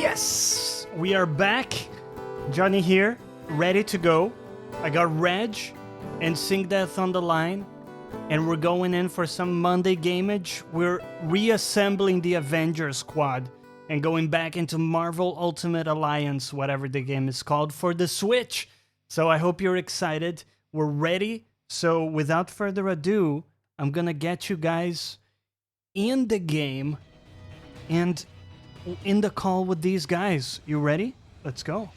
Yes! We are back. Jonny here, ready to go. I got Reg and Singdeath on the line, and we're going in for some Monday gameage. We're reassembling the Avengers squad and going back into Marvel Ultimate Alliance, whatever the game is called, for the Switch. So I hope you're excited. We're ready. So without further ado, I'm gonna get you guys in the game and in the call with these guys. You ready? Let's go.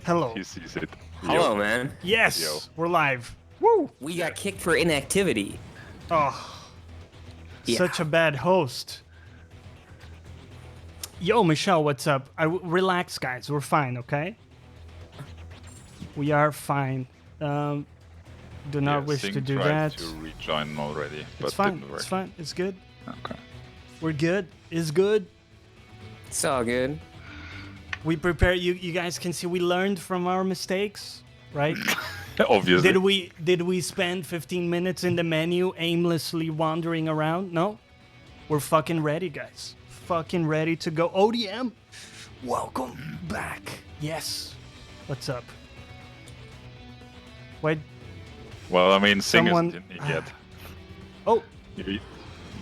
Hello. He sees it. Hello, man. Yes, Yo. we're live. Woo! We got kicked for inactivity. Oh, Yeah. such a bad host. Yo, Michelle, what's up? Relax, guys. We're fine, okay? We are fine. Do not wish to do that. To rejoin already, but It's fine. didn't work. It's fine. It's good. Okay. We're good. It's good. It's all good. We prepare. You guys can see we learned from our mistakes, right? Obviously. Did we spend 15 minutes in the menu aimlessly wandering around? No. We're fucking ready, guys. Fucking ready to go. ODM, welcome back. Yes. What's up? Wait. Well, I mean, Someone- Singers didn't yet. Oh,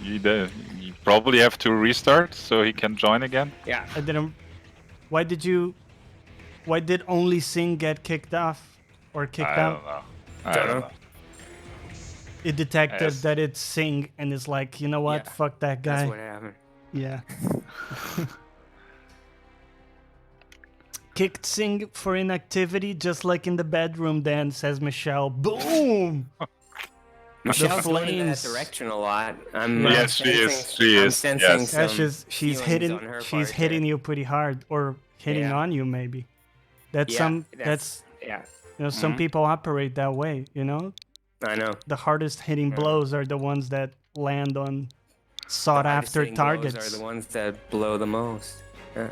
You probably have to restart so he can join again. Yeah. I didn't. Why did only Sing get kicked off or kicked I out? don't know. I don't know. It detected Yes. that it's Sing and is like, you know what? Yeah. Fuck that guy. That's what happened. Yeah. Kicked Sing for inactivity, just like in the bedroom then, says Michelle. Boom! Michelle's going in that flames. direction a lot. I'm Yes, she is. sensing- She I'm is. sensing Yes. Yeah, some she's feelings hitting on her she's part hitting there. you pretty hard, or hitting Yeah. on you maybe. That's Yeah, that's yeah. you know, some Mhm. people operate that way, you know? I know. The hardest hitting blows are the ones that land on sought The hardest after hitting blows targets. are the ones that blow the most. Yeah.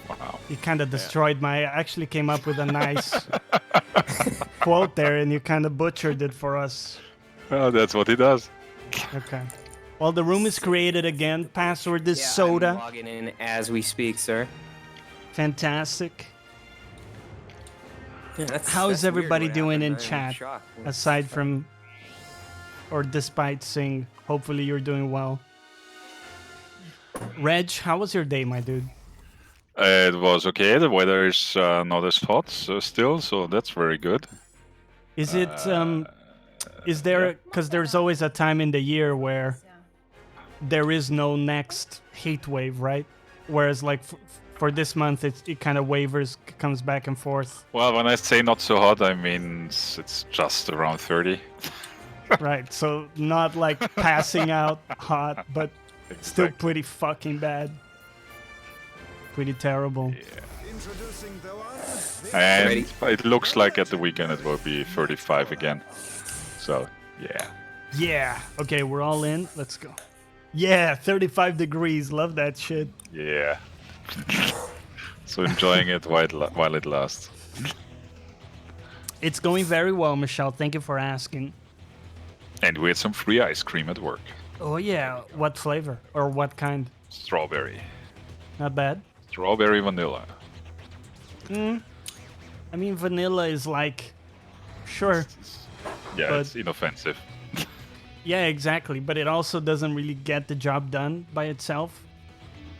Wow. You kind of destroyed my. I actually came up with a nice quote there, and you kind of butchered it for us. Well, that's what he does. Okay. Well, the room is created again. Password is Yeah, I'm soda. logging in as we speak, sir. Fantastic. Yeah, that's, How is that's weird everybody what doing in happened. I'm chat? shocked. Aside from, or despite Sing, hopefully you're doing well. Reg, how was your day, my dude? It was okay. The weather is not as hot still, so that's very good. Is it is there, because there's always a time in the year where there is no next heat wave, right? Whereas like for this month it kind of wavers, comes back and forth. Well, when I say not so hot, I mean it's just around 30. Right, so not like passing out hot, but still Exactly. pretty fucking bad. Pretty terrible. And Ready? it looks like at the weekend it will be 35 again. So, yeah. Yeah. Okay, we're all in. Let's go. Yeah, 35 degrees. Love that shit. Yeah. So enjoying it while it lasts. It's going very well, Michelle. Thank you for asking. And we had some free ice cream at work. Oh yeah, what flavor or what kind? Strawberry. Not bad. Strawberry vanilla. I mean, vanilla is like, sure. Yeah, But- it's inoffensive. Yeah, exactly. But it also doesn't really get the job done by itself.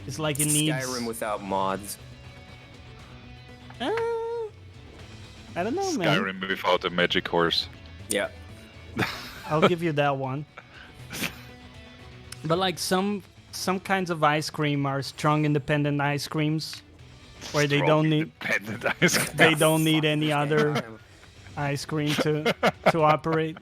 It's like it needs. Skyrim without mods. Uh, I don't know, man. Skyrim without a magic horse. Yeah. I'll give you that one. But like some kinds of ice cream are strong independent ice creams where they don't need Independent ice cream. they don't need any other ice cream to operate.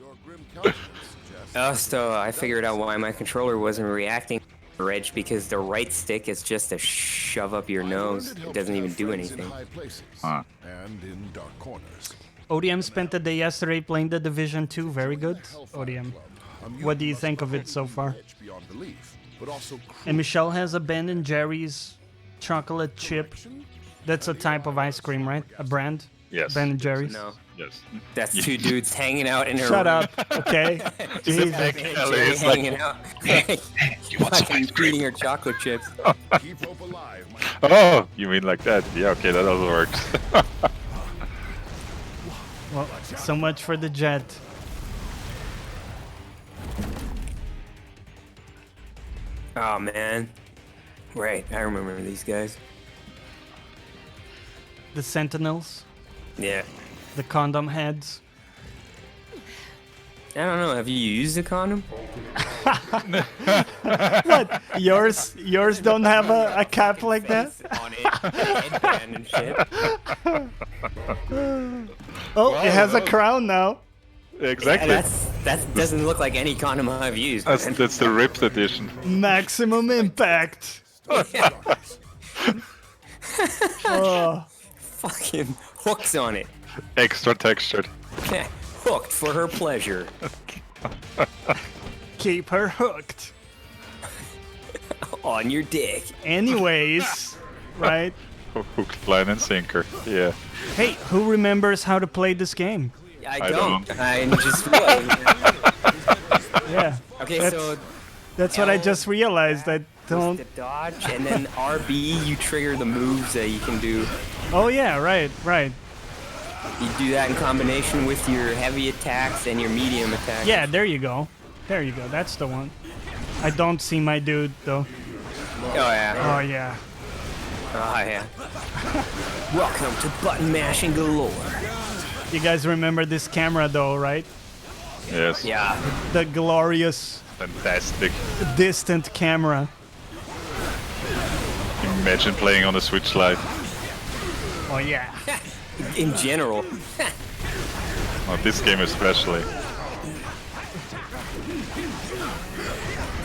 Also, I figured out why my controller wasn't reacting, Reg, because the right stick is just a shove up your nose. It doesn't even do anything. Huh. And in dark corners. ODM spent the day yesterday playing the Division 2. Very good, ODM. What do you think of it so far? Beyond belief, but also And Michelle has a Ben & Jerry's chocolate chip. That's a type of ice cream, right? A brand? Yes. Ben & Jerry's? No. Yes. That's two dudes hanging out in a Shut room. up, okay? Jesus. Technically, Jay it's like, hanging out. you want some Fucking ice cream? eating her chocolate chips. Keep hope alive, my Oh, you mean like that? Yeah, okay, that also works. Well, so much for the jet. Oh man. Right, I remember these guys. The Sentinels, Yeah. the condom heads. I don't know. Have you used a condom? What? Yours don't have a cap like that? On it, headband and shit. Oh, it has a crown now. Exactly. That doesn't look like any condom I've used. That's, man. that's the ripped edition. Maximum impact. Oh, Fucking hooks on it. Extra textured. Hooked for her pleasure. keep her hooked. On your dick. Anyways, right? Hook, line, and sinker. Yeah. Hey, who remembers how to play this game? I don't. don't. I just realized. Yeah. Okay, That's- so That's what I L- just realized. I was don't. the dodge, and then RB, you trigger the moves that you can do. Oh yeah, right. You do that in combination with your heavy attacks and your medium attacks. Yeah, there you go. There you go. That's the one. I don't see my dude though. Oh yeah. Oh yeah. Oh yeah. Welcome to button mashing galore. You guys remember this camera though, right? Yes. Yeah. The glorious Fantastic. distant camera. Imagine playing on the Switch Lite. Oh yeah. In general. Oh, this game especially.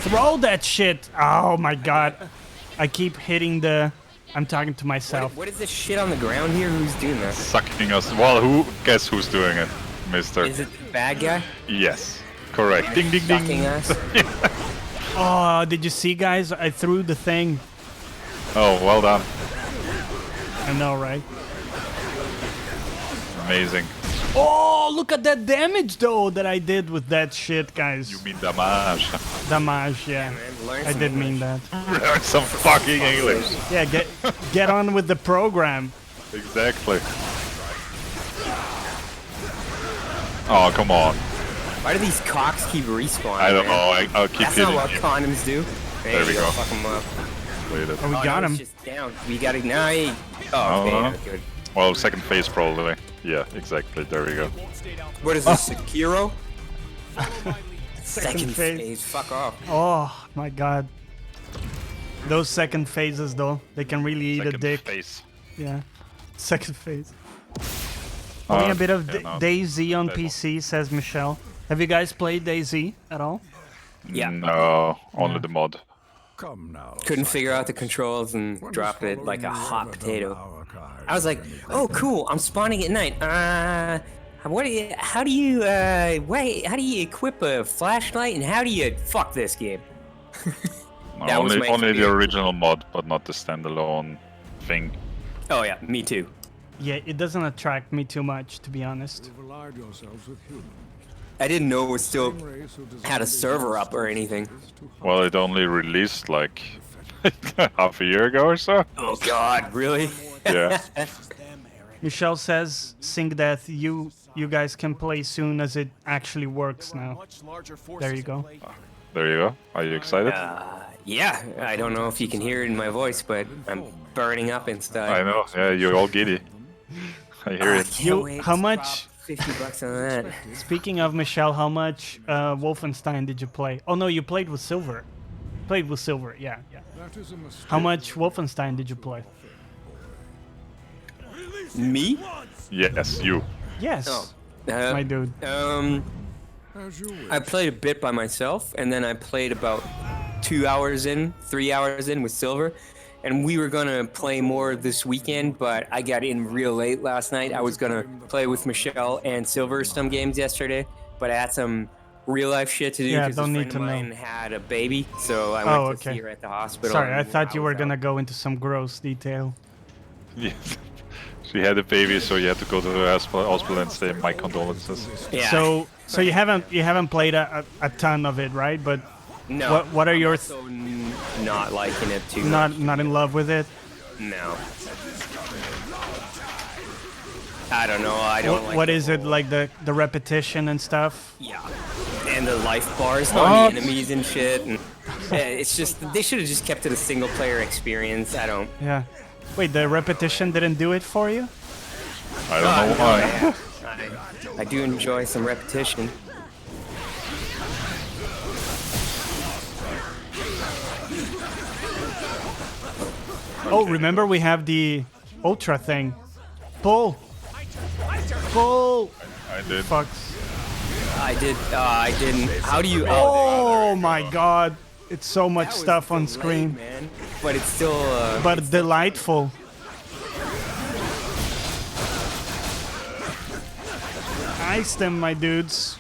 Throw that shit. Oh my god. I keep hitting the. I'm talking to myself. What is this shit on the ground here? Who's doing that? Sucking us. Well, guess who's doing it, mister? Is it the bad guy? Yes. Correct. Ding, ding, Sucking ding. us? Oh, did you see, guys? I threw the thing. Oh, well done. I know, right? Amazing. Oh, look at that damage though that I did with that shit, guys. You mean damage. Damage, yeah. Man, learn I some did mean English. that. Learn some fucking English. Yeah, get on with the program. Exactly. Oh, come on. Why do these cocks keep respawning? I don't man? know. I'll keep That's hitting not what you. condoms do. There we you go. Fuck them up. Wait a- Oh, we Oh, got no, him. it's just down. We got it now. Oh, Oh, okay, no. yeah, good. Well, second phase probably. Yeah, exactly. There we go. What is this, Sekiro? Second phase. phase. Fuck off. Oh my god. Those second phases though, they can really eat a Second dick. phase. Yeah. Second phase. Playing a bit of yeah, no, DayZ on that one. PC, says Michelle. Have you guys played DayZ at all? Yeah. No, only the mod. Come now. Couldn't figure out the controls and drop it like a hot potato. I was like, oh, cool. I'm spawning at night. How do you equip a flashlight and how do you fuck this game? No, That was only my only the experience. original mod, but not the standalone thing. Oh yeah, me too. Yeah, it doesn't attract me too much, to be honest. Overload yourselves with humans. I didn't know it was still Race who had a designed server up or anything. Well, it only released like half a year ago or so. Oh god, really? Yeah. Michelle says, Singdeath, you guys can play soon as it actually works now. There you go. There you go. Are you excited? Yeah, I don't know if you can hear it in my voice, but I'm burning up inside. I know. Yeah, you're all giddy. I hear it. You- Wait to how much- drop $50 on that. Speaking of Michelle, how much Wolfenstein did you play? Oh no, you played with Silver. Played with Silver, yeah. That is a mistake. How much Wolfenstein did you play? Me? Yes, you. Yes, Oh. my dude. As you wish. I played a bit by myself, and then I played about 3 hours in with Silver. And we were gonna play more this weekend, but I got in real late last night. I was gonna play with Michelle and Silver some games yesterday, but I had some real life shit to do Yeah, because don't a need friend to of know. mine had a baby, so I Oh, went to okay. see her at the hospital. Sorry, I and thought you was were gonna out. go into some gross detail. Yeah. She had a baby, so you had to go to the hospital and say my condolences. Yeah. So you haven't played a ton of it, right? But no. what are your So not liking it too not in love with it? No. I don't know. I don't like What the is it whole- like the repetition and stuff? Yeah. And the life bars on the enemies and shit. And it's just they should have just kept it a single player experience. I don't. Yeah. Wait, the repetition didn't do it for you? I don't know why. I do enjoy some repetition. Oh, remember we have the ultra thing. Pull. Pull. I did. Fucks. I did. I didn't. How do you? Oh my god. It's so much that was stuff on delayed, screen. man. But it's still. But delightful. Ice them, my dudes.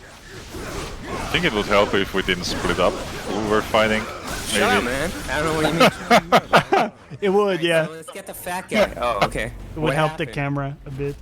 I think it would help if we didn't split up. We were fighting. Shut up, Maybe. man. I don't know what you mean. It would, yeah. Let's get the fat guy. Oh, okay. It would help the camera a bit.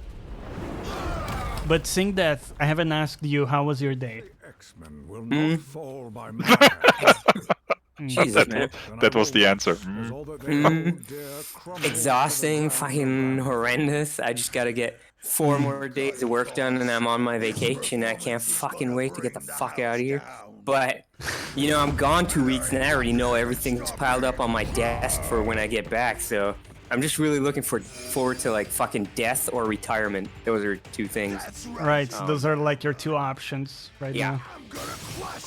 But Singdeath, I haven't asked you how was your day. X-Men will not fall by my hand. Jesus, man. That was the answer. As all that they hold dear crumbles Exhausting, fucking horrendous. I just gotta get 4 more days of work done and I'm on my vacation. I can't fucking wait to get the fuck out of here. But, you know, I'm gone 2 weeks and I already know everything's piled up on my desk for when I get back. So I'm just really looking forward to like fucking death or retirement. Those are 2 things. Right, so those are like your 2 options right Yeah. now.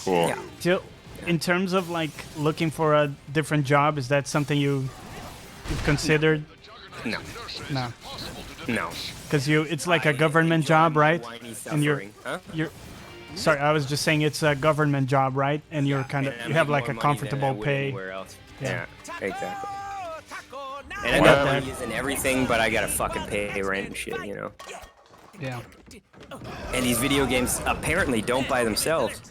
Cool. Yeah. So, in terms of like looking for a different job, is that something you've considered? No. No, No. because it's like a government job, right? Whiny And suffering. Huh? you're sorry, I was just saying it's a government job, right? And you're kind of And I you have make like a more money than I comfortable would pay. anywhere else. Yeah. Yeah, exactly. And I got got that. money isn't everything, but I gotta fucking pay rent and shit, you know. Yeah. And these video games apparently don't buy themselves,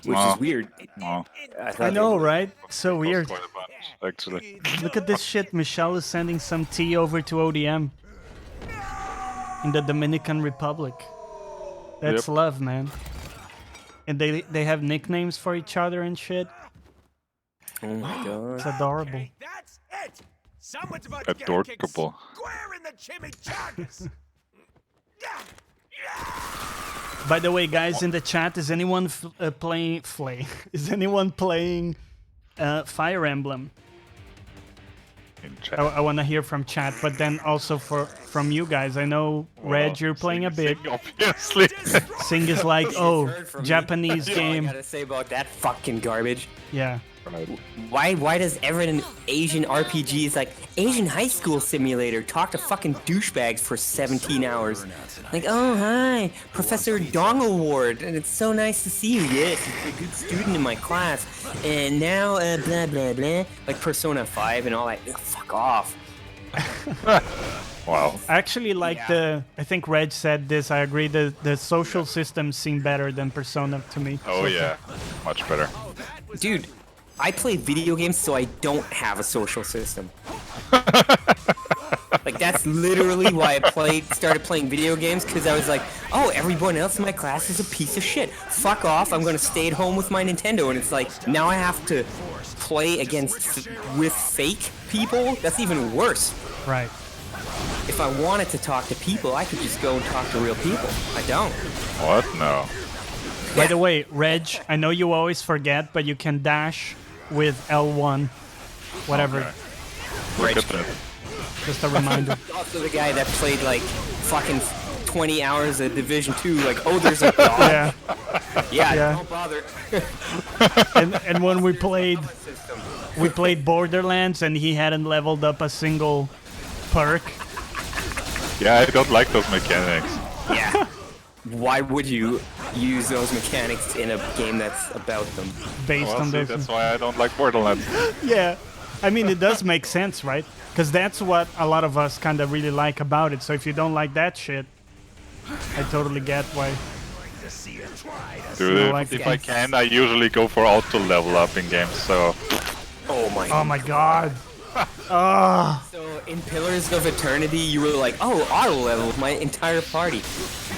which Wow. is weird. Oh, thought I they know, would. right? So weird. quite a bunch, actually. Look at this shit. Michelle is sending some tea over to ODM in the Dominican Republic. That's Yep. love, man. And they have nicknames for each other and shit. Oh my god. It's adorable. That's it. Someone's about to get kicked Adorable. square in the chimichangas. By the way, guys in the chat, is anyone playing Flay? Is anyone playing Fire Emblem? In chat. I want to hear from chat, but then also from you guys. I know Reg, you're playing a bit. Obviously. Sing is like, oh, Heard from me. Japanese That's all I game. gotta say about that fucking garbage. Yeah. Why does every Asian RPG is like Asian high school simulator talk to fucking douchebags for 17 hours? Like, oh hi, Professor Dong Award, and it's so nice to see you. Yes, you're a good student in my class. And now blah blah blah, like Persona 5 and all that. Ugh, fuck off. Wow. I actually like I think Reg said this, I agree, the social systems seem better than Persona to me. Oh yeah, much better. Dude, I play video games so I don't have a social system. Like that's literally why I started playing video games, because I was like, oh, everyone else in my class is a piece of shit. Fuck off, I'm gonna stay at home with my Nintendo. And it's like, now I have to play with fake people? That's even worse. Right. If I wanted to talk to people, I could just go and talk to real people. I don't. What? No. By the way, Reg, I know you always forget, but you can dash with L1. Whatever. Okay. Right. Look at that. Just a reminder. Also the guy that played like fucking 20 hours of Division 2, like, oh, there's a dog. Yeah. Yeah, don't bother. And when we played Borderlands and he hadn't leveled up a single perk. Yeah, I don't like those mechanics. Yeah. Why would you use those mechanics in a game that's about them? Based Well, on see, those. that's why I don't like Borderlands. Yeah. I mean, it does make sense, right? Because that's what a lot of us kind of really like about it. So if you don't like that shit, I totally get why. Dude, No, if, like if I that. can, I usually go for auto level up in games. So Oh my. Oh my god. Ah. So in Pillars of Eternity, you were like, oh, auto level my entire party.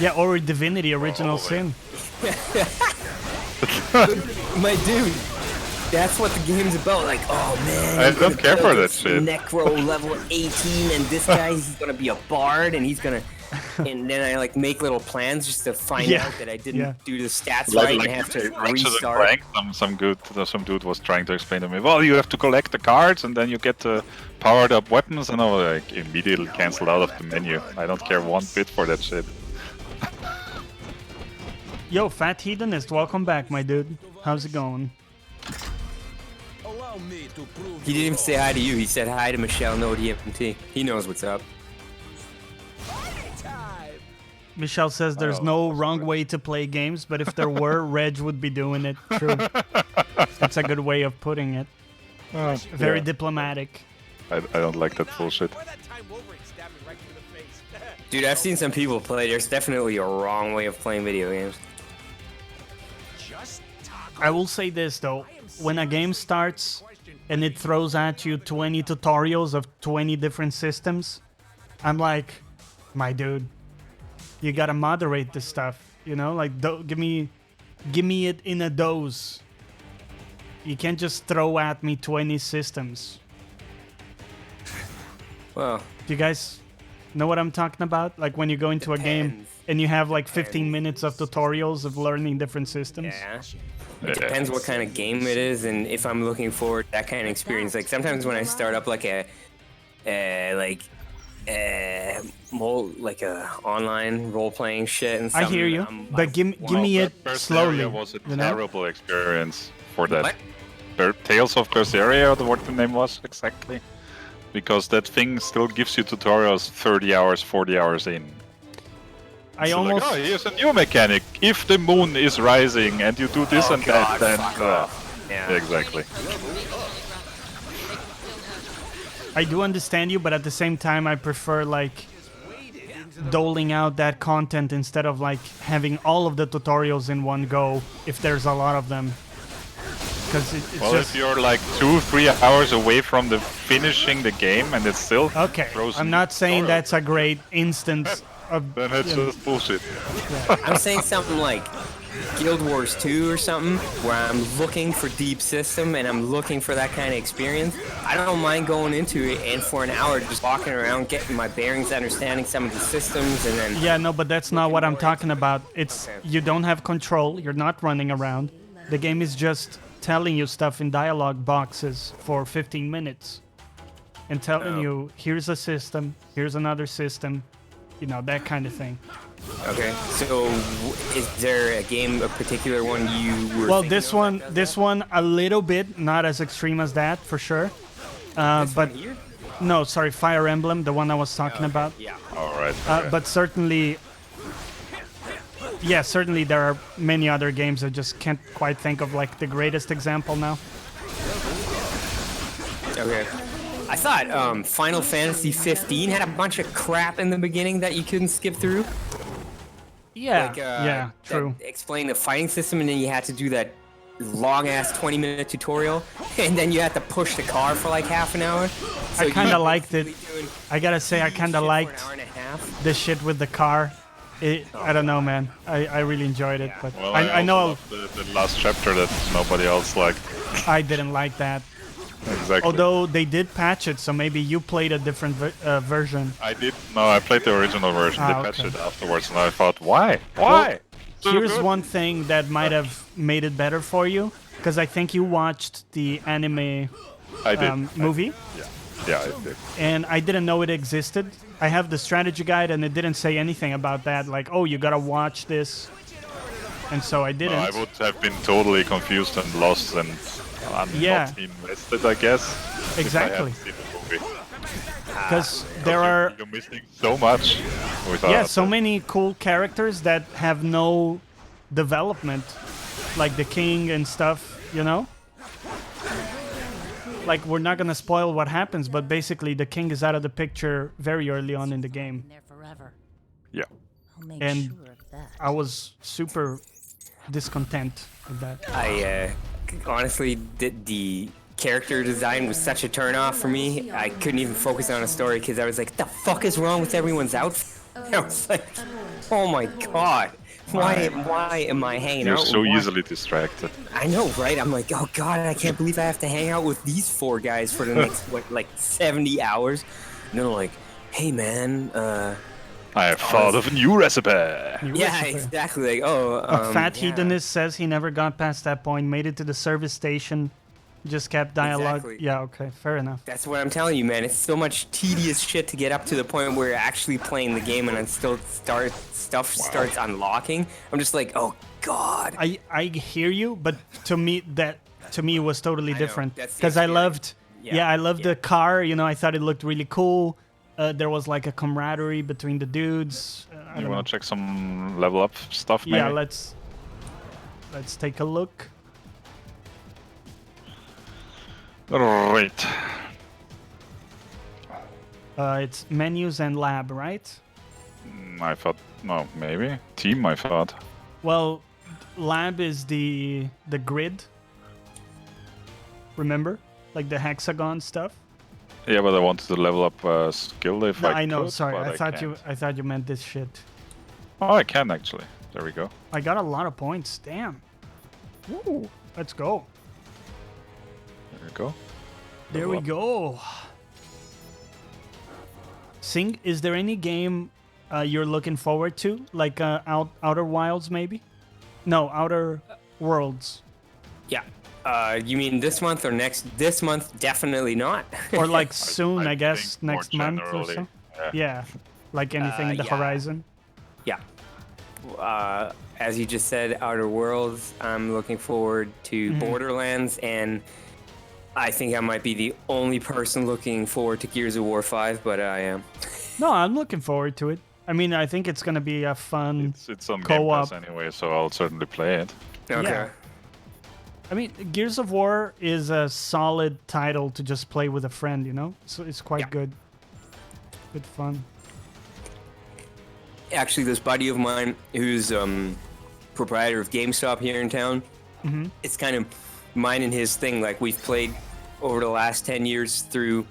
Yeah, or Divinity Original Sin. My dude, that's what the game's about. Like, oh man, I I'm don't gonna care for build that this shit. Necro level 18, and this guy, he's gonna be a bard, and he's gonna. And then I like make little plans just to find Yeah, out that I didn't yeah. do the stats right and have to Ratchet and restart. Clank, some dude was trying to explain to me, well, you have to collect the cards and then you get the powered up weapons, and I was like immediately canceled out of the menu. I don't care one bit for that shit. Yo, Fat Hedonist, welcome back, my dude. How's it going? Allow me to prove He didn't even say hi to you. He said hi to Michelle No DMT. He knows what's up. Michelle says there's no wrong way to play games, but if there were, Reg would be doing it. True. That's a good way of putting it. Very diplomatic. I don't like that bullshit. Why that time Wolverine stabbed me right through the face? Dude, I've seen some people play. There's definitely a wrong way of playing video games. Just talk. I will say this though, when a game starts and it throws at you 20 tutorials of 20 different systems, I'm like, my dude, you gotta moderate this stuff, you know? Like, give me it in a dose. You can't just throw at me 20 systems. Well, Do you guys know what I'm talking about? Like when you go into a game Depends. and you have like 15 minutes of tutorials of learning different systems. yeah. It depends what kind of game it is, and if I'm looking forward to that kind of experience. Like sometimes when I start up like a online role playing shit and I stuff. hear you, but give me it First slowly. area was a you know? terrible experience for that. What? Tales of Berseria, or what the name was exactly. Because that thing still gives you tutorials 30 hours, 40 hours in. I So almost. like, oh, here's a new mechanic. If the moon is rising and you do this and God, that, then... fuck off. Yeah. Exactly. I do understand you, but at the same time, I prefer like doling out that content instead of like having all of the tutorials in one go if there's a lot of them. Because it's Well, just if you're like 2-3 hours away from the finishing the game and it's still okay. frozen I'm not saying tutorial, that's a great instance of. then it's you know, just bullshit. I'm saying something like Guild Wars 2 or something, where I'm looking for deep system and I'm looking for that kind of experience. I don't mind going into it and for an hour just walking around, getting my bearings, understanding some of the systems, and then Yeah, no, but that's not what I'm talking about. It's you don't have control. You're not running around. The game is just telling you stuff in dialogue boxes for 15 minutes and telling you here's a system, here's another system, you know, that kind of thing. okay. So is there a game, a particular one you were? Well, thinking this of one, that does this that? one a little bit, not as extreme as that for sure. This But one here? no, sorry, Fire Emblem, the one I was talking about. Yeah. Alright. But certainly, yeah, certainly there are many other games I just can't quite think of like the greatest example now. Okay. I thought Final Fantasy 15 had a bunch of crap in the beginning that you couldn't skip through. Yeah, Like, yeah, true. Explain the fighting system, and then you had to do that long ass 20-minute tutorial, and then you had to push the car for like half an hour. So I kind you of liked it. basically doing I gotta say, I kind of shit liked for an hour and a half. the shit with the car. I don't know, man. I really enjoyed it, but Well, I know also loved the last chapter that nobody else liked. I didn't like that. Exactly. Although they did patch it, so maybe you played a different version. I did. No, I played the original version. They Ah, patched okay. it afterwards, and I thought, why? Why? So Here's good. one thing that might have made it better for you, because I think you watched the anime I did. movie, Yeah, I did. and I didn't know it existed. I have the strategy guide, and it didn't say anything about that, like, oh, you gotta watch this. And so I No, didn't. I would have been totally confused and lost and Yeah. not invested, I guess. Exactly. If I hadn't seen the movie. Because there are You're missing so much. Without yeah, so many cool characters that have no development, like the king and stuff, you know? Like, we're not gonna spoil what happens, but basically the king is out of the picture very early on in the game. There forever. Yeah. I'll make And sure of that. I was super discontent with that. I honestly did character design was such a turnoff for me. I couldn't even focus on a story because I was like, the fuck is wrong with everyone's outfit? I was like, oh my god, why am I hanging You're out so with one- easily distracted. I know, right? I'm like, oh god, I can't believe I have to hang out with these 4 guys for the next, what, like 70 hours? And they're like, hey man, I have thought of a new recipe. yeah, exactly. Like, oh, A fat yeah. hedonist says he never got past that point, made it to the service station, just kept dialogue. Exactly. Yeah, okay, fair enough. That's what I'm telling you, man. It's so much tedious shit to get up to the point where you're actually playing the game and then still starts unlocking. I'm just like, oh god. I hear you, but to me it was totally know, different that's the because I experience. loved I loved the car. You know, I thought it looked really cool. There was like a camaraderie between the dudes. I You don't want know. to check some level up stuff, maybe? Yeah, let's take a look. Right. It's menus and lab, right? I thought, no, maybe team. I thought. Well, lab is the grid. Remember, like the hexagon stuff. Yeah, but I wanted to level up skill if No, I I know. could, Sorry, but I thought can't. you meant this shit. Oh, I can actually. There we go. I got a lot of points. Damn. Woo. Let's go. There we go. There we Level go. Is there any game you're looking forward to? Like Outer Wilds, maybe? No, Outer Worlds. Yeah. You mean this month or next? This month, definitely not. Or like soon, I guess, think more next month or generally, so. yeah. Yeah. Like anything in the yeah. horizon. Yeah. As you just said, Outer Worlds. I'm looking forward to Borderlands, and I think I might be the only person looking forward to Gears of War 5, but I am. No, I'm looking forward to it. I mean, I think it's gonna be a fun. It's on Game Co-op. Pass anyway, so I'll certainly play it. Okay. Yeah. I mean, Gears of War is a solid title to just play with a friend, you know? So it's quite Yeah. good. Good fun. Actually, this buddy of mine who's proprietor of GameStop here in town, it's kind of mine and his thing. Like, we've played over the last 10 years through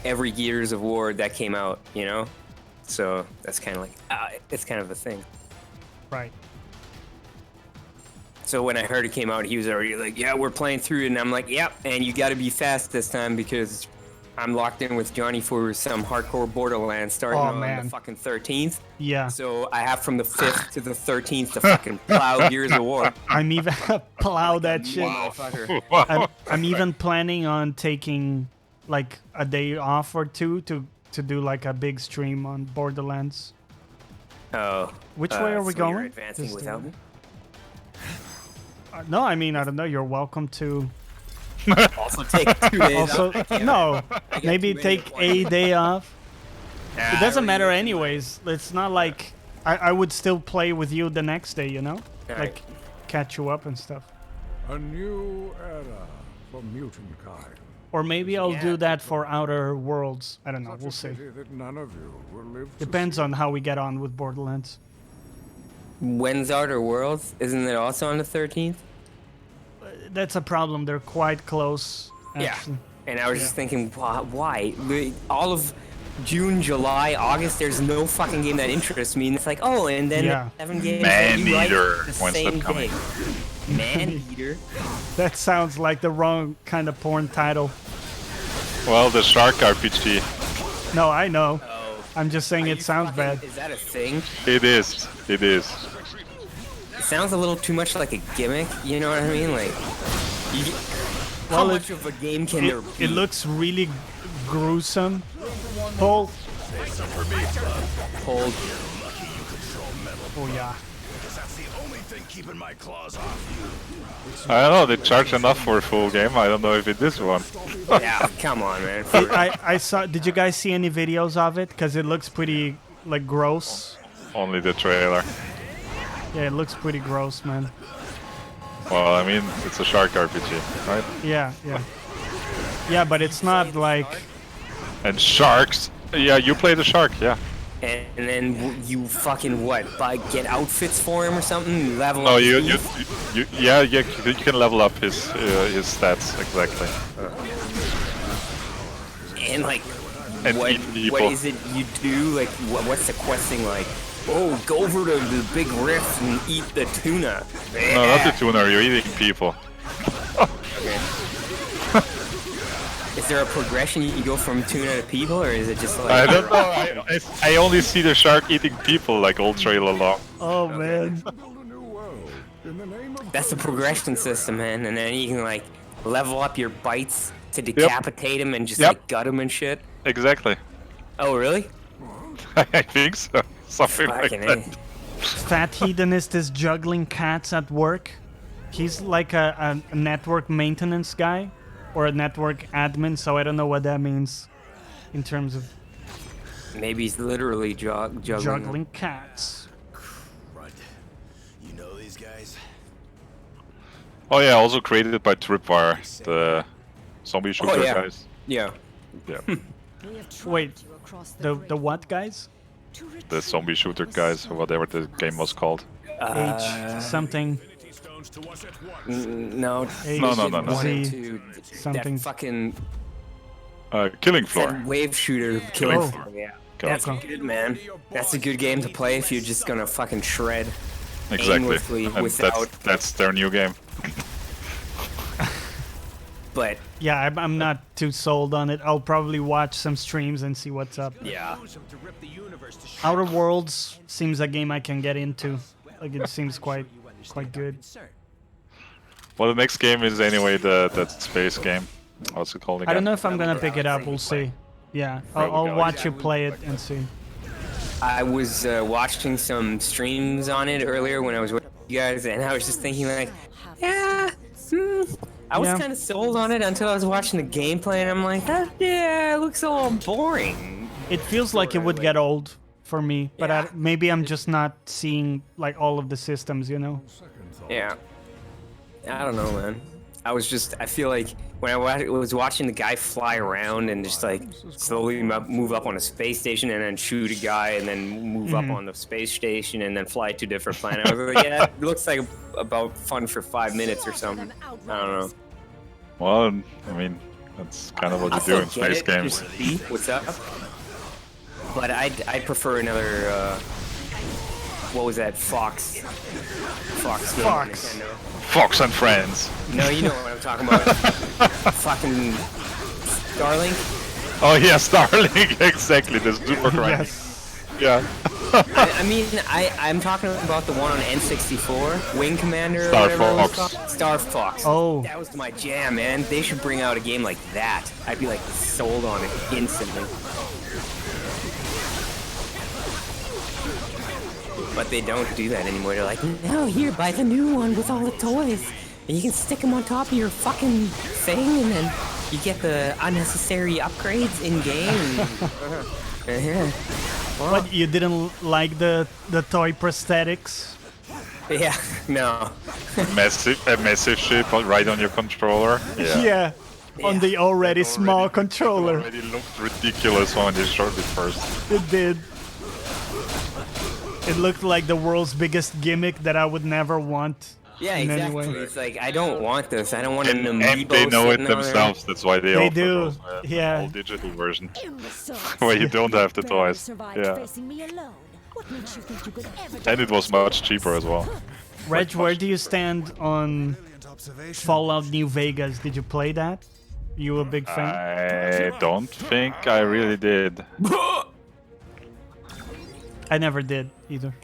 every Gears of War that came out, you know? So that's kind of like, it's kind of a thing. Right. So when I heard it came out, he was already like, yeah, we're playing through it. And I'm like, yep, and you got to be fast this time because I'm locked in with Jonny for some hardcore Borderlands starting Oh, on man. the fucking 13th. Yeah. So I have from the 5th to the 13th to fucking plow Gears of War. I'm even plow that shit. Motherfucker. I'm even planning on taking like a day off or two to do like a big stream on Borderlands. Oh. Which way are we so you're going? advancing Just, without me? No, I mean, I don't know. You're welcome to. Also take 2 days Also, off. I can't- no. got Maybe too many take a day off. Nah, It I doesn't don't matter even- anyways. It's not like I would still play with you the next day, you know? Alright. Like catch you up and stuff. A new era for mutant kind. Or maybe I'll Yeah. do that for Outer Worlds. I don't know. Such We'll a see. pity that none of you will live to Depends see on how we get on with Borderlands. When's Outer Worlds? Isn't it also on the 13th? That's a problem. They're quite close. Actually. And I was just thinking, why? All of June, July, August, there's no fucking game that interests me. And it's like, oh, and then Yeah. 7 games that you like Man-Eater. the When's that same coming? day. Man-Eater? That sounds like the wrong kind of porn title. Well, the Shark RPG. No, I know. Oh. I'm just saying Are it you sounds fucking- bad. Is that a thing? It is. It is. It sounds a little too much like a gimmick, you know what I mean? Like, you, Well, how much of a game can there be? It looks really gruesome. Paul. Hold. Oh yeah. I don't know. They charge enough for a full game. I don't know if it is one. Yeah, come on, man. For real. I saw. Did you guys see any videos of it? Because it looks pretty like gross. Only the trailer. Yeah, it looks pretty gross, man. Well, I mean, it's a Shark RPG, right? Yeah, yeah. Yeah, but it's not like. And sharks. Yeah, you play the shark. Yeah. and then you fucking what? Get outfits for him or something? Level No, up you his boots? you can level up his stats exactly. And like, And what eat people. what is it you do? Like, what's the questing like? Oh, go over to the big rift and eat the tuna. No, not the tuna. You're eating people. Okay. Is there a progression? You go from tuna to people, or is it just like? I don't know. I only see the shark eating people like all trail along. Oh man. Build a new world in the name of That's the progression system, man. And then you can like level up your bites to decapitate him and just Yep. like gut him and shit. Exactly. Oh, really? I think so. Something like Fucking that. A. Fat Hedonist is juggling cats at work. He's like a network maintenance guy or a network admin, so I don't know what that means in terms of Maybe he's literally juggling. juggling cats. Right. You know these guys? Oh yeah, also created by Tripwire, the zombie shooter Oh, yeah. guys. Yeah. Yeah, Wait, the what guys? the zombie shooter guys, or whatever the game was called. H something No. H No. One and Z two. something. That fucking Killing Floor. that wave shooter killing Oh. floor. Yeah. Go. That's good, man. That's a good game to play if you're just gonna fucking shred. Exactly. aimlessly And without- that's their new game. But Yeah, I'm not too sold on it. I'll probably watch some streams and see what's up. yeah. To rip the universe to shreds. Outer Worlds seems a game I can get into. Like it seems quite good. Well, the next game is anyway that space game. What's it called again? I don't know if I'm gonna pick it up. We'll see. Yeah, I'll go. watch you play it and see. I was watching some streams on it earlier when I was with you guys, and I was just thinking like, yeah, I was Yeah. kind of sold on it until I was watching the gameplay, and I'm like, yeah, it looks all boring. It feels like it would get old for me, but Yeah. maybe I'm just not seeing like all of the systems, you know? Yeah. I don't know, man. I feel like when I was watching the guy fly around and just like slowly move up on a space station and then shoot a guy and then move up on the space station and then fly to a different planet. I was like, yeah, it looks like about fun for 5 minutes or something. I don't know. Well, I mean, that's kind of what I you do in still get space it, games. just see what's up. But I prefer another. What was that? Fox game on Fox. Nintendo. Fox and Friends. No, you know what I'm talking about. Fucking Starlink. Oh yeah, Starlink, exactly. The super grind. Yes. Yeah. I mean, I'm talking about the one on N64, Wing Commander. Star or whatever it was Fox. called. Star Fox. Oh. That was my jam, man. They should bring out a game like that. I'd be like sold on it instantly. But they don't do that anymore. They're like, no, here, buy the new one with all the toys. And you can stick them on top of your fucking thing, and then you get the unnecessary upgrades in game. But you didn't like the toy prosthetics? Yeah, no. A massive ship right on your controller. Yeah. On the already small controller. Already looked ridiculous when they showed it first. It did. It looked like the world's biggest gimmick that I would never want. Yeah, in any exactly. way. It's like, I don't want this. I don't want an And amiibo they know it sitting on there. themselves. That's why they They offer do, those, yeah. all digital version. Imbeciles. Where you don't have the toys. Survived Yeah. facing me alone. What makes you think you could ever And it was much cheaper as well. Reg, where do you stand on Fallout New Vegas? Did you play that? You a big fan? I don't think I really did. I never did either.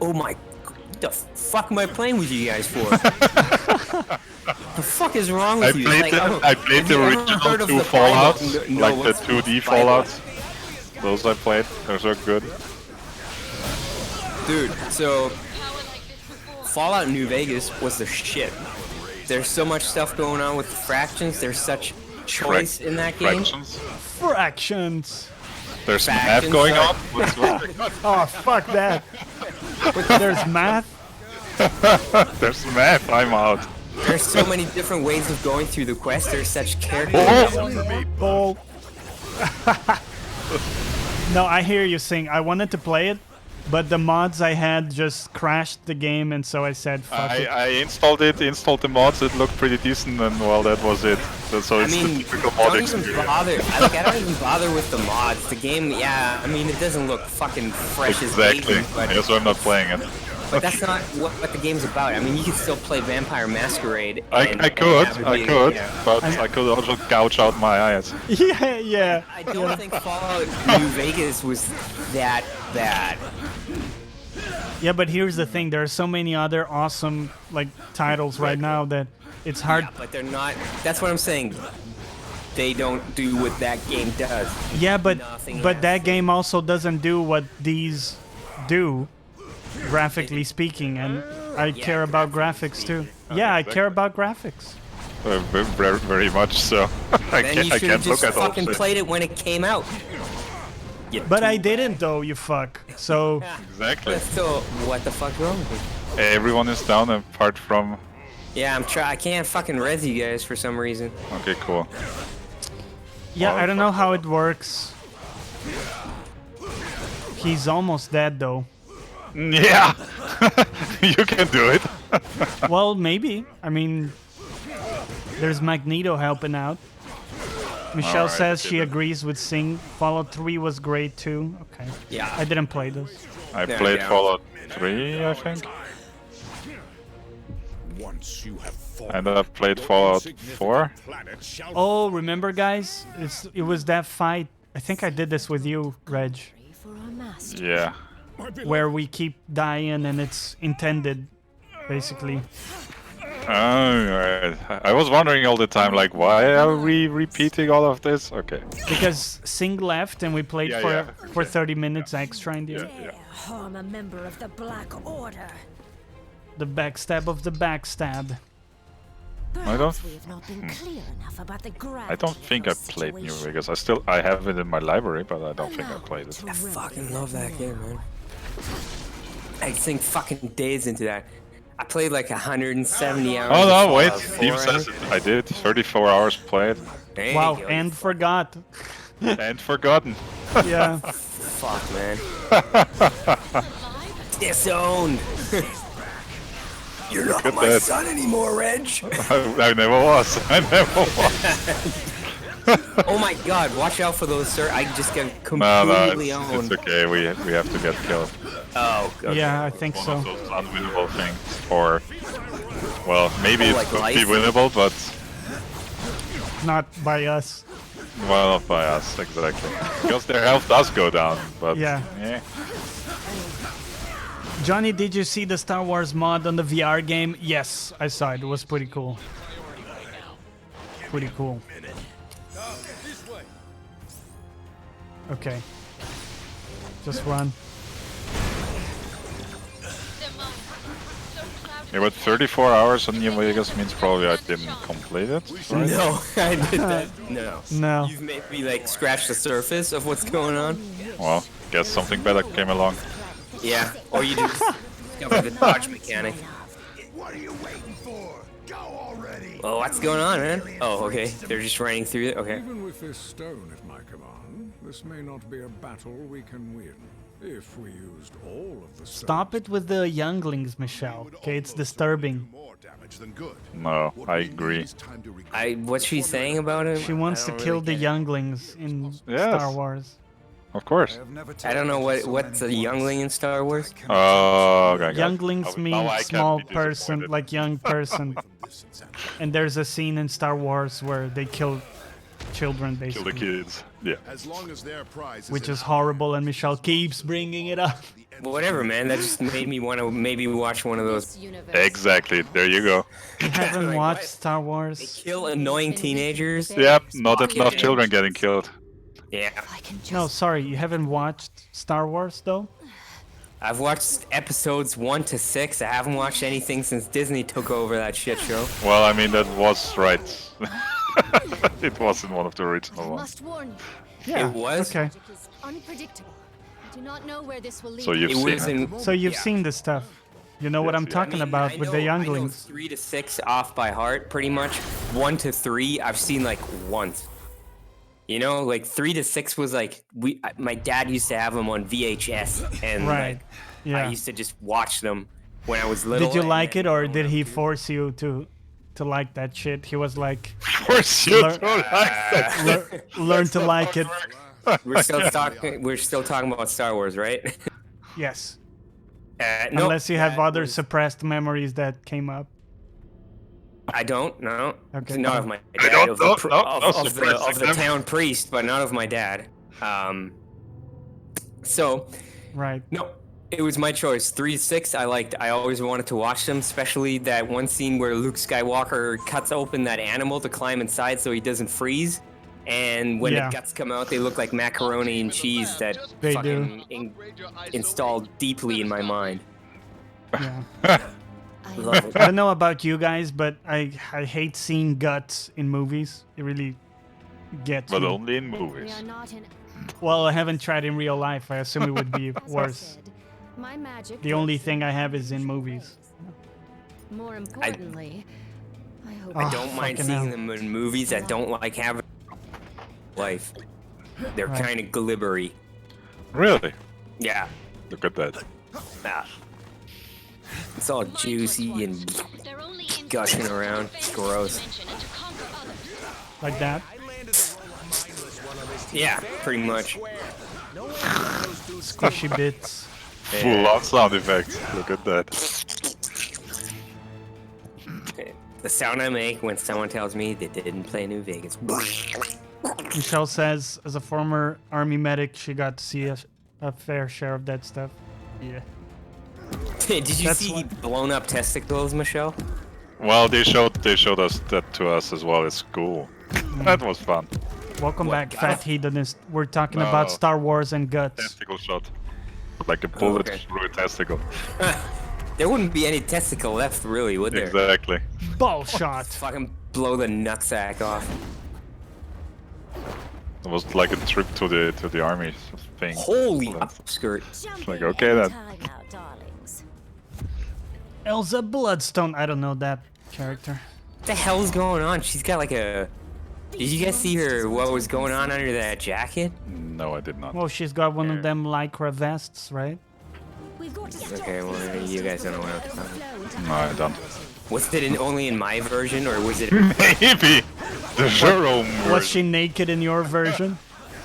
Oh my, what the fuck am I playing with you guys for? The fuck is wrong with you? Like, I played have the you ever original heard of 2 the Bible? Fallouts, No, like the what's 2D Bible? Fallouts. Those I played. Those are good. Dude, so Fallout New Vegas was the shit. There's so much stuff going on with fractions. There's such choice in that game. Fractions. Fractions. There's math Factions, going sorry. on. What's Oh, fuck that. There's math. There's math. I'm out. There's so many different ways of going through the quest. There's such character Oh. development. Ball. No, I hear you sing. I wanted to play it, but the mods I had just crashed the game, and so I said, fuck it. I installed the mods. It looked pretty decent, and well, that was it. So I it's mean, the typical mod don't even experience. bother. I don't even bother with the mods. The game, yeah. I mean, it doesn't look fucking fresh Exactly. as baby, That's why I'm not playing it. but that's not what the game's about. I mean, you can still play Vampire Masquerade. I and could, have it I be, could, yeah. but I could also gouge out my eyes. Yeah, yeah. I don't think Fallout New Vegas was that bad. Yeah, but here's the thing. There are so many other awesome like titles right now that it's hard. But they're not. That's what I'm saying. They don't do what that game does. Yeah, but Nothing but else. that game also doesn't do what these do, graphically speaking, and I care about graphics too. Yeah, I care about graphics. Very, very much so. Then you I should can't have look just at all fucking shit. played it when it came out. You But I tool. didn't though, you fuck. So Exactly. So what the fuck wrong with me? Everyone is down apart from... Yeah, I can't fucking res you guys for some reason. Okay, cool. yeah, I don't know how it works. He's almost dead though. Yeah! You can do it. Well, maybe. I mean, there's Magneto helping out. Michelle Alright, says okay she then. agrees with Sing. Fallout 3 was great too. Okay. Yeah. I didn't play this. I Yeah, played yeah. Fallout 3, I think. Once you have fallen, And I played your Fallout insignificant 4. planet shall Oh, remember guys? It was that fight. I think I did this with you, Reg, For our master. Yeah. My beloved, where we keep dying and it's intended, basically. Oh, right. I was wondering all the time, like, why are we repeating all of this? Okay. Because Sing left and we played Yeah, for yeah, for okay. 30 minutes extra in the Yeah, end. yeah. Harm a member of the Black Order. The backstab of the backstab. Perhaps we have not been clear enough about the I don't think I played New Vegas. I have it in my library, but I don't think I played it. I fucking love that game, man. I sink fucking days into that. I played like 170 hours. Oh of no, wait. Fallout 4, Steve says it. I did. 34 hours played. There you Wow, go. and forgot. And forgotten. Yeah. Fuck, man. Disowned. You're not at my that. son anymore, Reg. I never was. I never was. Oh my god, watch out for those, sir. I just got No, completely it's owned. okay. We have to get killed. Oh, okay. Yeah, I think One so. of those unwinnable things. Or, well, maybe it like could life? be winnable, but Not by us. well, not by us exactly. Because their health does go down. But Yeah. Johnny, did you see the Star Wars mod on the VR game? Yes, I saw it. It was pretty cool. Pretty cool. Okay. Just run. Yeah, but 34 hours on New Vegas means probably I didn't complete it. Right? No, I did that. No. No. You've maybe like scratched the surface of what's going on. Well, guess something better came along. Yeah. Or you just discovered the dodge mechanic. What are you waiting for? Go already! Oh, what's going on, man? Oh, okay. They're just running through it. Okay. even with this stone at my command, this may not be a battle we can win. If we used all of the Stop it with the younglings, Michelle. Okay, it's disturbing. More damage than good. No, I agree. What's she saying about him? She wants I to don't kill really the get it. younglings in Yes. Star Wars. Of course. I don't know what's a youngling in Star Wars. Oh, okay. Younglings Now mean I can't small be person, disappointed. like young person. And there's a scene in Star Wars where they kill children, Kill the basically. kids. Yeah. As long as their prize Which is horrible, and Michelle keeps bringing it up. Whatever, man. That just made me want to maybe watch one of those. Exactly. There you go. You haven't Like, watched what? Star Wars? Kill annoying teenagers. Yep, not Fucking enough A. children getting killed. Yeah. I can just No, sorry, you haven't watched Star Wars, though? I've watched episodes 1 to 6. I haven't watched anything since Disney took over that shit show. Well, I mean, that was right. It wasn't one of the original I ones. must warn you, Yeah. It was? Okay. magic is unpredictable. I do not know where this will lead. So you've It seen was it. in. So you've Yeah. seen this stuff. You know what Yes, I'm yeah. talking about I with know- the I know younglings. 3 to 6 off by heart, pretty much. 1 to 3, I've seen like once. You know, like 3 to 6 was like my dad used to have them on VHS, and Right. like Yeah. I used to just watch them when I was little. Did you and like then it, or growing did up, he too. force you to like that shit? He was like, Force you Learn- to like that. learn to like it. We're still talking about Star Wars, right? Yes. No, Unless you have that other was- suppressed memories that came up. I don't. No. Okay, Not cool. of my I dad. don't Of know, the, pr- no, of, no of the suppressing of the them. town priest, but not of my dad. So Right. no, it was my choice. 3 to 6, I liked. I always wanted to watch them, especially that one scene where Luke Skywalker cuts open that animal to climb inside so he doesn't freeze. And when Yeah. the guts come out, they look like macaroni and cheese that They fucking installed deeply in my mind. Yeah. I Love it. I don't know about you guys, but I hate seeing guts in movies. It really gets But me. only in We movies. are not in. Well, I haven't tried in real life. I assume it would be As I worse. said, my magic The only works in thing I have is in unusual movies. ways. More importantly, I hope. Oh, I don't mind fucking seeing hell. them in movies. I don't like having life. They're Right. kind of glibbery. Really? Yeah. Look at that. Ah. It's all juicy and gushing around. It's gross. Like that. Yeah, pretty much. Squishy bits. Full on sound effects. Look at that. The sound I make when someone tells me they didn't play New Vegas. Michelle says, as a former army medic, she got to see a fair share of that stuff. Yeah. Did you That's see what- blown up testicles, Michelle? Well, they showed us that to us as well at school. That was fun. Welcome What, back, guys? Fat Hedonist. We're talking about No. Star Wars and guts. Testicle shot. Like a bullet okay. through a testicle. There wouldn't be any testicle left, really, would there? Exactly. Ball shot. Fucking blow the nutsack off. It was like a trip to the army thing. Holy Well, upskirt. Jump like, in okay any then. time now, darlings. Elsa Bloodstone. I don't know that character. What the hell's going on? She's got like a... Did you guys see her, what was going on under that jacket? No, I did not. Well, she's got one of them lycra vests, right? We've got to stop Okay, well, this you guys don't know what I'm overflow talking about. into No, I don't. Was it only in my version, or was it... Maybe the Jerome Was she naked in your version?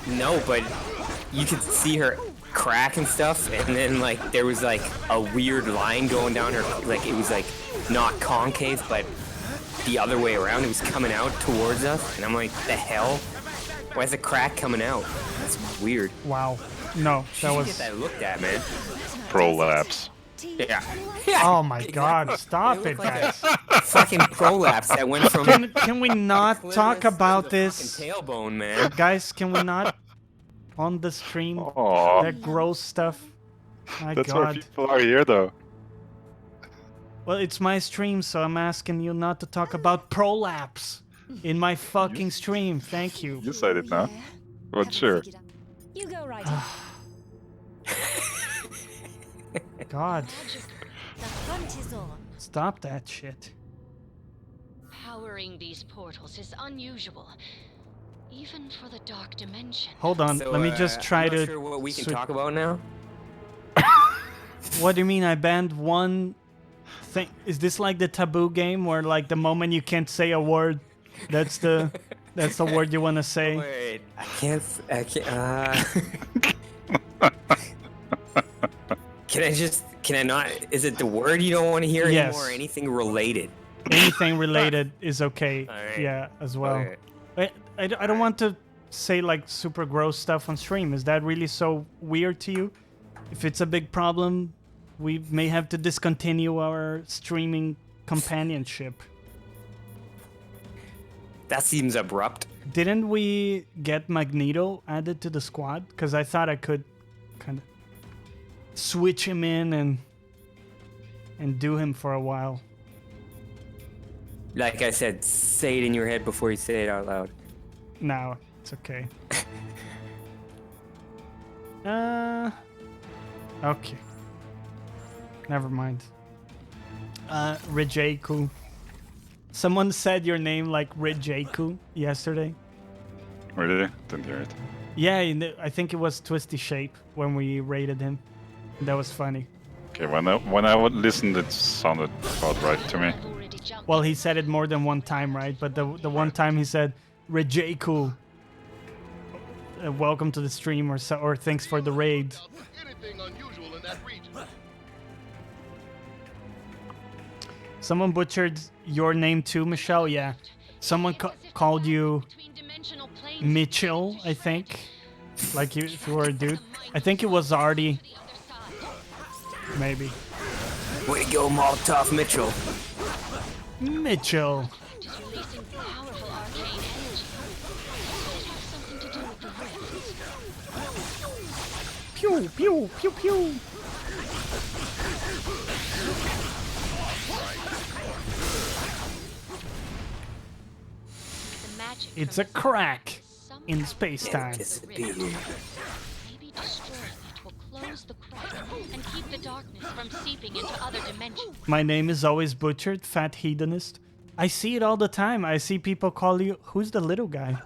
No, but you could see her crack and stuff, and then, like, there was, like, a weird line going down her... Like, it was, like, not concave, but the other way around. It was coming out towards us, and I'm like, the hell? Why is the crack coming out? That's weird. Wow. No, that Get was. that looked at, man. prolapse. Yeah. Oh my god, stop it, guys. Fucking prolapse that went from... Can we not talk about this? Fucking tailbone, man. Guys, can we not on the stream? Aww. That gross stuff. My That's why god. people are here, though. Well, it's my stream, so I'm asking you not to talk about prolapse in my fucking stream. Thank you. You said it now. But sure. You go right God, The hunt is on. stop that shit. Powering these portals is unusual, even for the dark dimension. Hold on, So, let me just try I'm not to. sure what we can switch- talk about now. What do you mean I banned one thing? Is this like the taboo game where like the moment you can't say a word, that's the word you want to say? Wait, I can't. Can I not? Is it the word you don't want to hear Yes. anymore, or anything related? Anything related is okay. Alright. Yeah, as well. Okay. I don't want to say like super gross stuff on stream. Is that really so weird to you? If it's a big problem, we may have to discontinue our streaming companionship. That seems abrupt. Didn't we get Magneto added to the squad? Because I thought I could kind of switch him in and do him for a while. Like I said, say it in your head before you say it out loud. No, it's okay. Okay. Never mind. Rejaku. Someone said your name like Rejaku yesterday. Really? Didn't hear it. Yeah, I think it was Twisty Shape when we rated him. That was funny. Okay, when I would listen, it sounded about right to me. I've already jumped. Well, he said it more than one time, right? But the one time he said, Rejaku, welcome to the stream, or thanks for the raid. Anything unusual in that region? Someone butchered your name too, Michelle? Yeah. Someone called you Between dimensional planes Mitchell, I think. Like if you were a dude. I think it was Artie, to the other side. maybe. Way to go, Molotov Mitchell. Mitchell. Is releasing powerful arcane energy. Could it have something to do with the rift? Pew, pew, pew, pew. The magic It's from a crack some in space-time. Disappear. maybe destroying it will close the crack and keep the darkness from seeping into other dimensions. My name is always butchered, fat hedonist. I see it all the time. I see people call you, who's the little guy?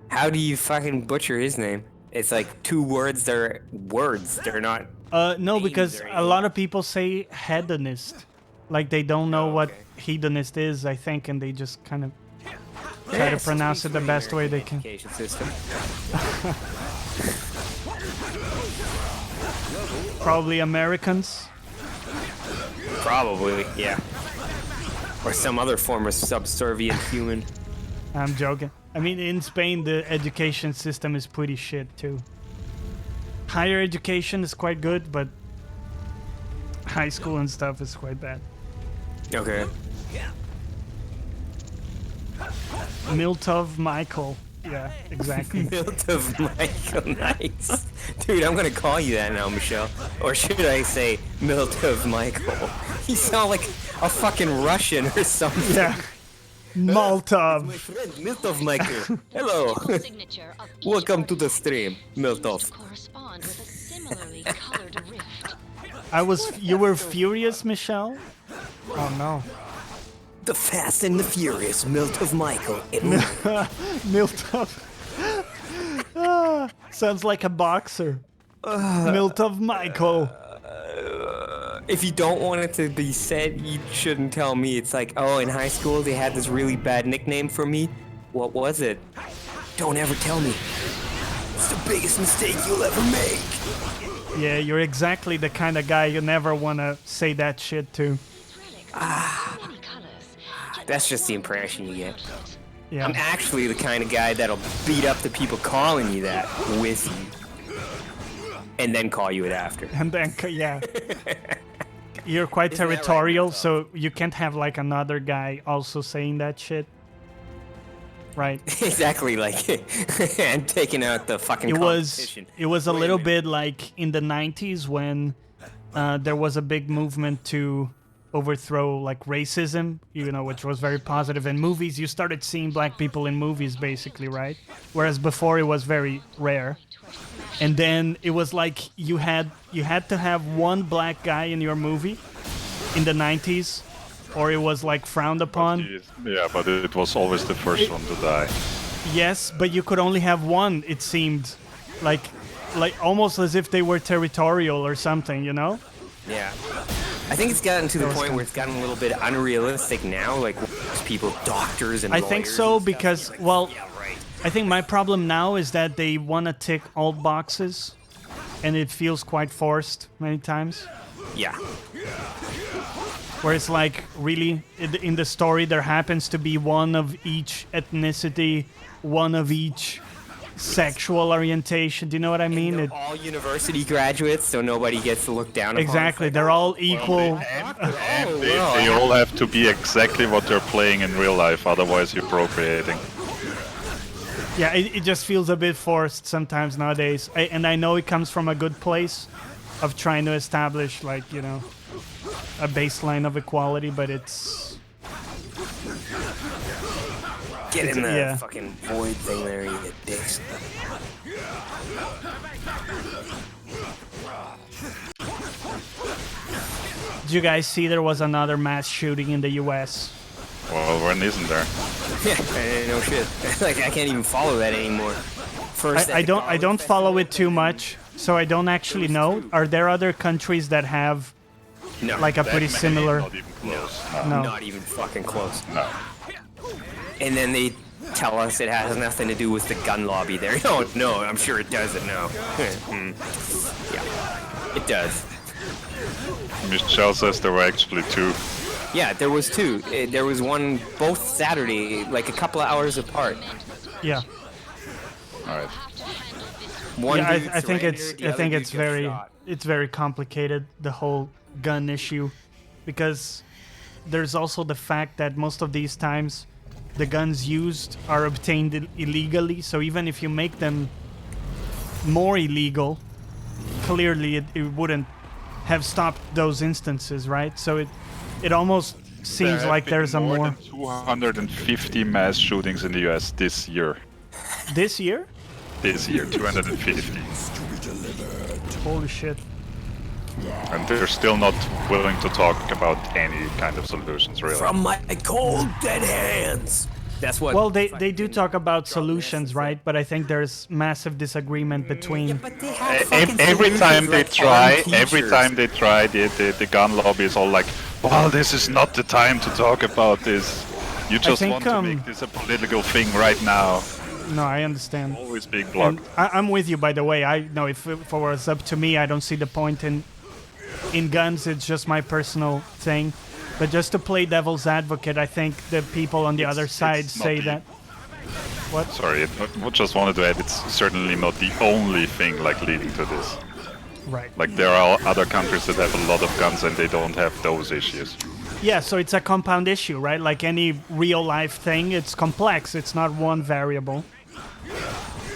How do you fucking butcher his name? It's like two words. They're words. They're not. No, Names because or a anything. lot of people say hedonist. Like they don't know what okay. hedonist is, I think, and they just kind of try to pronounce it the best way they can. Education system. Probably Americans. Probably, yeah. Or some other form of subservient human. I'm joking. I mean, in Spain, the education system is pretty shit, too. Higher education is quite good, but high school and stuff is quite bad. Okay. Miltov Michael. Yeah, exactly. Built of Michael, nice. Dude, I'm gonna call you that now, Michelle. Or should I say, Milt of Michael? You sound like a fucking Russian or something. Yeah. Maltov. My friend, Miltov Michael. Hello. Signature of each Welcome to the artist stream, seems Miltov. to correspond with a similarly colored rift. You were furious, Michelle? Oh no. The Fast and the Furious, Milt of Michael. Miltov. Sounds like a boxer. Miltov Michael. If you don't want it to be said, you shouldn't tell me. It's like, oh, in high school they had this really bad nickname for me. What was it? Don't ever tell me. It's the biggest mistake you'll ever make. Yeah, you're exactly the kind of guy you never want to say that shit to. Many colors. That's just the impression you get. Yeah. I'm actually the kind of guy that'll beat up the people calling you that with you. And then call you it after. And then, yeah. You're quite Isn't that right, territorial, Miltov? so you can't have like another guy also saying that shit. Right. Exactly, like, and taking out the fucking competition. It was a Wait a little minute. bit like in the 90s when there was a big movement to overthrow like racism, you know, which was very positive in movies. You started seeing black people in movies basically, right? Whereas before it was very rare. And then it was like you had to have one black guy in your movie in the 90s, or it was like frowned upon. Yeah, but it was always the first one to die. Yes, but you could only have one, it seemed. Like almost as if they were territorial or something, you know? Yeah. I think it's gotten to the That was point kind where it's gotten a little bit unrealistic now, like people, doctors and I think lawyers so and stuff. because, Like, well, yeah, right. I think my problem now is that they want to tick all boxes, and it feels quite forced many times. Yeah. Where it's like, really, in the story, there happens to be one of each ethnicity, one of each sexual orientation. Do you know what I mean? They're all university graduates, so nobody gets to look down upon. Exactly, they're all equal. They all have to be exactly what they're playing in real life, otherwise you're procreating. Yeah, it just feels a bit forced sometimes nowadays. And I know it comes from a good place of trying to establish, like, you know, a baseline of equality, but it's... Get in the yeah. fucking void thing there, you dicks. Did you guys see there was another mass shooting in the US? Well, when isn't there? Yeah, no shit. Like I can't even follow that anymore. First, I don't follow it too much, so I don't actually know. Are there other countries that have No, like a pretty similar? Not even close. No. not even fucking close. No. And then they tell us it has nothing to do with the gun lobby there. No, I'm sure it doesn't. No. Yeah, it does. Michelle says there were actually 2. Yeah, there was 2. There was one both Saturday, like a couple of hours apart. Yeah. Alright. One Yeah, dude I think surrendered, it's the I other think dude it's got very shot. complicated, the whole gun issue, because there's also the fact that most of these times the guns used are obtained illegally, so even if you make them more illegal, clearly it wouldn't have stopped those instances, right? So it almost seems like there's a more than 250 mass shootings in the US this year. this year. This year, 250. Holy shit! And they're still not willing to talk about any kind of solutions, really. From my cold dead hands. That's what. Well, they do talk about solutions, right? But I think there's massive disagreement between. But they have fucking Every solutions time they like try, teachers. the gun lobby is all like, well, this is not the time to talk about this. You just think, want to make this a political thing right now. No, I understand. Always being And blocked. I'm with you, by the way. I know if it was up to me, I don't see the point in guns. It's just my personal thing. But just to play devil's advocate, I think the people on the other side it's not say the- that. What? Sorry, I just wanted to add, it's certainly not the only thing like leading to this. Right. Like there are other countries that have a lot of guns and they don't have those issues. Yeah, so it's a compound issue, right? Like any real life thing, it's complex. It's not one variable.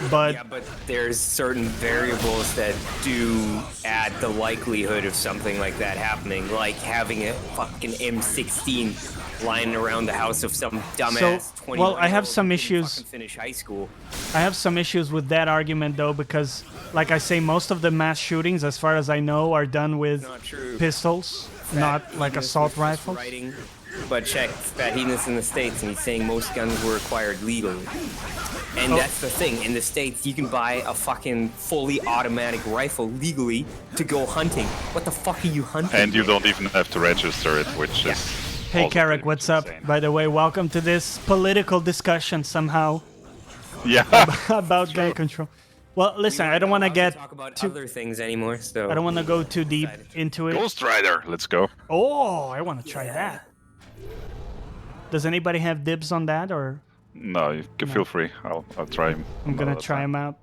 But Yeah, but there's certain variables that do add the likelihood of something like that happening, like having a fucking M16 lying around the house of some dumbass 20. well, I have some issues. Finish high school. I have some issues with that argument, though, because, like I say, most of the mass shootings, as far as I know, are done with Not true. pistols, not like Hedonist assault was just rifles. writing, but check Fat Hedonist in the States, and he's saying most guns were acquired legally. And that's the thing. In the States, you can buy a fucking fully automatic rifle legally to go hunting. What the fuck are you hunting? And you don't even have to register it, which is... Hey, also Carrick, pretty what's up? insane. By the way, welcome to this political discussion somehow Yeah. about gun control. Well, listen, I don't want to get talk about too. other things anymore. So I don't want to go too deep into it. Ghost Rider, let's go. Oh, I want to try that. Does anybody have dibs on that, or No, you can feel free. I'll try him. I'm gonna try them out?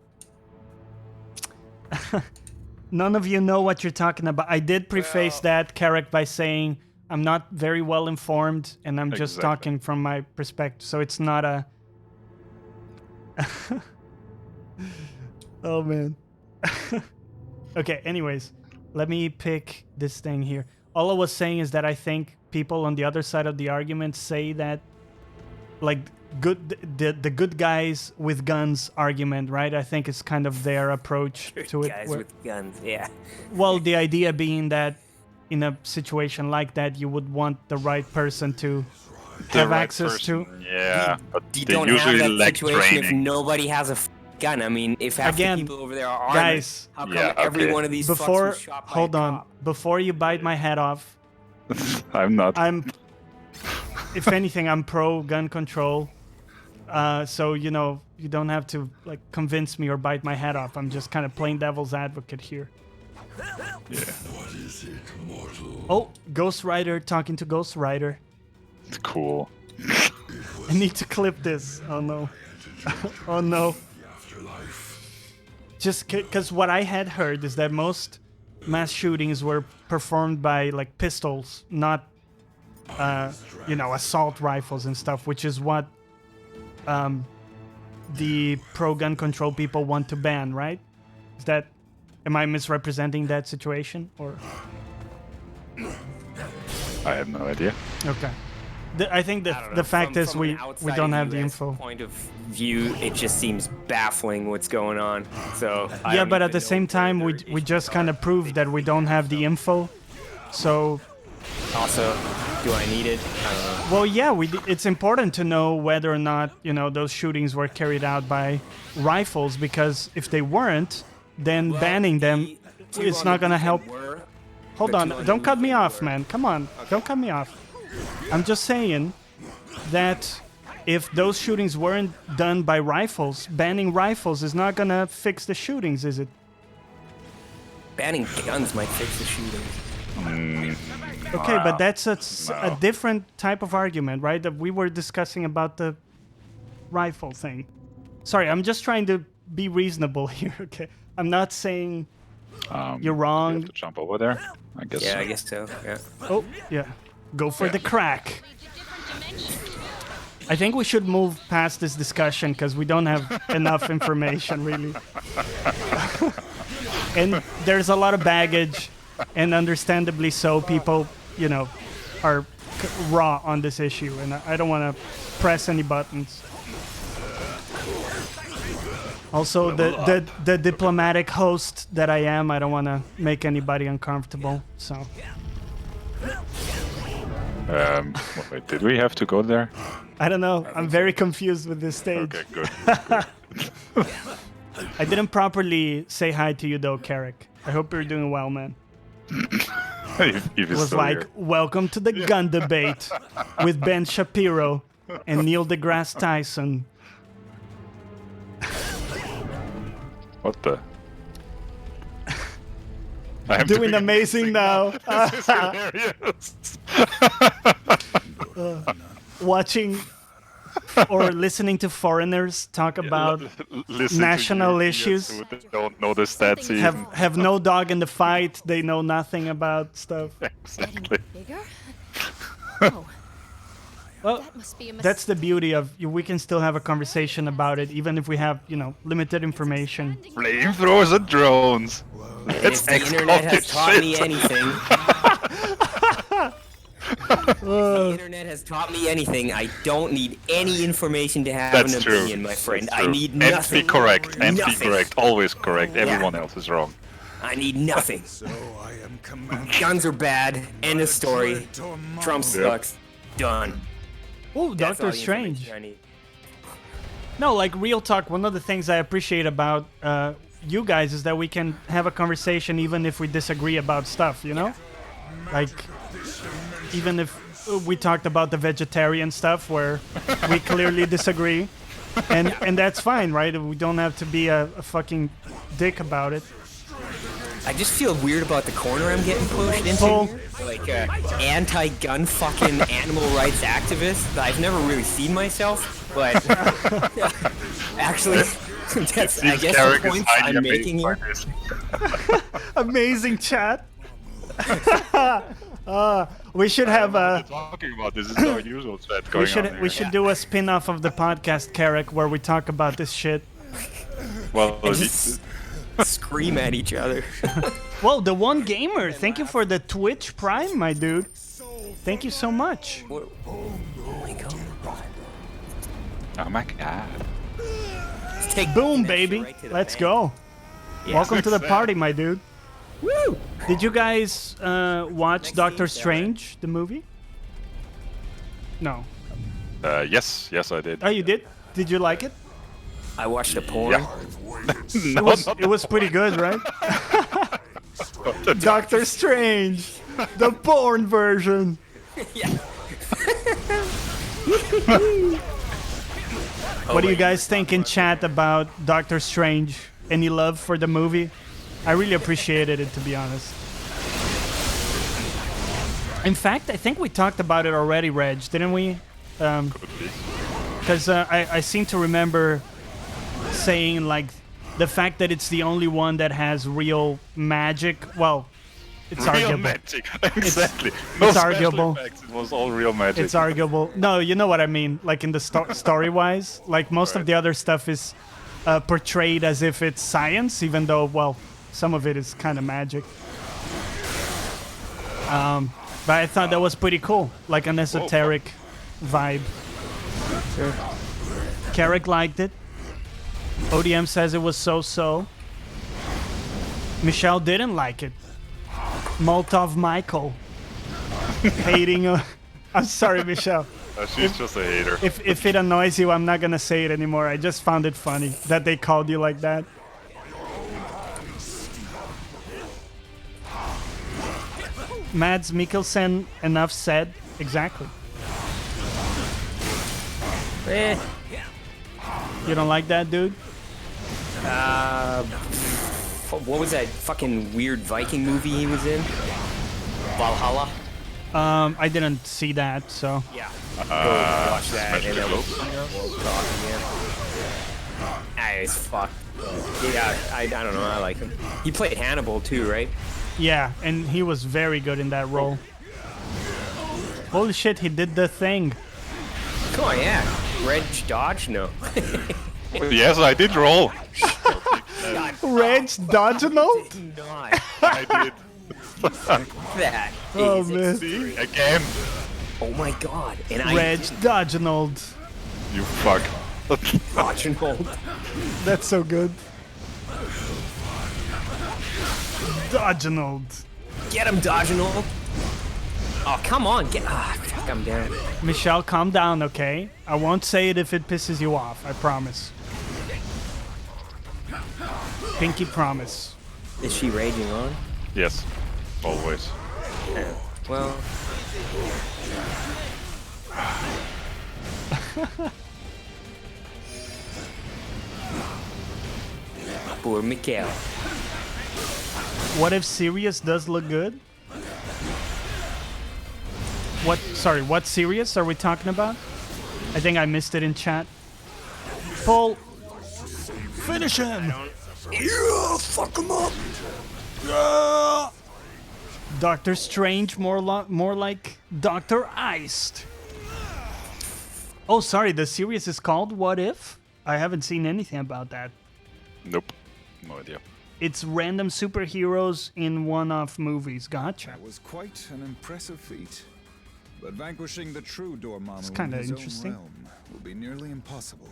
None of you know what you're talking about. I did preface that, Carrick, by saying I'm not very well informed, and I'm just Exactly. talking from my perspective. So it's not a. Oh man. Okay. Anyways, let me pick this thing here. All I was saying is that I think people on the other side of the argument say that, like, the good guys with guns argument, right? I think it's kind of their approach to it. guys where- with guns, yeah. well, the idea being that in a situation like that, you would want the right person to The have right access to. person, Yeah, but You they don't usually have that lack situation if training. nobody has a gun. I mean, if half Again, the people over there are armed, guys, how come Yeah, every okay. one of these fucks Before, was shot by hold a on. cop? Before you bite my head off, I'm not. if anything, I'm pro gun control. So, you know, you don't have to, like, convince me or bite my head off. I'm just kind of playing devil's advocate here. Yeah, Oh, Ghost Rider talking to Ghost Rider. it's cool. I need to clip this. Oh no. Oh no. Just because what I had heard is that most mass shootings were performed by, like, pistols, not, you know, assault rifles and stuff, which is what the pro gun control people want to ban, right? Is that, am I misrepresenting that situation, or? I have no idea. Okay. I think I don't know. the fact From- is from we an outside don't have the US info. Point of view, it just seems baffling what's going on. So I Yeah, don't but at even the know same where time, their we just issues kind are. of proved that we don't have the info. So Also, Do I need it? I don't know. Well, yeah, it's important to know whether or not, those shootings were carried out by rifles, because if they weren't, then banning them, it's not going to help. Hold on, don't cut me off, man. Come on, don't cut me off. I'm just saying that if those shootings weren't done by rifles, banning rifles is not going to fix the shootings, is it? Banning guns might fix the shootings. Okay, but that's a different type of argument, right? That we were discussing about the rifle thing. Sorry, I'm just trying to be reasonable here, okay? I'm not saying you're wrong. You have to jump over there, I guess. Yeah, I guess so. Yeah. Oh, yeah. Go for the crack. I think we should move past this discussion because we don't have enough information, really. And there's a lot of baggage, and understandably so, people, are raw on this issue, and I don't want to press any buttons. Also, the diplomatic host that I am, I don't want to make anybody uncomfortable, so... Wait, did we have to go there? I don't know. I'm very confused with this stage. Okay, good. I didn't properly say hi to you, though, Carrick. I hope you're doing well, man. if It was like, welcome to the gun debate with Ben Shapiro and Neil deGrasse Tyson. What the? I'm Doing amazing now. This is hilarious. Watching or listening to foreigners talk about Listen national to issues. Who don't know the stats even. Have no dog in the fight. They know nothing about stuff. Exactly. Bigger? Oh, Well, that must be a that's the beauty of we can still have a conversation about it, even if we have, limited information. Flamethrowers and drones. And if the internet has taught me anything... If the internet has taught me anything, I don't need any information to have That's an true. opinion, my friend. That's I true. need And nothing. be correct. And be Nothing. correct. Always correct. Yeah. Everyone else is wrong. I need nothing. So I am commanded. Guns are bad. End of story. Trump sucks. Done. Oh, That's all Doctor the Strange. information I need. No, like real talk, one of the things I appreciate about you guys is that we can have a conversation even if we disagree about stuff, Like, even if we talked about the vegetarian stuff where we clearly disagree, and that's fine, right? We don't have to be a fucking dick about it. I just feel weird about the corner I'm getting pushed into. Paul. Like anti-gun fucking animal rights activist. I've never really seen myself, but actually, that's I guess the points I'm making here. Amazing chat. We should have a. Talking about this is our usual chat going on. We should do a spin-off of the podcast, Carrick, where we talk about this shit. Well, Just scream at each other. Whoa, the One Gamer, thank you for the Twitch Prime, my dude. Thank you so much. Oh my god. oh my god. Let's take Boom, that baby. shit right to the Let's bank. go. Yeah. Welcome to the Success. party, my dude. Woo! Did you guys watch Doctor Strange, the movie? No. Yes, I did. Oh, you did? Did you like it? I watched a porn. Yeah. No, It was pretty good, right? Doctor Strange, the porn version. Yeah. What do you guys think in chat about Doctor Strange? Any love for the movie? I really appreciated it, to be honest. In fact, I think we talked about it already, Reg, didn't we? Because I seem to remember saying, like, the fact that it's the only one that has real magic. Well, it's real arguable. magic. Exactly. It's arguable. Effects, it was all real magic. It's arguable. No, you know what I mean. Like in the story-wise, like most of the other stuff is portrayed as if it's science, even though, well, some of it is kind of magic. But I thought that was pretty cool, like an esoteric vibe. Sure. Carrick liked it. ODM says it was so-so. Michelle didn't like it. Molotov Michael hating I'm sorry, Michelle. She's just a hater. If it annoys you, I'm not gonna say it anymore. I just found it funny that they called you like that. Mads Mikkelsen, enough said. Exactly. Eh. You don't like that, dude? What was that fucking weird Viking movie he was in? Valhalla? I didn't see that, so. Yeah. Go watch that. And then it's fuck. Yeah, I don't know. I like him. He played Hannibal too, right? Yeah, and he was very good in that role. Holy shit, he did the thing. Come on, yeah. Reg Dodge? No. Yes, I did roll. Reg Dodgenal? Not I did. that. Oh, is man. See? Again. Oh my god. And Reg Dodgenald. You fuck. Dodgenal. That's so good. Dodgenald. Get him, Dodgenal. Oh, come on. Fuck, I'm down. Michelle, calm down, okay? I won't say it if it pisses you off, I promise. Pinky promise. Is she raging on? Yes, always. Yeah. Well. Poor Mikhail. What if Sirius does look good? What Sirius are we talking about? I think I missed it in chat. Paul, finish him! Yeah, fuck him up. Yeah. Doctor Strange, more like Doctor Iced. Oh, sorry, the series is called What If? I haven't seen anything about that. Nope. No idea. It's random superheroes in one-off movies. Gotcha. That was quite an impressive feat. But vanquishing the true Dormammu kinda in his interesting. own realm will be nearly impossible.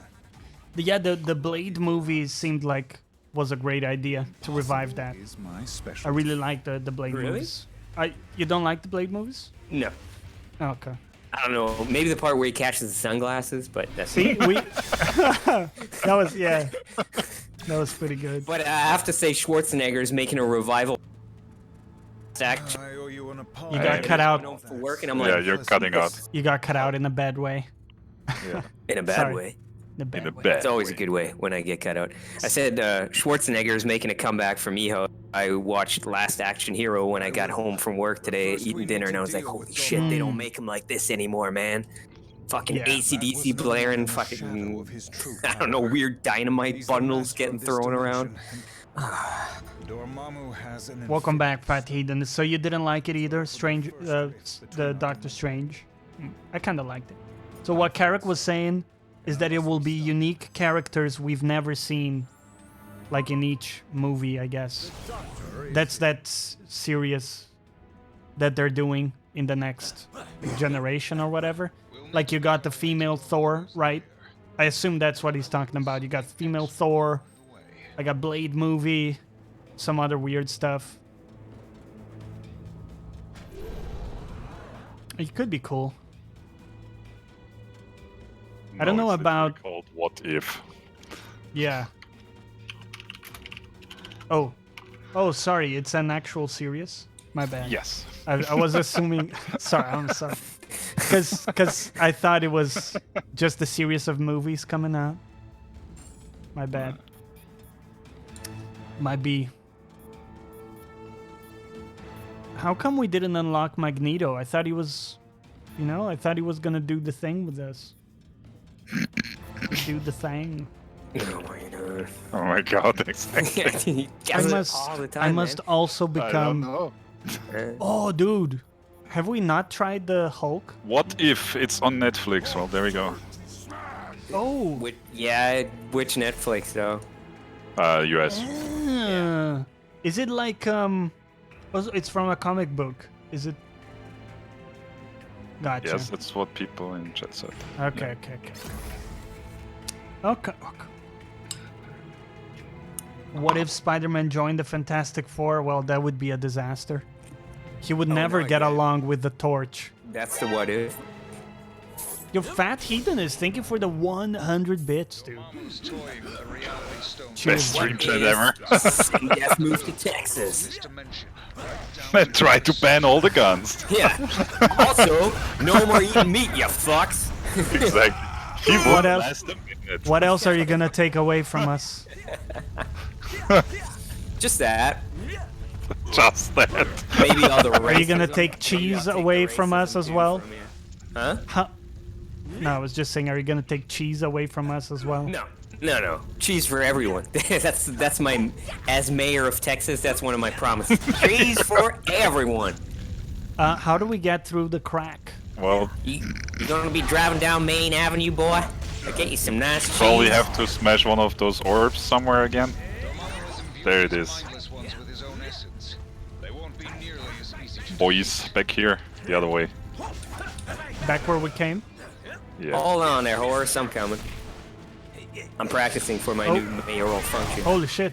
Yeah, the Blade movies seemed like was a great idea to revive that. Is my I specialty. really like the Blade Really? movies. You don't like the Blade movies? No. Oh, okay. I don't know. Maybe the part where he catches the sunglasses, but that's See, that was pretty good. But I have to say, Schwarzenegger is making a revival. Act I owe you an You apology. got cut out. for work, and I'm Yeah, like, you're cutting out. You got cut out in a bad way. Yeah. in a bad Sorry. way. In a bad In a way. bad It's always a way. good way when I get cut out. I said Schwarzenegger is making a comeback from Eho. I watched Last Action Hero when I got home from work today, eating dinner, and I was like, holy shit, they don't make him like this anymore, man. Fucking Yeah. AC/DC blaring, fucking, I don't know, weird dynamite bundles getting thrown around. Dormammu has an Welcome back, Pat Heeden. So you didn't like it either, Strange, the Doctor Strange? I kind of liked it. So what Carrick was saying is that it will be unique characters we've never seen, like in each movie, I guess. That's serious that they're doing in the next generation or whatever. Like you got the female Thor, right? I assume that's what he's talking about. You got female Thor, like a Blade movie, some other weird stuff. It could be cool. I don't know it's literally about- called What If. Yeah. Oh. Oh, sorry. It's an actual series? My bad. Yes. I was assuming... Sorry, I'm sorry. Because I thought it was just a series of movies coming out. My bad. Might be. How come we didn't unlock Magneto? I thought he was... You know, I thought he was gonna do the thing with us. Do the thing. Oh my god. Oh my god, exactly. He I does it must, all the I time, must man. also I don't become... know. Oh, dude. Have we not tried the Hulk? What If? It's on Netflix. Well, there we go. Oh. Which Netflix though? US. Is it like it's from a comic book? Is it? Gotcha. Yes, that's what people in chat said. Okay. Okay. What if Spider-Man joined the Fantastic Four? Well, that would be a disaster. He would never no, get yeah. along with the Torch. That's the what if. Your fat hedonist, thank you for the 100 bits, dude. Who's toying with the reality stone? Best Cheers. stream chat ever. Singdeath moved to Texas. This dimension. And try to ban all the guns. Yeah. Also, no more eating meat, you fucks. Exactly. He What won't else? last a minute. What else are you gonna take away from us? Just that. Just that. Maybe all the Are you racism. gonna take Maybe cheese I'll take away the from us racism as too well? from you. Huh? Huh? No, I was just saying, are you gonna take cheese away from us as well? No. Cheese for everyone. that's my, as mayor of Texas, that's one of my promises. Cheese for everyone. How do we get through the crack? Well, You gonna be driving down Main Avenue, boy? I'll get you some nice cheese. probably have to smash one of those orbs somewhere again. There it is. Mindless ones with his own essence. They won't be nearly as easy to Boys, back here. The other way. Back where we came? Yeah. Hold on there, horse. I'm coming. I'm practicing for my Oh. new mayoral function. Holy shit.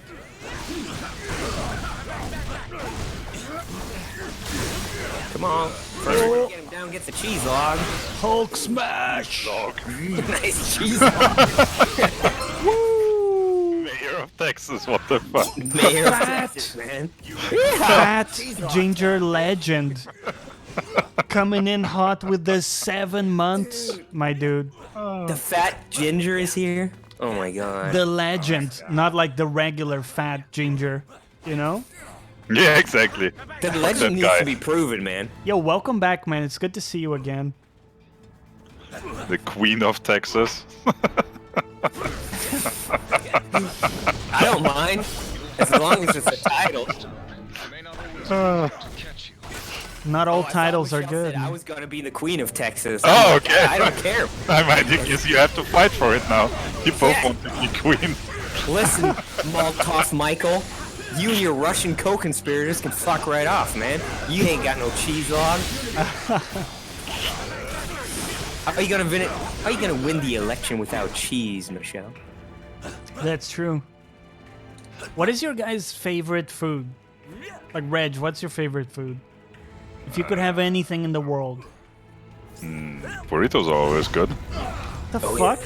Come on. First, we're gonna get him down, get the cheese log. Hulk smash! Nice cheese log. Mayor of Texas, what the fuck? Mayor of Texas, man. Fat ginger legend. Coming in hot with the 7 months, my dude. The fat ginger is here. Oh my god. The legend, not like the regular fat ginger, you know? Yeah, exactly. The That legend needs guy. to be proven, man. Yo, welcome back, man. It's good to see you again. The Queen of Texas. I don't mind. As long as it's a title. catch you. Not all titles are Michelle good. said I was gonna be the queen of Texas. Oh, okay. I don't care. I might guess you have to fight for it now. You both Yeah. want to be queen. Listen, Maltov Michael. You and your Russian co-conspirators can fuck right off, man. You ain't got no cheese log. How are you gonna win the election without cheese, Michelle? That's true. What is your guys' favorite food? Like, Reg, what's your favorite food? If you could have anything in the world. Burritos are always good. The fuck?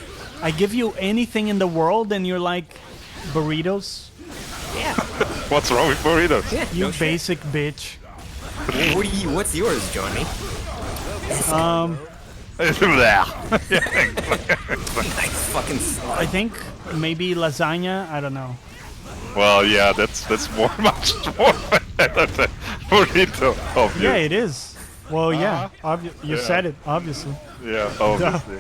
I give you anything in the world and you're like, burritos? Yeah. What's wrong with burritos? Yeah. You no shit. basic bitch. What's yours, Johnny? Nice fucking I think maybe lasagna. I don't know. Well, yeah, that's more, much more better than burrito. Obviously. Yeah, it is. Well, yeah. You Yeah. said it, obviously. Yeah, obviously.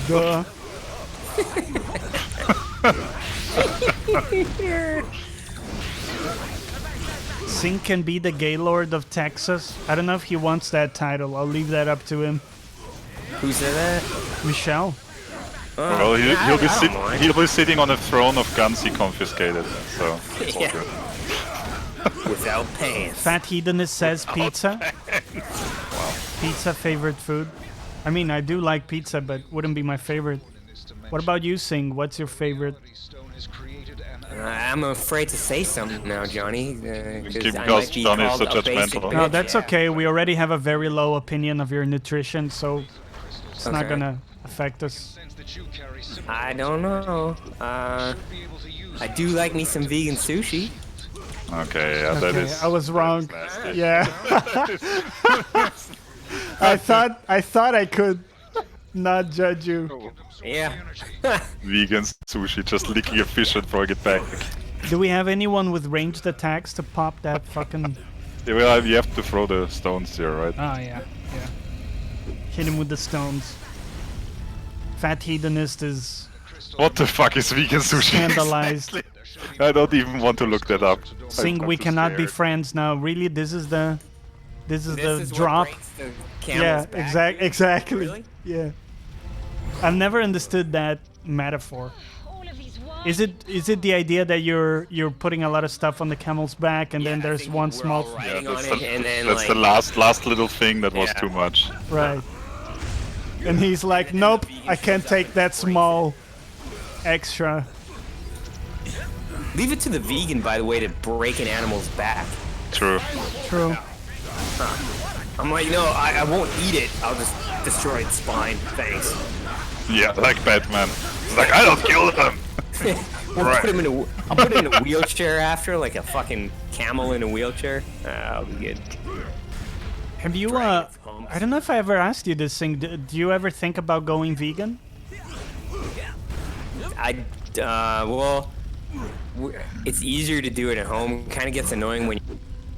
Duh. Sing can be the Gaylord of Texas. I don't know if he wants that title. I'll leave that up to him. Who said that? Michelle. Well, mind. he'll be sitting on a throne of guns he confiscated, so it's all Yeah. good. Without pants. Fat Hedonist says pizza. Pizza favorite food. I mean, I do like pizza, but wouldn't be my favorite. What about you, Sing? What's your favorite? Stone is created and I'm afraid to say something now, Johnny. Because I Because might be Johnny is called so a basic judgmental. No, bitch, that's yeah. okay. We already have a very low opinion of your nutrition, so it's not Okay. gonna affect us. sense that you carry similar I don't know. be able to use I do like me some vegan sushi. Okay, yeah, that Okay, is. I was wrong. nasty. Yeah. I thought I could not judge you. Yeah. Vegan sushi, just licking a fish and throwing it back. Do we have anyone with ranged attacks to pop that fucking... Yeah, well, you have to throw the stones here, right? Oh, yeah. Hit him with the stones. Fat Hedonist is What the fuck is vegan sushi? scandalized. I don't even want to look that up. Sing, I'm we too cannot be scared. friends now. Really? This is the This the is drop? what breaks the camel's Yeah, back. exactly. Really? Yeah. I've never understood that metaphor. All of these Is it the idea that you're putting a lot of stuff on the camel's back and then Yeah, I there's think one we're small all Yeah, riding on that's, it, the, and then that's like, the last little thing that was Yeah. too much. right? And he's like, nope, I can't take that small extra. Leave it to the vegan, by the way, to break an animal's back. True. True. I'm like, no, I won't eat it. I'll just destroy its spine. Thanks. Yeah, like Batman. It's like, I don't kill them. We'll Right. put him in I'll put him in a wheelchair after, like a fucking camel in a wheelchair. I'll be good. Have you, Drag its humps. I don't know if I ever asked you this thing. Do you ever think about going vegan? Well, it's easier to do it at home. Kind of gets annoying when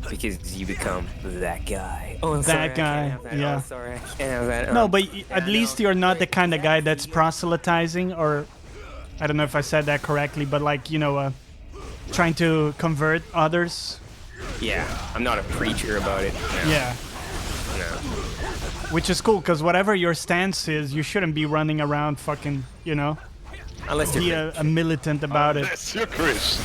because you become that guy. Oh, I'm sorry, That I guy, can't have that. yeah. Oh, sorry, I can't have that. No, Oh. but at least you're not the kind of guy that's proselytizing, or I don't know if I said that correctly, but like, you know, trying to convert others. Yeah, I'm not a preacher about it. No. Yeah. Which is cool, because whatever your stance is, you shouldn't be running around fucking, you know, Unless be you're a militant about it. Yes, you're Chris.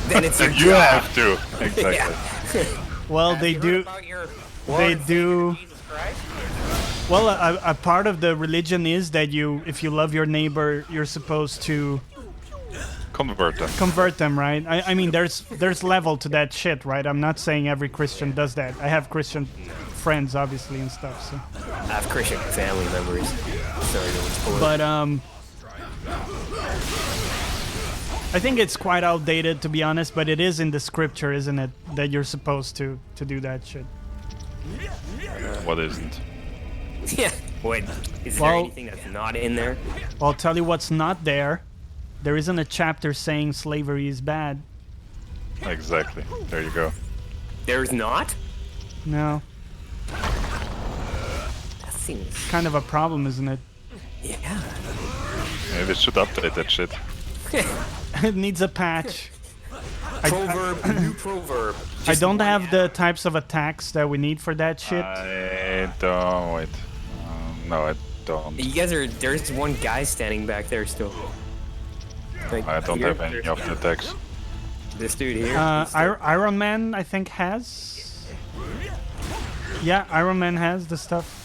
then it's your And you job. have to. Exactly. Well, they do. They do. Well, a part of the religion is that if you love your neighbor, you're supposed to Convert them. convert them, right? I mean, there's level to that shit, right? I'm not saying every Christian does that. I have Christian friends, obviously, and stuff. So, I have Christian family members. Sorry, no one's pulling. but I think it's quite outdated, to be honest. But it is in the scripture, isn't it, that you're supposed to do that shit? What isn't? Yeah. Wait, is there Well- anything that's not in there? Well, I'll tell you what's not there. There isn't a chapter saying slavery is bad. Exactly. There you go. There's not? No, That seems... kind of a problem, isn't it? Yeah. Maybe they should update that shit. It needs a patch. Proverb, new proverb. I Just don't one have ad. the types of attacks that we need for that shit. I don't. Wait. No, I don't. You guys are... There's one guy standing back there still. Like, I don't here, have any of the attacks. This dude here. Iron Man, I think, has. Yeah, Iron Man has the stuff.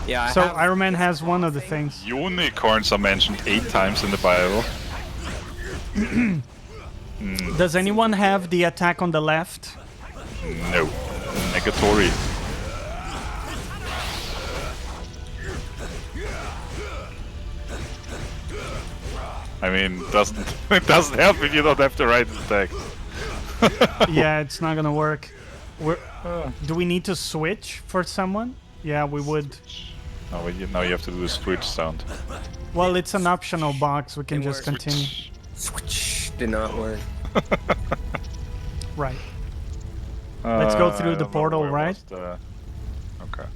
yeah, I So have- Iron Man has one of the things. Unicorns are mentioned 8 times in the Bible. Does anyone have the attack on the left? No. Negatory. I mean, it doesn't help if you don't have the right attack. Yeah, it's not gonna work. Do we need to switch for someone? Yeah, we would. Oh, well, now you have to do the switch sound. Well, it's an optional box. We can just continue. Switch did not work. Right. Let's go through I the don't know portal, where right? was the- Okay.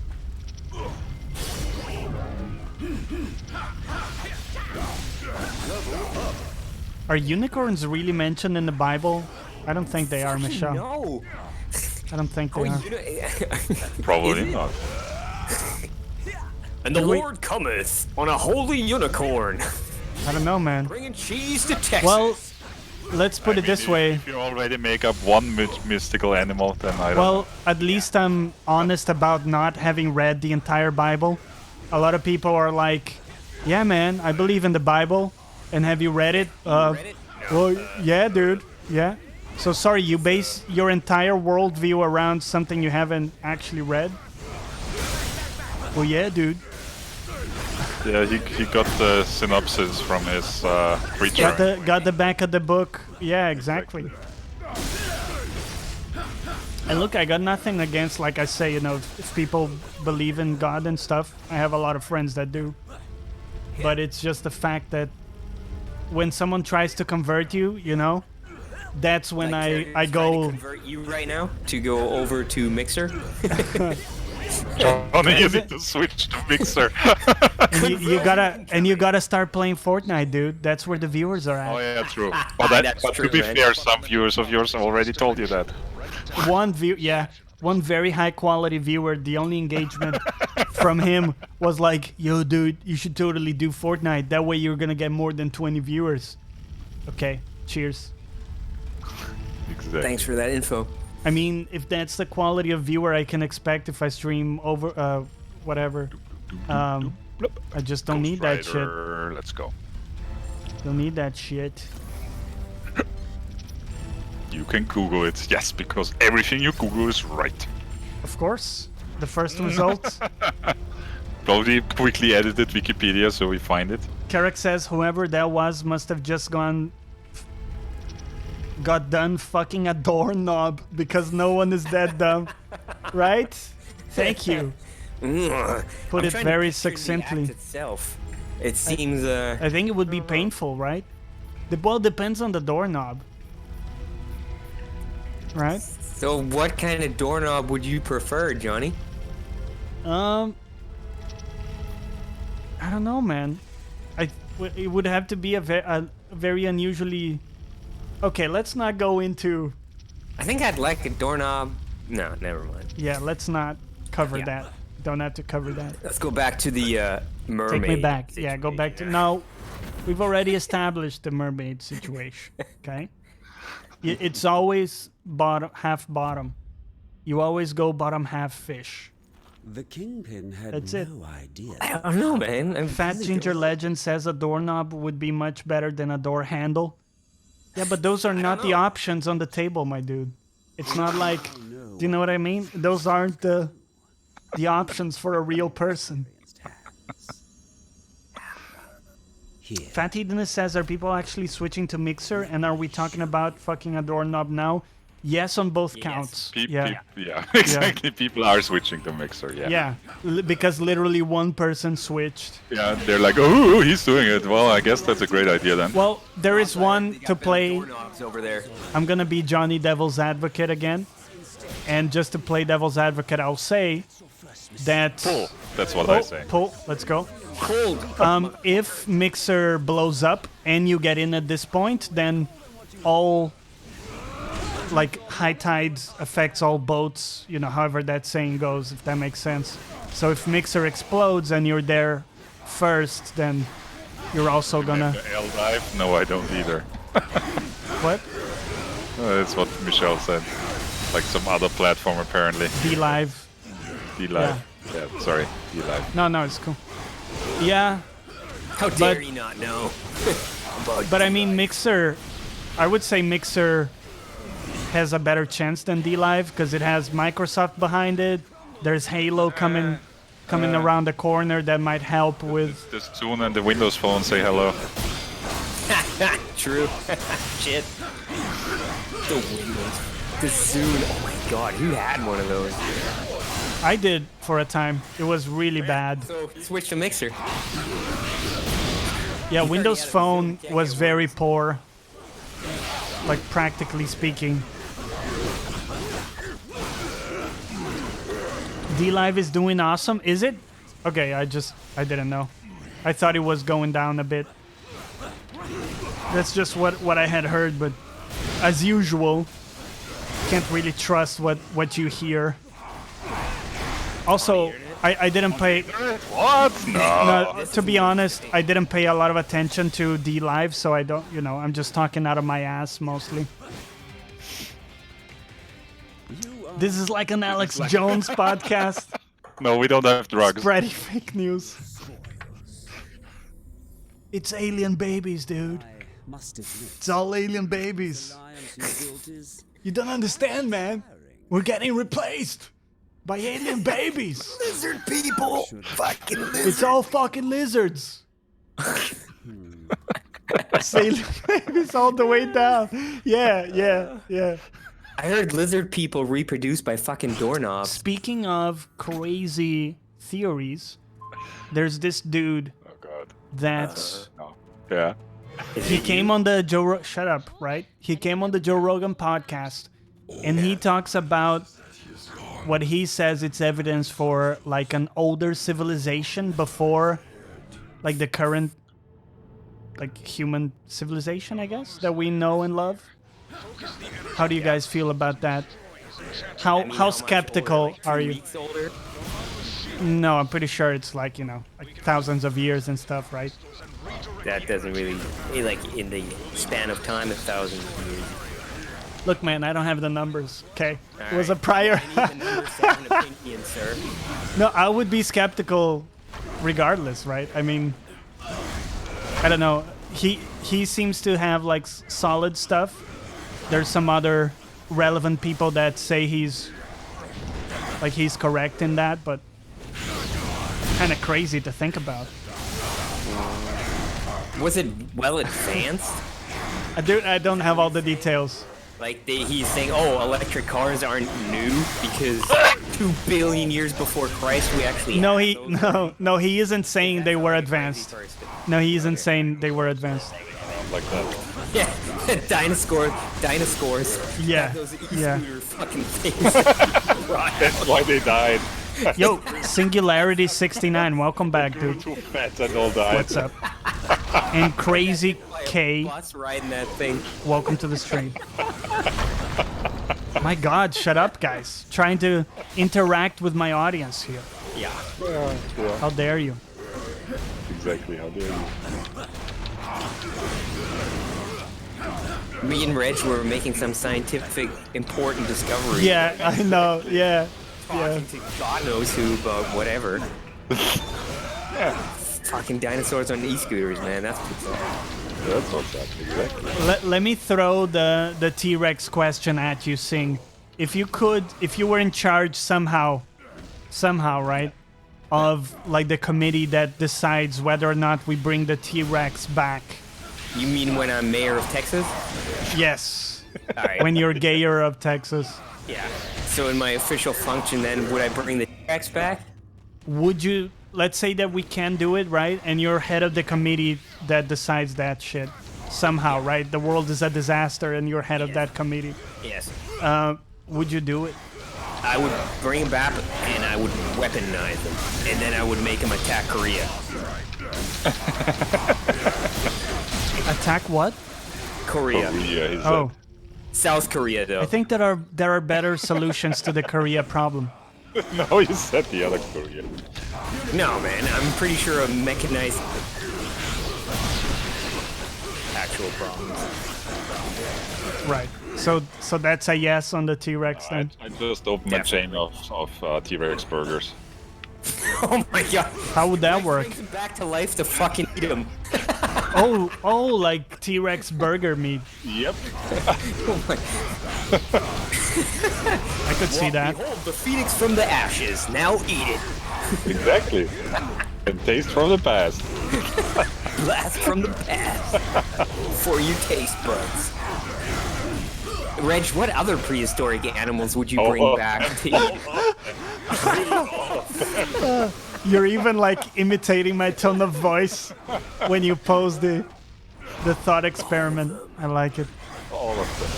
Are unicorns really mentioned in the Bible? I don't think they are, Michelle. No. I don't think they Oh, are. you know, Probably Is it? not. and the we- Lord cometh on a holy unicorn, I don't know, man. bringing cheese to Texas. Well, let's put it this way. If you already make up one mystical animal, then I don't know. Well, at least I'm honest about not having read the entire Bible. A lot of people are like, yeah, man, I believe in the Bible. And have you read it? read it? Well, yeah, dude. Yeah. So sorry, you base your entire worldview around something you haven't actually read? Well, yeah, dude. Yeah, he got the synopsis from his preacher. Got the back of the book. Yeah, exactly. And look, I got nothing against, like I say, you know, if people believe in God and stuff. I have a lot of friends that do. But it's just the fact that when someone tries to convert you, you know, that's when I Trying to go. convert you right now to go over to Mixer. Only you need to switch to Mixer. You gotta start playing Fortnite, dude. That's where the viewers are at. Oh yeah, true. But, That's but true, to be man. fair, some viewers of yours already told you that. One very high quality viewer. The only engagement from him was like, "Yo, dude, you should totally do Fortnite. That way, you're gonna get more than 20 viewers." Okay, cheers. Exactly. Thanks for that info. I mean, if that's the quality of viewer I can expect if I stream over whatever, I just don't need that shit. Rider, let's go. Don't need that shit. You can Google it. Yes, because everything you Google is right. Of course. The first result. Probably quickly edited Wikipedia so we find it. Carrick says whoever that was must have just got done fucking a doorknob because no one is that dumb. Right? Thank you. Put it very succinctly. Itself. It seems. I think it would be painful, right? Well, depends on the doorknob. Right? So, what kind of doorknob would you prefer, Johnny? I don't know, man. It would have to be a very unusually. Okay, let's not go into. I think I'd like a doorknob. No, never mind. Yeah, let's not cover that. Don't have to cover that. Let's go back to the mermaid. Take me back. situation. Yeah, go back to. No, we've already established the mermaid situation. Okay? It's always half bottom. You always go bottom half fish. The Kingpin had That's no idea. I don't know, man. Fat Ginger Legend says a doorknob would be much better than a door handle. Yeah, but those are not the options on the table, my dude. It's not like, do you know what I mean? Those aren't the options for a real person. Fat Hedonist says, are people actually switching to Mixer? And are we talking about fucking a doorknob now? Yes, on both counts. Yeah, exactly. People are switching to Mixer, Yeah, because literally one person switched. Yeah, they're like, oh, he's doing it. Well, I guess that's a great idea then. Well, there is one to play. Doorknobs over there. I'm gonna be Johnny Devil's Advocate again. And just to play Devil's Advocate, I'll say that... Pull. That's what I say. Pull. Let's go. Cold. If Mixer blows up and you get in at this point, then all... like high tides affects all boats, you know, however that saying goes, if that makes sense. So if Mixer explodes and you're there first, then you're also gonna... The L dive? No, I don't either. What? That's what Michelle said. Like some other platform apparently. D-Live. D-Live. Yeah, sorry. D-Live. No, it's cool. Yeah. How dare you not know? But I mean, Mixer... I would say Mixer has a better chance than D-Live because it has Microsoft behind it. There's Halo coming around the corner that might help with... The Zune and the Windows Phone say hello. True. Shit. The Windows. The Zune. Oh my god, who had one of those? I did for a time. It was really bad. So, switch to Mixer. Yeah, Windows Phone was very poor. Like, practically speaking. D-Live is doing awesome. Is it? Okay, I didn't know. I thought it was going down a bit. That's just what I had heard, but as usual, can't really trust what you hear. Also, I didn't pay... What? No. To be honest, I didn't pay a lot of attention to D-Live, so I don't, you know, I'm just talking out of my ass mostly. This is like an Alex Jones podcast. No, we don't have drugs. Spreading fake news. It's alien babies, dude. It's all alien babies. You don't understand, man. We're getting replaced by alien babies. Lizard people! Fucking lizard! It's all fucking lizards. It's alien babies all the way down. Yeah. I heard lizard people reproduce by fucking doorknobs. Speaking of crazy theories, there's this dude Oh god. that's... No. Yeah. He came on the Shut up, right? He came on the Joe Rogan podcast, and he talks about what he says it's evidence for, like, an older civilization before, like, the current, like, human civilization, I guess, that we know and love. How do you guys feel about that? How skeptical are you? No, I'm pretty sure it's like, you know, like thousands of years and stuff, right? That doesn't really, like, in the span of time, 1,000 years. Look, man, I don't have the numbers, okay? It was a prior... Opinion, sir. No, I would be skeptical regardless, right? I mean, I don't know. He seems to have, like, solid stuff. there's some other relevant people that say he's correct in that, but kind of crazy to think about. Was it well advanced? I don't have all the details. Like he's saying, oh, electric cars aren't new because 2 billion years before Christ we actually No, had he those. no he isn't saying they were advanced. No, he isn't saying they were advanced. Like that. Yeah, dinosaurs. Yeah, Have those yeah. e-scooter fucking things. That's why they died. Yo, Singularity 69, welcome back, dude. Too fat and all died. What's up? And Crazy K, Bus riding that thing. welcome to the stream. My God, shut up, guys. Trying to interact with my audience here. Yeah. How dare you? Exactly, how dare you. Me and Reg were making some scientific important discovery. Yeah, I know, yeah. Talking to God knows who, but whatever. Fucking dinosaurs on e-scooters, man. That's what's up. That's what's up, exactly. Let me throw the T-Rex question at you, Sing. If you were in charge somehow, right, of like the committee that decides whether or not we bring the T-Rex back. You mean when I'm mayor of Texas? Yes. All right. When you're gayer of Texas. Yeah. So in my official function, then would I bring the T-Rex back? Would you, let's say that we can do it, right? And you're head of the committee that decides that shit. Somehow, right? The world is a disaster and you're head of that committee. Yes. Would you do it? I would bring him back and I would weaponize him. And then I would make him attack Korea. Attack what? Korea. Oh. South Korea, though. I think there are better solutions to the Korea problem. No, you said the other Korea. No, man. I'm pretty sure a mechanized... actual problems. Right. So that's a yes on the T-Rex then. I just opened a chain of T-Rex burgers. Oh my god. How would that work? Brings him back to life to fucking eat him. Oh, like T-Rex burger meat. Yep. Oh my... I could see that. Behold the phoenix from the ashes. Now eat it. Exactly. And taste from the past. Blast from the past. For you taste buds. Reg, what other prehistoric animals would you bring back to you? You're even like imitating my tone of voice when you pose the thought experiment. I like it. All of them.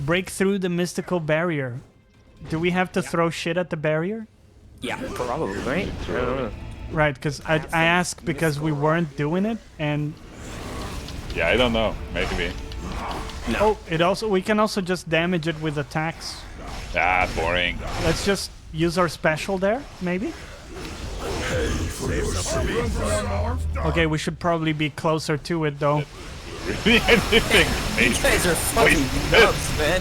Break through the mystical barrier. Do we have to throw shit at the barrier? Yeah, probably, right? I don't know. Right, because I asked because we weren't doing it, and Yeah, I don't know. Maybe. oh, we can also just damage it with attacks. Ah, boring. Let's just use our special there, maybe. Okay, we should probably be closer to it though. Really anything. You guys are fucking nuts, man.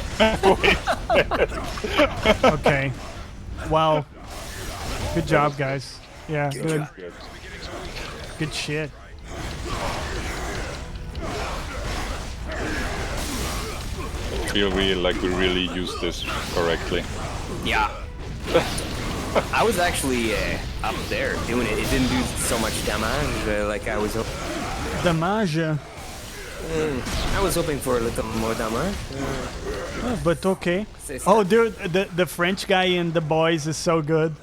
Okay. Wow. Good job, guys. Yeah, good. Good shit. Feel we really used this correctly. Yeah. I was actually up there doing it. It didn't do so much damage like I was hoping. Damage. I was hoping for a little more damage. But okay. Oh, dude, the French guy in The Boys is so good.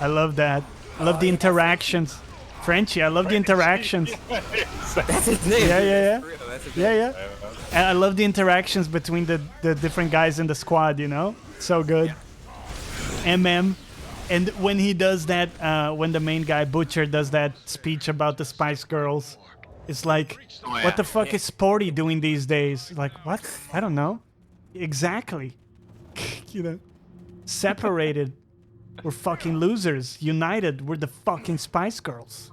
I love that. I love the interactions. Frenchie, I love the interactions. That's his name. Yeah. That's his Yeah, yeah. And I love the interactions between the different guys in the squad, you know? So good. MM. And when he does that, when the main guy, Butcher, does that speech about the Spice Girls, it's like, what the fuck is Sporty doing these days? Like, what? I don't know. Exactly. You know? Separated. We're fucking losers. United, we're the fucking Spice Girls.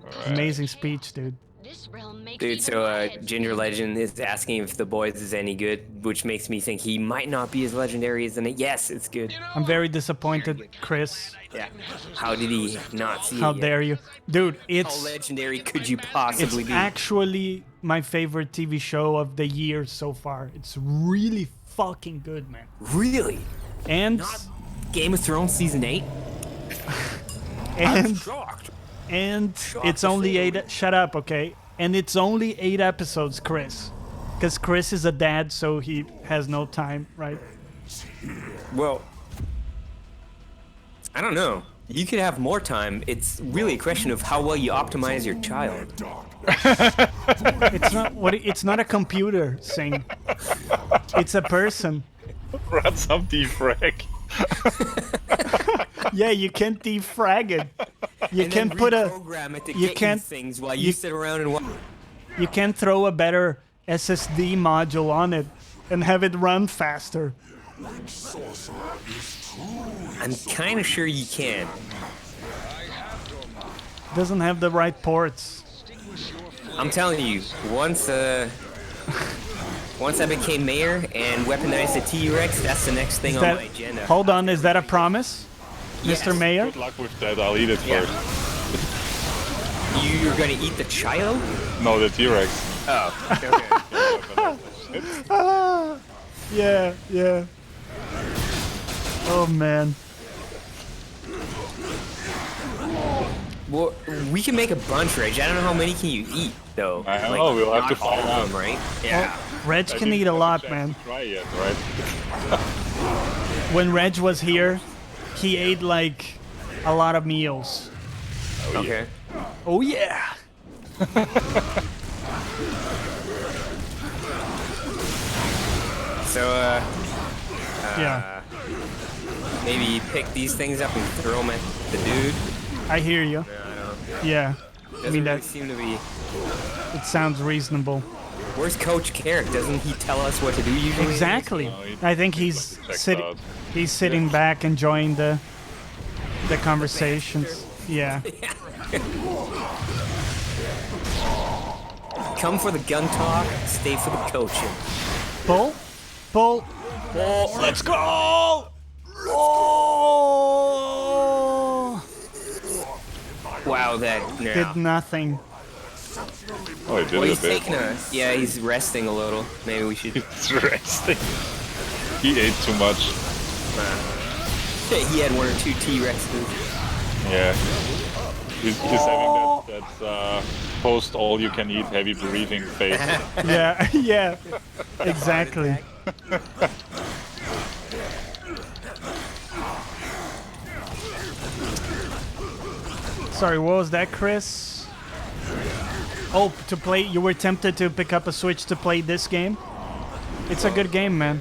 Right. Amazing speech, dude. This realm makes Dude, even so my head Ginger spin. Legend is asking if The Boys is any good, which makes me think he might not be as legendary as in it. Yes, it's good. I'm very disappointed, Chris. Yeah. How did he not see How it yet? dare you? Dude, How it's legendary could you it's possibly be? actually my favorite TV show of the year so far. It's really fucking good, man. Really? And Not Game of Thrones season 8? and Shocked. and Shocked it's to only say the 8 shut up, okay? And it's only 8 episodes, Chris. Cuz Chris is a dad, so he has no time, right? Well, I don't know. You could have more time. It's really a question of how well you optimize your child. It's not a computer, Sing. It's a person. Run some defrag. Yeah, you can't defrag it. You And can then put a reprogram it to you get can't- you things while you- you sit around and watch. you can throw a better SSD module on it and have it run faster. I'm kind of sure you can. Doesn't have the right ports. I'm telling you, once I became mayor and weaponized the T-Rex, that's the next thing on That, my agenda. hold on, is that a promise, Yes. Mr. Mayor? Good luck with that. I'll eat it Yeah. first. You're gonna eat the child? No, the T-Rex. Oh, okay. Yeah, yeah. Oh man. Well, we can make a bunch, Reg. I don't know how many can you eat, though. I don't know, we'll have to not all find of out. them, right? Yeah. Reg I can didn't eat a have lot, chance man. to try yet, right? When Reg was here, he ate like a lot of meals. Okay. Oh yeah. So, Yeah, maybe pick these things up and throw them at the dude. I hear you. Yeah, Doesn't mean, really that- seem to be. it sounds reasonable. Where's Coach Carrick? Doesn't he tell us what to do usually? Exactly. I think he's Checks sitting. out. He's sitting back enjoying the conversations. Yeah. Come for the gun talk, stay for the coaching. Pull, pull. Oh, Let's go! Oh! wow, that. Did Yeah. nothing. Oh, I did Well, it he's a bit. taking a. Yeah, he's resting a little. Maybe we should. It's resting. He ate too much. He had 1 or 2 T-Rexes. Yeah. He's having that post all-you-can-eat heavy breathing phase. Yeah, yeah. Exactly. Sorry, what was that, Chris? Oh, to play. You were tempted to pick up a Switch to play this game? It's a good game, man.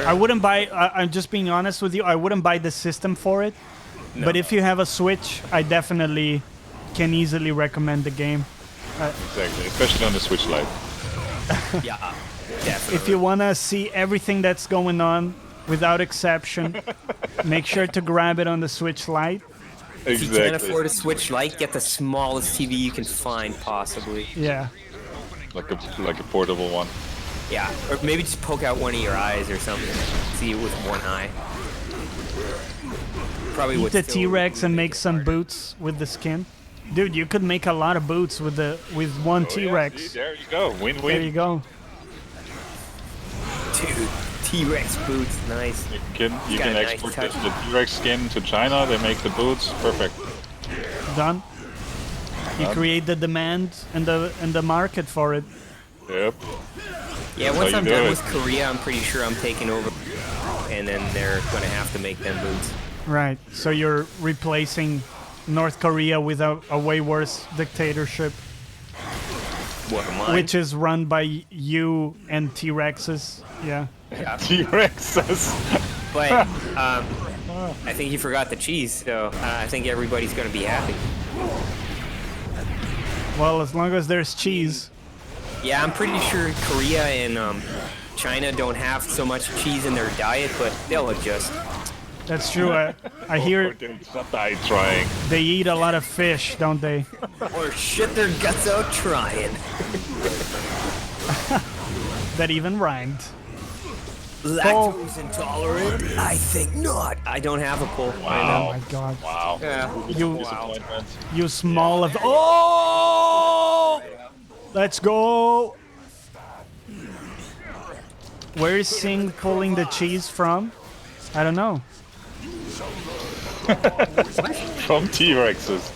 I wouldn't buy. I'm just being honest with you. I wouldn't buy the system for it. But if you have a Switch, I definitely can easily recommend the game. Exactly, especially on the Switch Lite. Yeah, definitely. If you want to see everything that's going on without exception, make sure to grab it on the Switch Lite. If you can't Exactly. afford a Switch Lite, get the smallest TV you can find, possibly. Yeah. Like a portable one. Yeah, or maybe just poke out one of your eyes or something. See it with one eye. Probably Eat would the still T-Rex and make make it some harder. boots with the skin. Dude, you could make a lot of boots with one Oh, yeah, T-Rex. see, there you go, There you win-win. go. Dude, T-Rex boots, nice. You can got a nice export touch. the T-Rex skin to China. They make the boots. Perfect. Done. You create the demand and the market for it. Yep. Yeah, That's once how I'm you do done it. with Korea, I'm pretty sure I'm taking over. And then they're gonna have to make them boots. Right. So you're replacing North Korea with a way worse dictatorship, What am I? which is run by you and T-Rexes. Yeah. T-Rexes. But I think you forgot the cheese, so I think everybody's gonna be happy. Well, as long as there's cheese. Yeah, I'm pretty sure Korea and China don't have so much cheese in their diet, but they'll adjust. That's true. I Or hear they'll die trying. they eat a lot of fish, don't they? Or shit their guts out trying. That even rhymed. Lactose intolerant? I think not. I don't have a pull. Oh my god. Wow. Yeah. You, Disappointment. you small of. Oh! Let's go. Where is Sing pulling the cheese from? I don't know. From T-Rexes.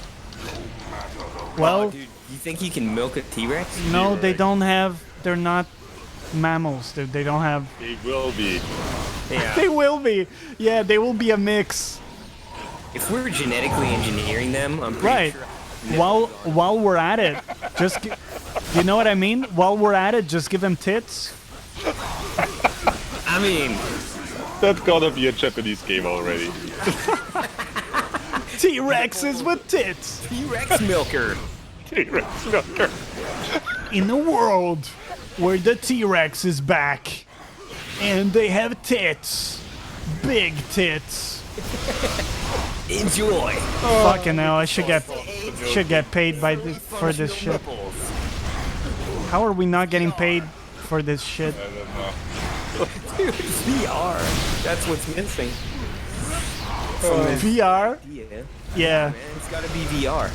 Well, Dude, you think you can milk a T-Rex? no, they don't have. They're not mammals. They don't have. They will be. Yeah. They will be. Yeah, they will be a mix. If we're genetically engineering them, I'm pretty Right. sure. While we're at it, just you know what I mean? While we're at it, just give them tits. I mean, That's gotta be a Japanese game already. T-Rexes with tits T-Rex milker. T-Rex milker. in a world where the T-Rex is back and they have tits, big tits. Enjoy. Fucking hell! I should get paid by this for this shit. How are we not getting paid for this shit? Dude, VR. That's what's missing. VR? Yeah. Yeah. Man, it's gotta be VR.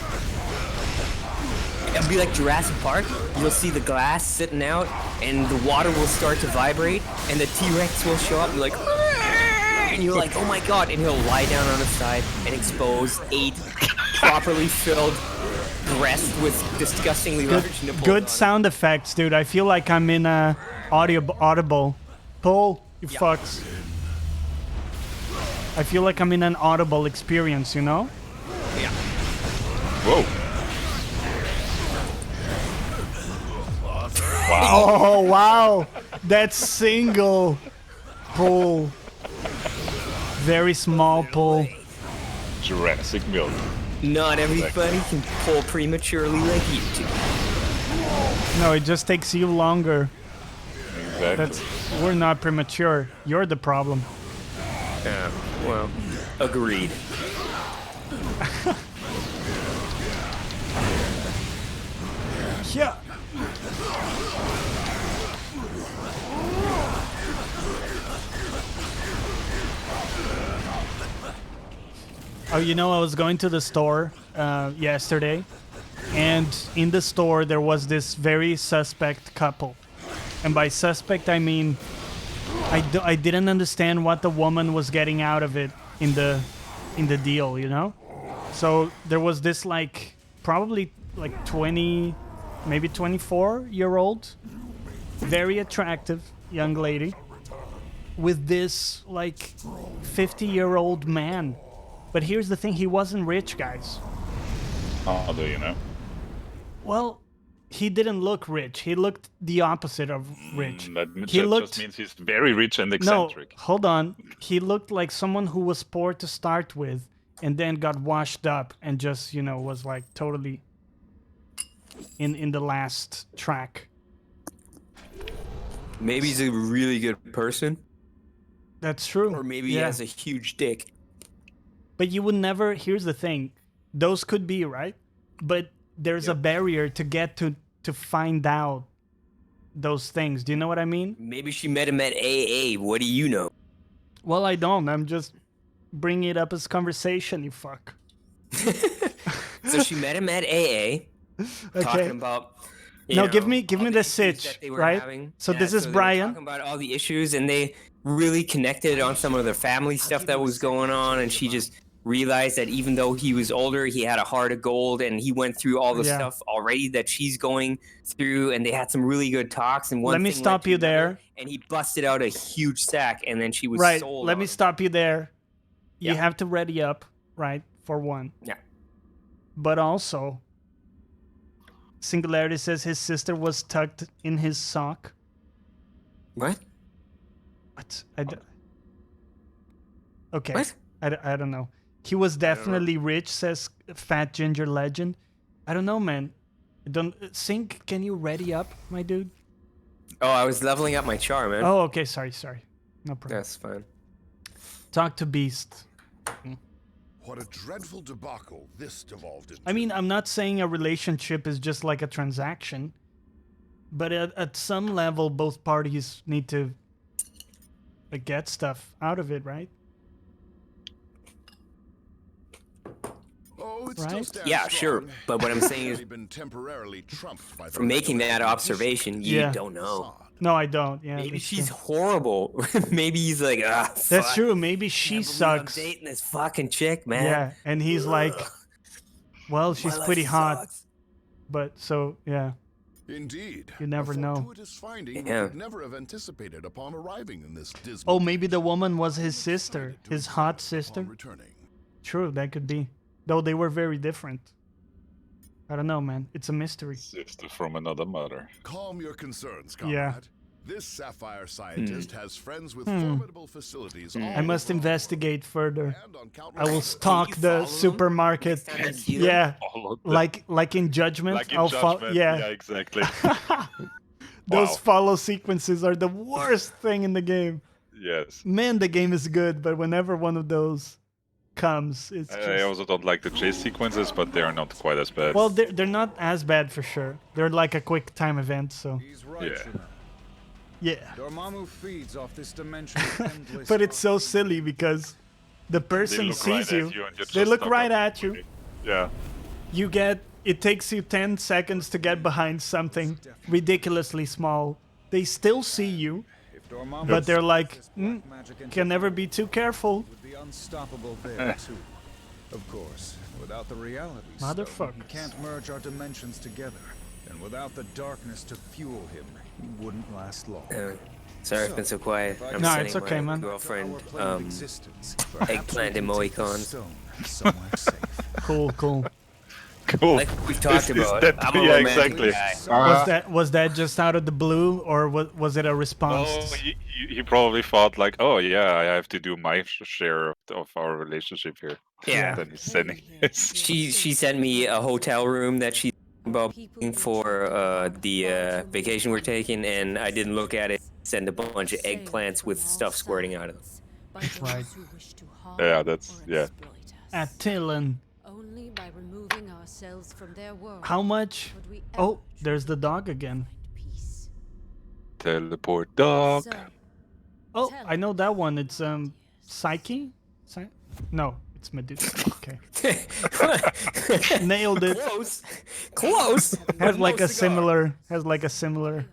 It'll be like Jurassic Park. You'll see the glass sitting out, and the water will start to vibrate, and the T-Rex will show up and be like, and you're like, oh my god, and he'll lie down on his side and expose 8 properly filled breasts with disgustingly large nipples. Good on sound effects, dude. I feel like I'm in a audible. Pull, you fucks. I feel like I'm in an audible experience, you know? it. Yeah. Whoa. Oh, wow. That's single pull. Very small pull. Jurassic milk. Not everybody can pull prematurely like you do. No, it just takes you longer. Exactly. We're not premature. You're the problem. Yeah, well, agreed. Yeah. Oh, you know, I was going to the store yesterday, and in the store there was this very suspect couple. And by suspect, I mean I didn't understand what the woman was getting out of it in the deal, you know? So there was this probably 20, maybe 24-year-old, very attractive young lady with this 50-year-old man. But here's the thing, he wasn't rich, guys. How do you know? Well, he didn't look rich. He looked the opposite of rich. That He looked just means he's very rich and No, eccentric. hold on. He looked like someone who was poor to start with and then got washed up and just, was totally in the last track. Maybe he's a really good person, That's true. or maybe he Yeah. has a huge dick. But you would never, here's the thing. Those could be, right? But there's a barrier to get to find out those things. Do you know what I mean? Maybe she met him at AA. What do you know? Well, I don't. I'm just bringing it up as conversation, you fuck. So she met him at AA, talking about. you No, know, give me all the issues sitch, that they were right? having. So Yeah, this is they were Brian. talking about all the issues, and they really connected on some of their family stuff that was going on, and she just realized that even though he was older, he had a heart of gold, and he went through all the Yeah. stuff already that she's going through, and they had some really good talks. And one Let me thing led stop to you another, there. And he busted out a huge sack, and then she was Right. sold. Let on me it. stop you there. You Yeah. have to ready up, right? For one. Yeah. But also, Singularity says his sister was tucked in his sock. What? What? Okay. What? I don't know. He was definitely rich, says Fat Ginger Legend. I don't know, man. Sync, can you ready up, my dude? Oh, I was leveling up my char, man. Oh, okay. Sorry. No problem. That's fine. Talk to Beast. What a dreadful debacle this devolved into. I mean, I'm not saying a relationship is just like a transaction, but at some level, both parties need to like, get stuff out of it, right? Oh, it Right? still stands Yeah, sure. strong. But what I'm saying is, Only been temporarily trumped by the from making that regular observation, you Yeah. don't know. facade. No, I don't. Yeah, Maybe that's she's true. horrible. Maybe he's like, ah, That's fuck. true. Maybe she Can't believe I'm sucks. dating this fucking chick, man. Yeah, and he's like, well, My she's life pretty hot, sucks. but so yeah. Indeed. You never a know. fortuitous finding Yeah. we could never have anticipated upon arriving in this dismal. Oh, maybe the woman was his sister, his hot sister. Upon returning. True, that could be. Though they were very different. I don't know, man. It's a mystery. Sister from another mother. Calm your concerns, Yeah. comrade. This sapphire scientist has friends with formidable facilities all I must over the investigate further. world and on I will countless stalk you the follow them? supermarket. Next time you see them? Yeah, All of them. like in Judgment. Like in I'll Judgment. yeah, Exactly. those Wow. follow sequences are the worst thing in the game. Yes. Man, the game is good, but whenever one of those comes, it's I just... also don't like the chase sequences, but they are not quite as bad. Well, they're not as bad for sure. They're like a quick time event, so He's right, Yeah. you know. yeah. Dormammu feeds off this dimension's endless But it's so silly because the they person look sees right you. at you and you're They just look stuck right up. at you. Yeah. You get... It takes you 10 seconds to get behind something ridiculously small. They still see you, If Dormammu but they're like, this black magic into can never be too careful. would be unstoppable there too. Of course, without the reality stone, Motherfuckers. he can't merge our dimensions together. And without the darkness to fuel him, he wouldn't last long. Sorry, I've been so quiet. I'm No, sending it's okay, my man. girlfriend Our plane of existence, eggplant perhaps we can take the emoticons. stone somewhere safe. Cool, cool. Cool. Like we've talked Is about. that- I'm a yeah, romantic exactly. guy. Was that just out of the blue, or was it a response? Oh, he probably thought like, oh yeah, I have to do my share of our relationship here. Yeah. Then he's sending his. She sent me a hotel room that she's about booking for the vacation we're taking, and I didn't look at it. Send a bunch of eggplants with stuff squirting out of them. Right. Yeah, that's yeah. Attilan. Only by removing ourselves from their world. How much? would we Oh, ever there's the dog again. find peace. Teleport dog. So, Oh, I know that one. It's Psyche? No, it's Medusa. Okay. Nailed it. Close, close. Has like a cigar. similar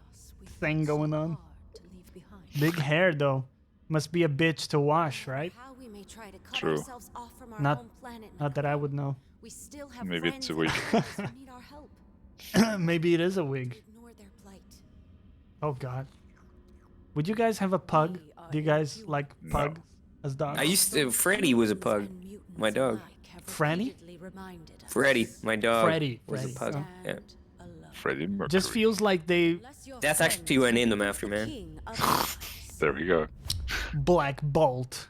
thing going on. hard to leave behind. Big hair though. Must be a bitch to wash, right? How we may try to cut True. ourselves off from our Not- home planet Not that I would know. we still have Maybe friends it's a and wig. allies who need our help. Maybe it is a wig. Ignore their plight. Oh god. Would you guys have a pug? Do you guys like pug as dogs? I used to. Freddy was a pug. My dog. Franny? Freddy, my dog, Freddy, was Freddy. a pug. Oh. Yeah. Freddie Mercury. Just feels like they That's actually who I named them after, man. There we go. Black Bolt.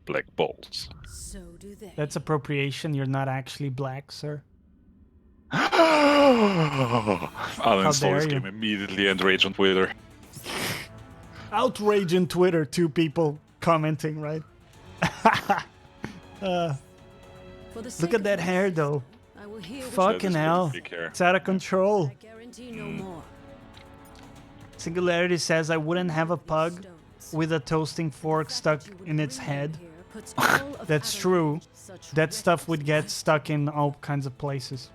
Black balls. So do they. That's appropriation. You're not actually black, sir. Uninstall dare this you. game immediately and rage on Twitter. Outrage in Twitter. 2 people commenting, right? For the Look sake at of that peace, hair, though. I will hear what Fucking pretty hell. big hair. It's out of control. I guarantee no more. Singularity says I wouldn't have a pug Stones. with a toasting fork stuck That you would in its bring me head. here puts all of That's Avalon true. in such That stuff would get reckless stuck in all kinds of places.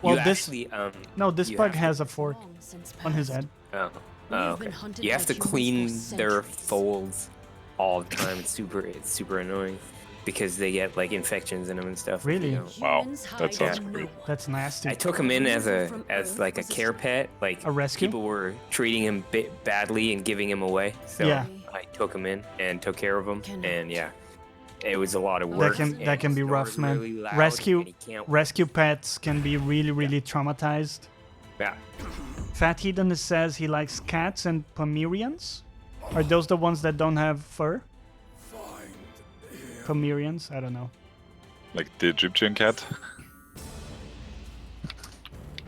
Well, You this actually, no, this you pug have to- has a fork long since on his past. head. Oh, We have okay. been hunted You by have to humans clean for their centuries. folds all the time. It's super annoying because they get like infections in them and stuff. if you Really? don't. Wow, Humans that hide sounds from great. no one. That's nasty. I took him in as Removal from as Earth like a was a care pet. Like A rescue? people were treating him badly and giving him away. So Yeah. I took him in and took care of him. Cannot. And yeah, it was a lot of work. That can and be the rough, door's man. really loud, Rescue and he can't- rescue pets can be really traumatized. Yeah. Fat Hedonist says he likes cats and Pomerians. Are those the ones that don't have fur? Pomerians? I don't know. Like the Egyptian cat.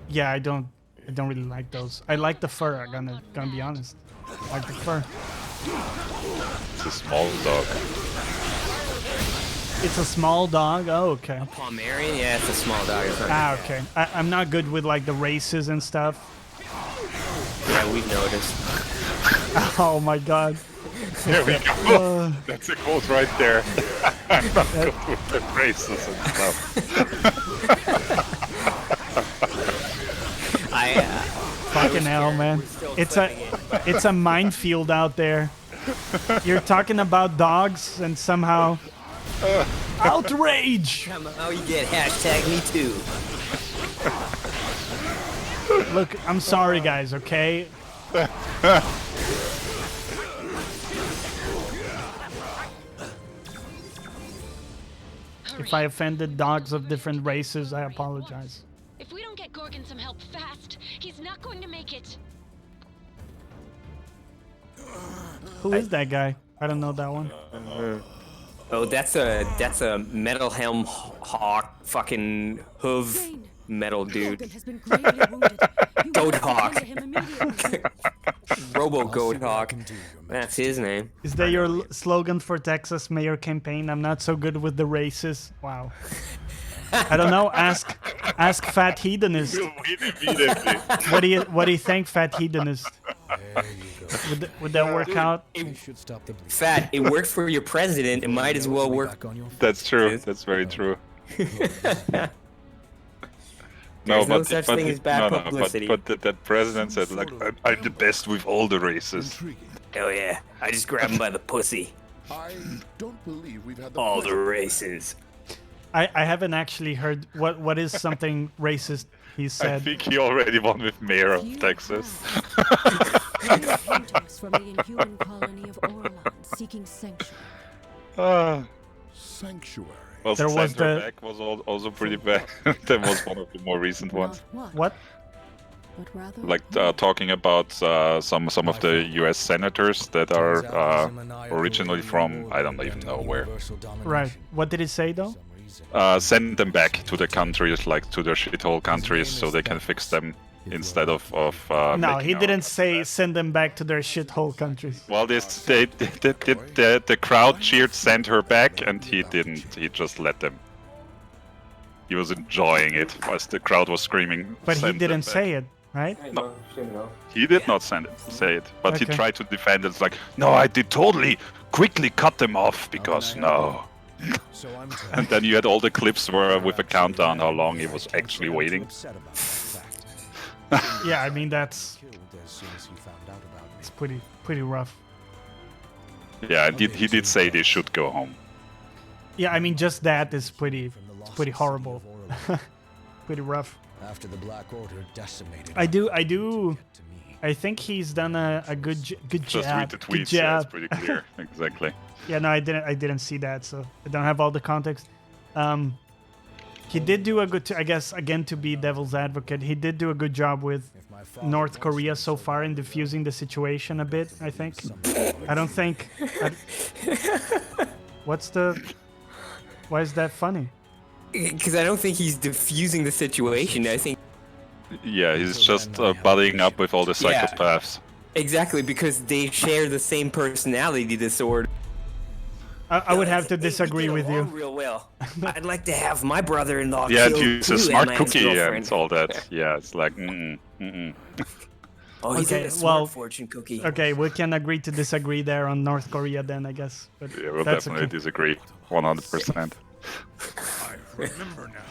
Yeah, I don't really like those. I like the fur. I'm gonna be honest. I like the fur. It's a small dog. It's a small dog. Oh, okay. Pomeranian? Yeah, it's a small dog. It's not Ah, okay. I'm not good with like the races and stuff. yeah, we've noticed. Oh my god. There we go. That's a quote right there. I'm not good with the races and stuff. Fucking hell, man. It's a minefield out there. You're talking about dogs and somehow outrage. Somehow you get #MeToo. Look, I'm sorry, guys. Okay. If I offended dogs of different races, I apologize. If we don't get Gorgon some help fast, he's not going to make it. Who is that guy? I don't know that one. Oh, that's a metal helm hawk fucking hoof metal dude. Gorgon has been gravely wounded. You Goat must hawk. attend to him immediately. Robo Goat Hawk. That's his name. Is that your slogan for Texas mayor campaign? I'm not so good with the races. Wow. I don't know. Ask Fat Hedonist. We'll win immediately. What do you think, Fat Hedonist? Would that work out? Fat, it worked for your president. It might as well work. That's true. That's very true. There's no such thing as bad publicity. But that president said, like, I'm the best with all the races. Hell yeah. I just grab him by the pussy. I don't believe we've had the All the pleasure- races. I haven't actually heard what is something racist he I said. think he already won with mayor of Texas. Hunters from the inhuman colony of Orlan seeking sanctuary. Sanctuary. Well, There was Center the- Back was also pretty bad. That was one of the more recent ones. Not What? but rather Like talking about some of the U.S. senators that are originally from I don't even know where. Right. What did he say though? Send them back to the countries, like to their shithole countries, so they can fix them instead of No, making he our- didn't say send them back to their shithole countries. Well, the crowd cheered send her back, and he didn't. He just let them. He was enjoying it as the crowd was screaming. But he "Send them didn't back." say it, right? He did not say it, but he Okay. tried to defend it. It's like, no, I did totally quickly cut them off because no. So I'm told. And then you had all the clips where with a countdown how long he was actually waiting. Upset about the fact. Yeah, I mean that's Killed as soon as he found out about me. it's pretty rough. Yeah, and he did say they should go home. Yeah, I mean just that is pretty horrible. Pretty rough. After the Black Order decimated. I do to me. I think he's done a good Just job. read the Good tweets. Yeah, it's job. pretty clear. Exactly. Yeah, no, I didn't see that, so I don't have all the context. He did do a good, I guess, again to be devil's advocate, he did do a good job with If my father North wants Korea to so be far in diffusing the situation a bit. I think. I don't think. Why is that funny? Because I don't think he's diffusing the situation. I think Yeah, he's just buddying up with all the Yeah. psychopaths. exactly because they share the same personality disorder. I would have to disagree with you. Real well. I'd like to have my brother-in-law Yeah, killed he's a too, smart and my cookie and ex-girlfriend. all that. Yeah, it's like, mm-mm. Oh, he's Okay, a smart well, fortune cookie. Okay, we can agree to disagree there on North Korea then, I guess. But Yeah, we'll that's definitely okay. disagree. 100%. I remember now.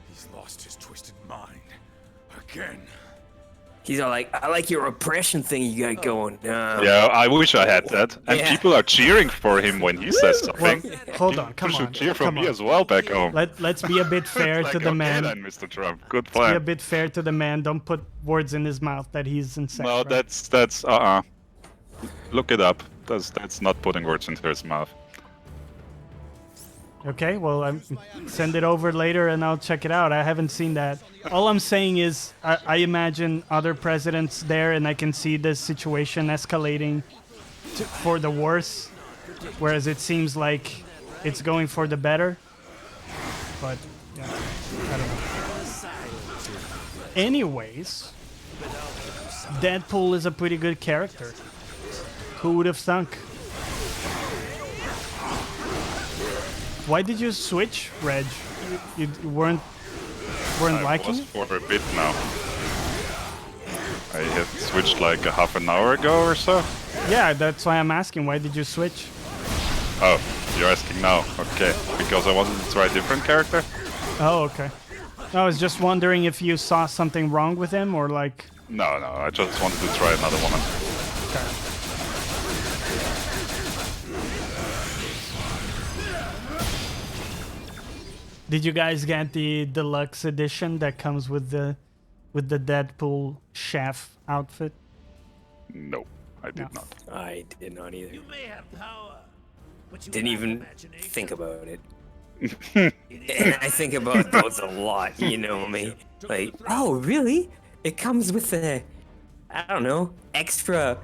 He's lost his twisted mind. Again. He's all like, I like your oppression thing you got going. Yeah, I wish I had that. And Yeah. people are cheering for him when he says Well, something. hold on, come People on. should cheer for come me on. as well back home. Let's be a bit fair Like, to the okay man. then, Mr. Trump. Good Be a plan. bit fair to the man. Don't put words in his mouth that he's insane. No, that's Look it up. That's not putting words into his mouth. Okay, well, send it over later and I'll check it out. I haven't seen that. All I'm saying is I imagine other presidents there and I can see this situation escalating for the worse, whereas it seems like it's going for the better. But, yeah, I don't know. Anyways, Deadpool is a pretty good character. Who would have thunk? Why did you switch, Reg? You weren't liking was it? for a bit now. I had switched like a half an hour ago or so. Yeah, that's why I'm asking. Why did you switch? Oh, you're asking now. Okay, because I wanted to try a different character. Oh, okay. I was just wondering if you saw something wrong with him or like... No, I just wanted to try another woman. Okay. Did you guys get the deluxe edition that comes with the Deadpool chef outfit? No, I did not. I did not either. Didn't even think about it. And I think about those a lot, you know me. Like, oh, really? It comes with a, I don't know, extra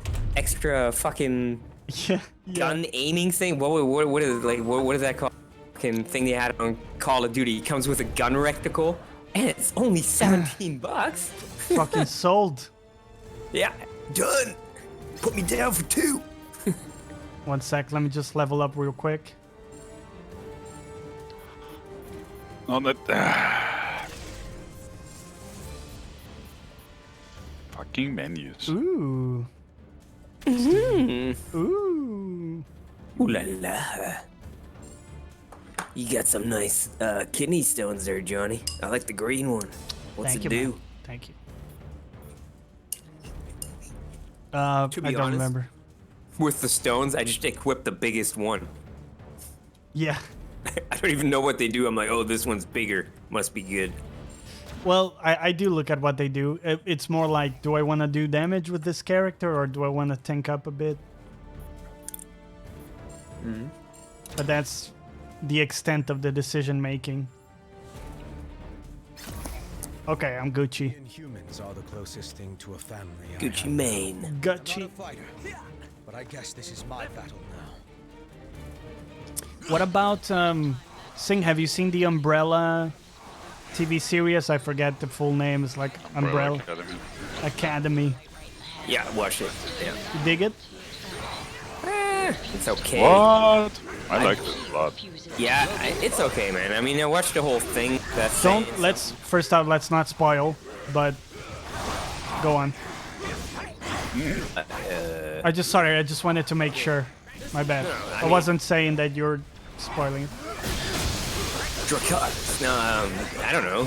fucking Yeah. gun aiming thing. What is like? What is that called? Fucking thing they had on Call of Duty. It comes with a gun reticle, and it's only $17. Fucking sold. Yeah, done. Put me down for 2. 1 sec, let me just level up real quick. On that. Fucking menus. Ooh. Mm-hmm. Ooh. Ooh la la. You got some nice kidney stones there, Johnny. I like the green one. What's Thank it you, do? man. Thank you. I To be don't honest, remember. With the stones, I just equip the biggest one. Yeah. I don't even know what they do. I'm like, oh, this one's bigger. Must be good. Well, I do look at what they do. It's more like, do I want to do damage with this character or do I want to tank up a bit? Mm-hmm. But that's the extent of the decision making. Okay, I'm Gucci. Humans are the closest thing to a family. Gucci Mane. Gucci. But I guess this is my battle now. What about Sing? Have you seen the Umbrella TV series? I forget the full name. It's like Umbrella Academy. Yeah, watch it. Yeah. You dig it? It's okay. What? I like this a lot. Yeah, it's okay, man. I mean, I watched the whole thing. That's Let's not spoil, but go on. I just wanted to make sure. My bad. I wasn't saying that you're spoiling it. No, I don't know.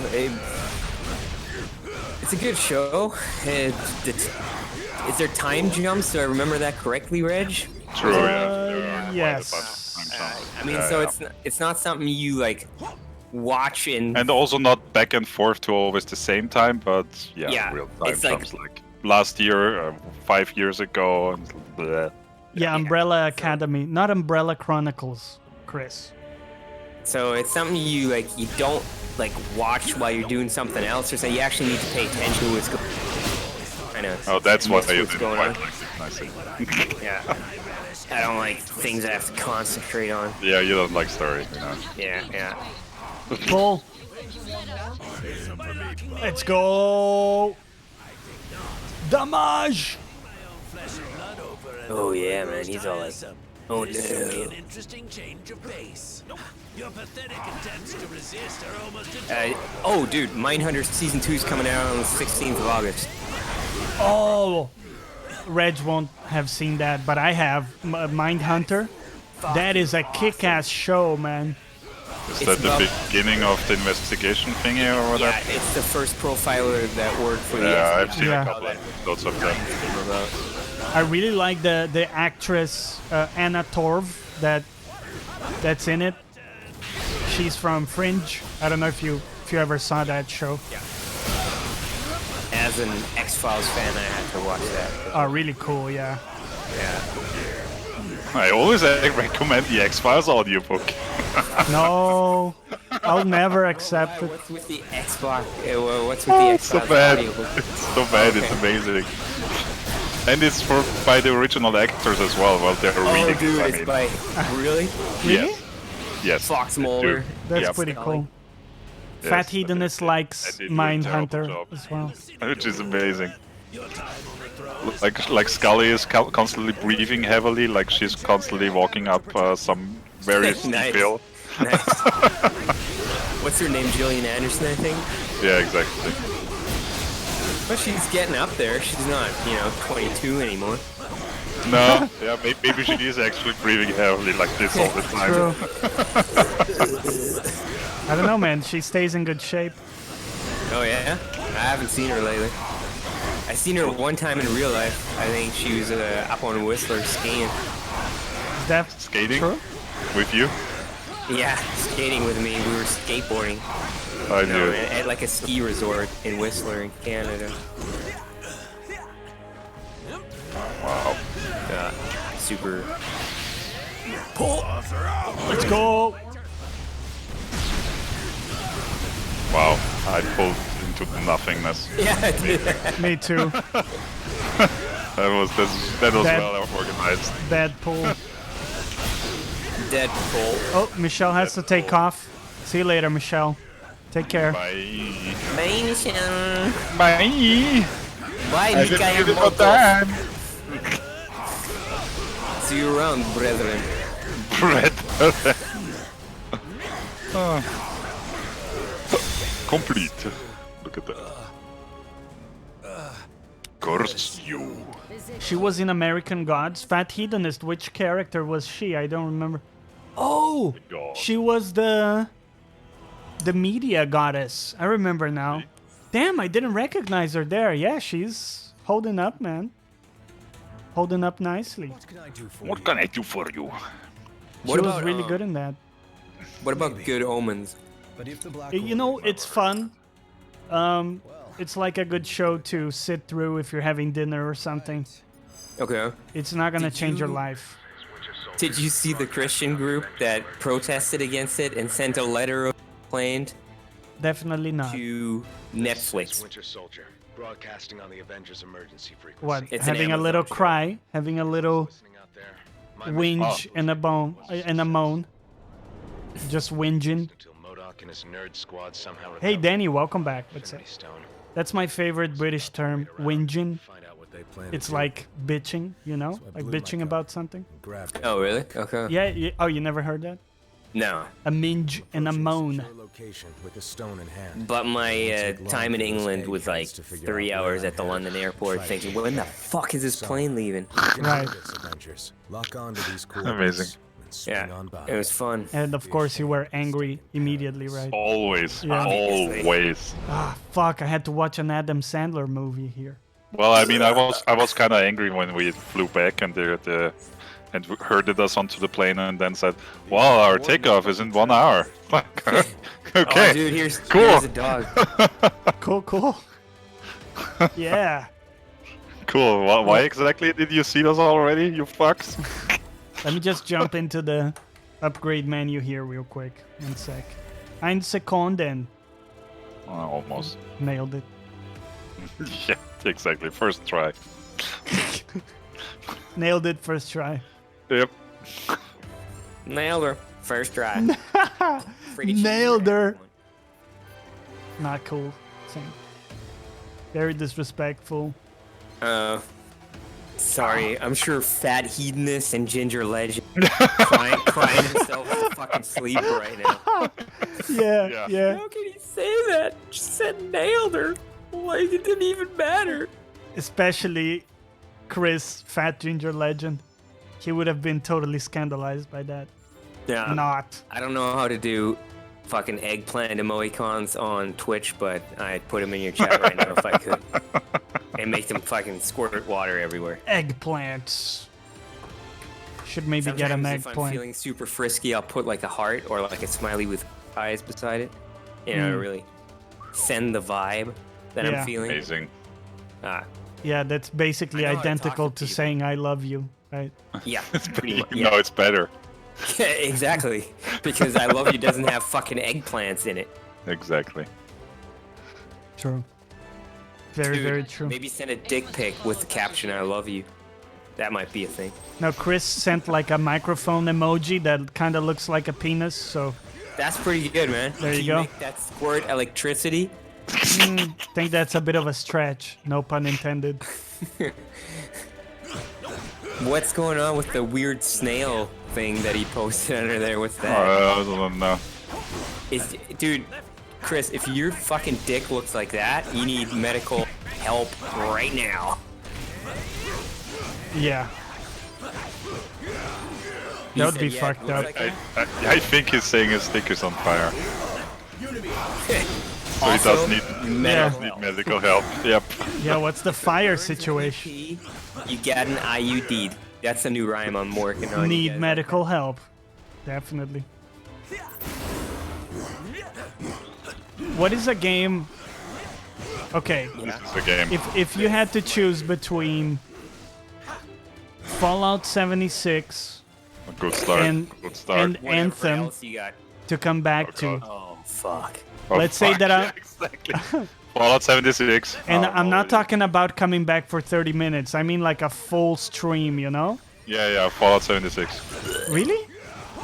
It's a good show. Is there time jumps? Do I remember that correctly, Reg? True, yeah. Yes. I mean, it's not something you like watch and also not back and forth to always the same time, but Yeah, real time it's like- jumps like last year, 5 years ago, and bleh. Yeah, Umbrella Academy, not Umbrella Chronicles, Chris. So it's something you don't like watch while you're doing something else, or say you actually need to pay attention to what's going. Kind of. Oh, that's what you what's didn't going quite on. like it. I see. Yeah. I don't like things I have to concentrate on. Yeah, you don't like story, you know. Yeah. Pull. Let's go. Damage. Oh yeah, man. He's all like, oh no. Interesting change of pace. Your pathetic attempts to resist are almost Oh, dude, Mindhunter Season 2 is coming out on the 16th of August. Oh, Reg won't have seen that, but I have. Mindhunter. That is a kick-ass show, man. Is that the beginning of the investigation thingy or whatever? Yeah, it's the first profiler that worked for the Yeah, I've seen Yeah. a couple of episodes of that. I really like the actress Anna Torv that's in it. She's from Fringe. I don't know if you ever saw that show. Yeah. As an X-Files fan, I had to watch that. Oh, really cool, yeah. Yeah. I always recommend the X-Files audiobook. No, I'll never accept it. What's with the Xbox? What's with the It's so Xbox bad. audiobook? It's so bad. It's amazing. And it's by the original actors as well. Well, they're reading. Oh, dude, I it's mean. by really? Really? Yes. Fox Mulder. That's Yep. pretty cool. Yes, Fat Hedonist likes I did do a terrible Mindhunter job. as well. Which is amazing. Your time on the throne. Like Scully is constantly breathing heavily, like she's constantly walking up some very steep Nice. hill. Nice. What's her name? Gillian Anderson, I think. Yeah, exactly. But she's getting up there. She's not, 22 anymore. No, yeah, maybe she is actually breathing heavily like this all the time. True. I don't know, man. She stays in good shape. Oh yeah? I haven't seen her lately. I seen her one time in real life. I think she was up on Whistler skiing. Is that Skating? true? With you? Yeah, skating with me. We were skateboarding. I knew. At like a ski resort in Whistler in Canada. Wow. Super. Let's go. Wow, I pulled into nothingness. Yeah, Me too. That was Bad- well organized. Bad pull. Deadpool. Oh, Michelle has to take off. See you later, Michelle. Take care. Bye. Bye, Michelle. Bye. Bye, I didn't Mikael give it no Motov. time. See you around, brethren. Complete. Look at that. Curse you. She was in American Gods. Fat Hedonist. Which character was she? I don't remember. Oh, God. she was the media goddess. I remember now. Damn, I didn't recognize her there. Yeah, she's holding up, man. Holding up nicely. What can I do for What you? can I do for you? She What was about, really good in that. What about Good Omens? But if the black You know, it's fun. It's like a good show to sit through if you're having dinner or something. Okay. It's not gonna Did change your you- life. Did you see the Christian group that protested against it and sent a letter complained Definitely not. to Netflix? Winter Soldier, broadcasting on the Avengers emergency frequency. What? It's an Having a Amazon little show. cry, having a little Listening out there. My whinge and a bone and a moan. Just whinging. until MODOK and his nerd squad somehow Hey rebel. Danny, welcome back. What's up? Infinity Stone. That's my favorite British term, whinging. Find out what they plan It's to do. like bitching, you know? So I Like blew my bitching cover. about something. Grabbed it. Oh, really? Okay. Yeah, oh, you never heard that? No. A minge and a Approaching moan. secure location with a stone in hand. But my Take long time in for those England egg was like heads to figure 3 out where hours I at the had London airport tried thinking, to when the get fuck is this So, plane leaving? you can Right. do this, Avengers. Lock on to these Amazing. coordinates and swing Yeah, on by. it was fun. And of course you were angry immediately, right? Always. Yeah. Always. Ah, fuck, I had to watch an Adam Sandler movie here. Well, I mean, I was kind of angry when we flew back and and herded us onto the plane and then said, "Well, our takeoff is in 1 hour." Like, okay, Oh, dude, here's cool. a dog. Cool. Yeah. Cool. Why exactly did you see us already, you fucks? Let me just jump into the upgrade menu here real quick. 1 sec. Ein Sekunden. Almost. Nailed it. Yeah, exactly. First try. Nailed it first try. Yep. Nailed her. First try. Pretty Nailed cheesy. her. Not cool. Same. Very disrespectful. Sorry, I'm sure Fat Hedonist and Ginger Legend crying himself to fucking sleep right now. Yeah, yeah. How can he say that? Just said nailed her. Like it didn't even matter. Especially Chris, Fat Ginger Legend. He would have been totally scandalized by that. Yeah. Not. I don't know how to do fucking eggplant emoticons on Twitch, but I'd put them in your chat right now if I could. And make them fucking squirt water everywhere. Eggplants. Should maybe get an Sometimes if I'm eggplant. feeling super frisky, I'll put like a heart or like a smiley with eyes beside it. You know, to really send the vibe that Yeah. I'm feeling. Amazing. Ah, Yeah, that's basically I know how to identical talk to to people. saying I love you, right? yeah, pretty much. No, it's better. Yeah, exactly. Because I love you doesn't have fucking eggplants in it. Exactly. True. Very, Dude, very true. Maybe send a dick pic with the caption "I love you." That might be a thing. Now, Chris sent like a microphone emoji that kind of looks like a penis, so That's pretty good, man. There you Can go. Make that squirt electricity. Think that's a bit of a stretch. No pun intended. What's going on with the weird snail thing that he posted under there? What's that? I don't know. Dude, Chris, if your fucking dick looks like that, you need medical help right now. Yeah. That would be fucked up. I think he's saying his dick is on fire. So Also, he does need medical help. Yep. Yeah, what's the fire situation? You got an IUD. That's a new rhyme I'm working on. Need medical help. Definitely. What is a game? Okay. This is a game. If you had to choose between Fallout 76 A good start. and Whatever Anthem else you got. to come back to, Oh, fuck. let's say that I... Exactly. Fallout 76. And Oh, I'm not yeah. talking about coming back for 30 minutes. I mean like a full stream, you know? Yeah, Fallout 76. Really?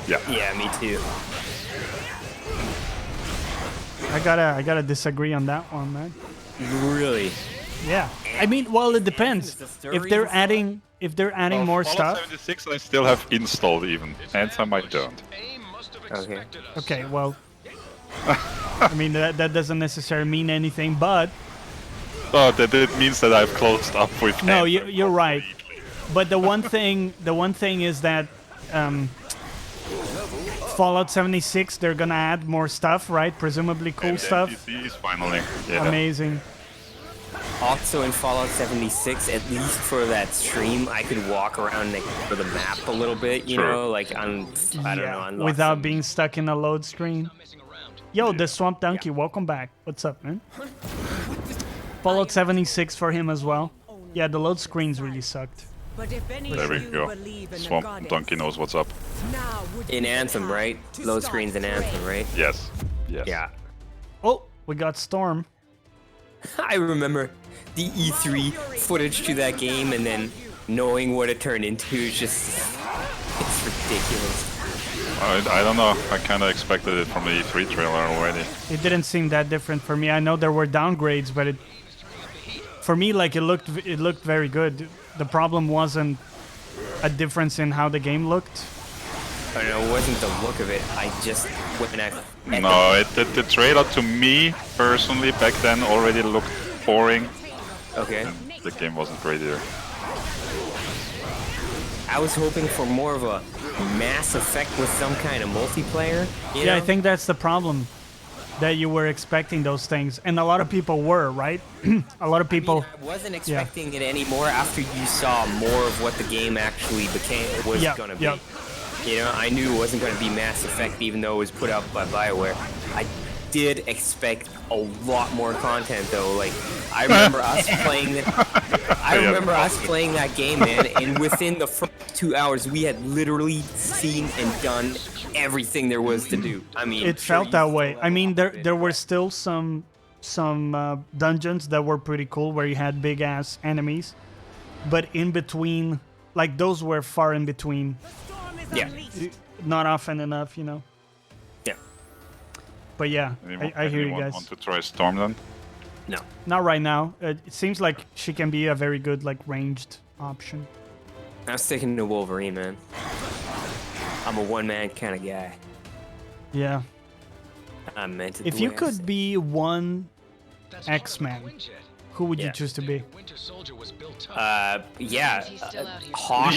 Yeah. Yeah, me too. I gotta disagree on that one, man. Really? Yeah. I mean, well, it depends. If they're adding more Fallout stuff. 76 I still have installed even. Anthem I don't. Okay. Okay, well. I mean, that doesn't necessarily mean anything, but Oh, that means that I've closed up with no, Anthem. you're right. But the one thing is that Fallout 76, they're gonna add more stuff, right? Presumably cool And stuff. NPCs finally. Yeah. Amazing. Also in Fallout 76, at least for that stream, I could walk around for the map a little bit, you Sure. know, like on, I don't know, Yeah, unlock without some- being stuck in a load screen. Yo, the Swamp Donkey, welcome back. What's up, man? Fallout 76 for him as well. Yeah, the load screens really sucked. But if any There we of you go. believe in a Swamp goddess, Donkey knows what's up. now would be In the Anthem, time right? to Load start screens in the Anthem, raid. right? Yes. Yes. Yeah. Oh, we got Storm. I remember the E3 footage to that game and then knowing what it turned into is just, it's ridiculous. I don't know. I kind of expected it from the E3 trailer already. It didn't seem that different for me. I know there were downgrades, but for me, like it looked very good. The problem wasn't a difference in how the game looked. I know, it wasn't the look of it. I just, when I... No, the trailer to me, personally, back then already looked boring. Okay. The game wasn't great either. I was hoping for more of a Mass Effect with some kind of multiplayer. You know? I think that's the problem. That you were expecting those things, and a lot of people were, right? A lot of people. I wasn't expecting it anymore after you saw more of what the game actually was gonna be. Yep. You know, I knew it wasn't gonna be Mass Effect, even though it was put out by BioWare. I did expect a lot more content, though. Like, I remember us playing it. I remember us playing that game, man, and within the first 2 hours, we had literally seen and done everything there was to do. I mean, It felt that way. I mean, there were still some dungeons that were pretty cool where you had big ass enemies, but in between, like those were far in between. Yeah. Not often enough, you know. Yeah. But yeah, I hear you Anyone guys. want to try Storm then? No. Not right now. It seems like she can be a very good like ranged option. I'm sticking to Wolverine, man. I'm a one-man kind of guy. Yeah. I meant it. If the you way I could said. be one X-Man, who would you choose to be? Yeah, He's still out here. Hawk,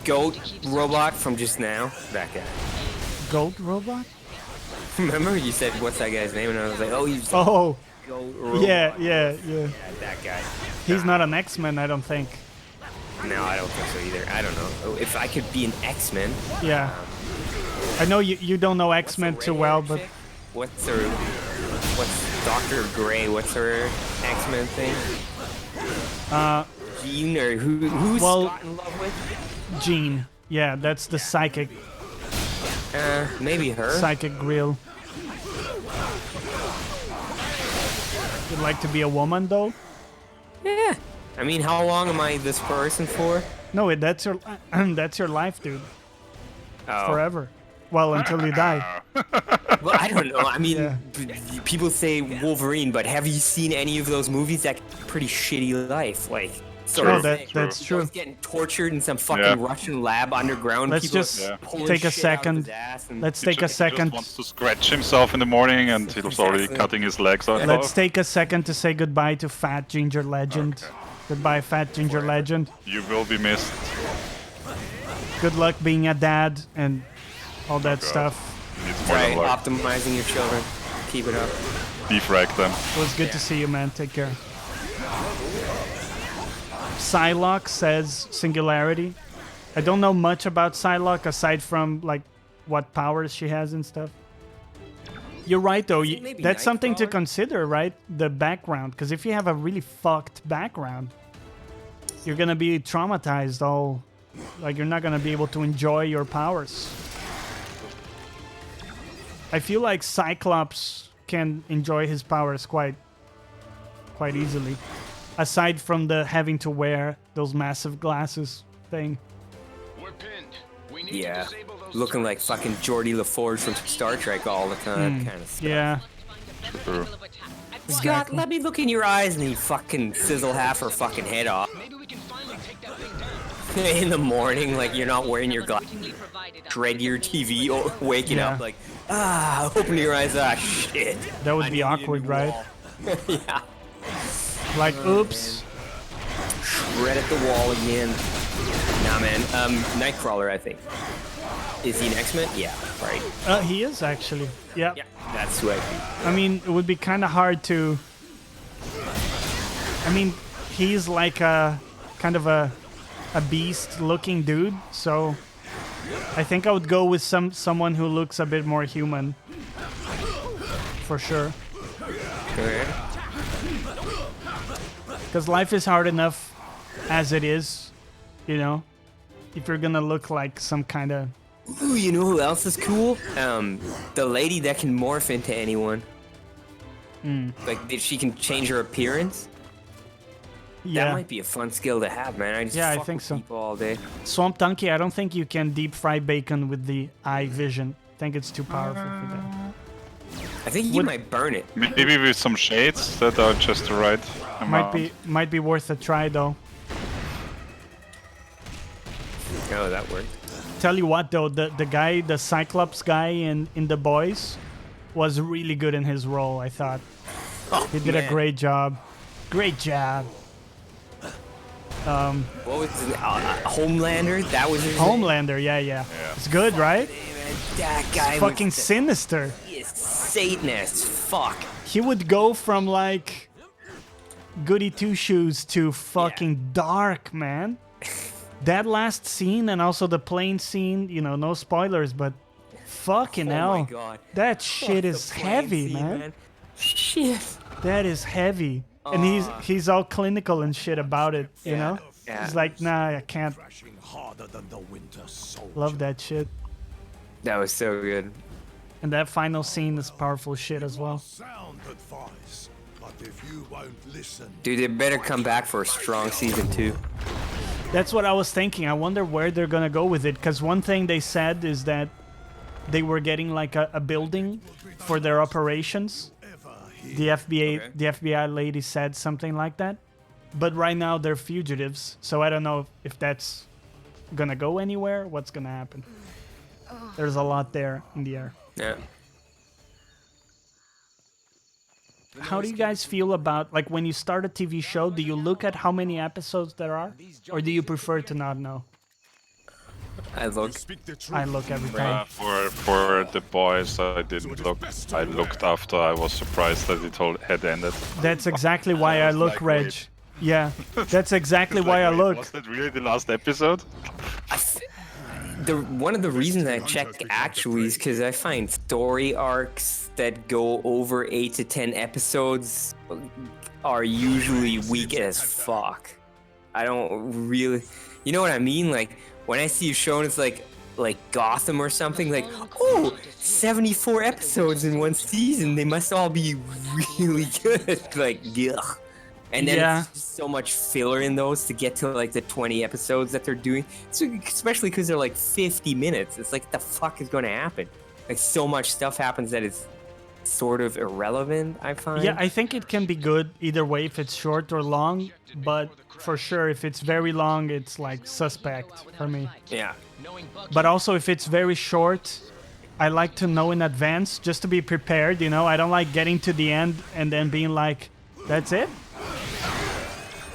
Goat, Robot from just now. That guy. Goat Robot? Remember you said what's that guy's name, and I was like, oh, he's Oh, Goat Robot. yeah. That guy. He's not an X-Men, I don't think. No, I don't think so either. I don't know. If I could be an X-Men. Yeah. I know you don't know X-Men too well, but What's Dr. Gray? What's her X-Men thing? Jean or who's Scott in love with? Jean. Yeah, that's the psychic Maybe her. psychic grill. You'd like to be a woman though? Yeah. I mean, how long am I this person for? No, that's your life, dude. Oh. Forever. Well, until you die. Well, I don't know. I mean, Yeah. people say Wolverine, but have you seen any of those movies? That pretty shitty life, like. Sort Oh, of that- thing. that's He's true. always getting tortured in some fucking Yeah. Russian lab underground. Let's People are just pulling take a shit out of second. his ass and- Let's He take a just second. wants to scratch himself in the morning, and he's already Exactly. cutting his legs off. Let's take a second to say goodbye to Fat Ginger Legend. Okay. Goodbye, Fat Ginger Legend. You will be missed. Good luck being a dad and all that God. stuff. Needs more Right, than luck. optimizing your children. Keep it up. Defrag them. It was good to see you, man. Take care. Psylocke says Singularity. I don't know much about Psylocke aside from like what powers she has and stuff. You're right though. maybe That's something to Nightcrawler? consider, right? The background, because if you have a really fucked background, you're gonna be traumatized. All like you're not gonna be able to enjoy your powers. I feel like Cyclops can enjoy his powers quite easily. Aside from the having to wear those massive glasses thing. We're pinned. We need Yeah, to disable those looking like fucking Geordie LaForge from Star Trek all the time, kind of stuff. Yeah. True. Scott, let me look in your eyes, and he fucking sizzle half her fucking head off. Maybe we can finally take that thing down. In the morning, like you're not wearing your glasses, dread your TV, or waking Yeah. up like, open your eyes, shit. That would I be need a awkward, new right? wall. Yeah. Like, oops. Shred at the wall again. Nah, man. Nightcrawler, I think. Is he an X-Men? Yeah, right. He is actually. Yeah. Yeah, that's right. I mean, it would be kind of hard to. I mean, he's like a kind of a beast-looking dude, so I think I would go with someone who looks a bit more human. For sure. Okay. Because life is hard enough as it is, you know? If you're gonna look like some kind of... Ooh, you know who else is cool? The lady that can morph into anyone. Like, she can change her appearance. Yeah. That might be a fun skill to have, man. I just Yeah, I fuck think with so. people all day. Swamp Donkey, I don't think you can deep fry bacon with the eye vision. I think it's too powerful for that. I think you might burn it. Maybe with some shades that are just the right amount. Might be worth a try though. Oh, that worked. Tell you what though, the guy, the Cyclops guy in The Boys was really good in his role, I thought. He did a man. great job. Great job. What was his Homelander? That was his name? Homelander, yeah. It's good, right? Man, that guy Fucking was sinister. Satan as fuck. He would go from like goody two shoes to fucking dark, man. That last scene and also the plane scene, you know, no spoilers, but fucking hell. Oh my god. That shit The is plane heavy, scene, man. Shit. That is heavy. And he's all clinical and shit about it, you know? Yeah. He's like, nah, I can't. Harder than the winter soldier. Love that shit. That was so good. And that final scene is powerful shit as well. Sound advice, but if you won't listen, Dude, they better come back for a strong season 2. That's what I was thinking. I wonder where they're gonna go with it. Because one thing they said is that they were getting like a building for their operations. The FBI lady said something like that. But right now they're fugitives, so I don't know if that's gonna go anywhere. What's gonna happen? There's a lot there in the air. Yeah. How do you guys feel about, like, when you start a TV show, do you look at how many episodes there are? Or do you prefer to not know? I look. I look every time. For The Boys, I didn't look. I looked after I was surprised that it all had ended. That's exactly why I look, like, Reg. wait. Yeah, that's exactly why I Wait, look. Was that really the last episode? One of the reasons I check actually is because I find story arcs that go over 8 to 10 episodes are usually weak as fuck. I don't really, you know what I mean? Like when I see a show and it's like Gotham or something, like, oh, 74 episodes in one season, they must all be really good. Like, ugh. And then Yeah. it's just so much filler in those to get to like the 20 episodes that they're doing. So, especially because they're like 50 minutes. It's like, the fuck is going to happen? Like so much stuff happens that it's sort of irrelevant, I find. Yeah, I think it can be good either way if it's short or long, but for sure if it's very long, it's like suspect for me. Yeah. But also if it's very short, I like to know in advance just to be prepared, you know? I don't like getting to the end and then being like, that's it?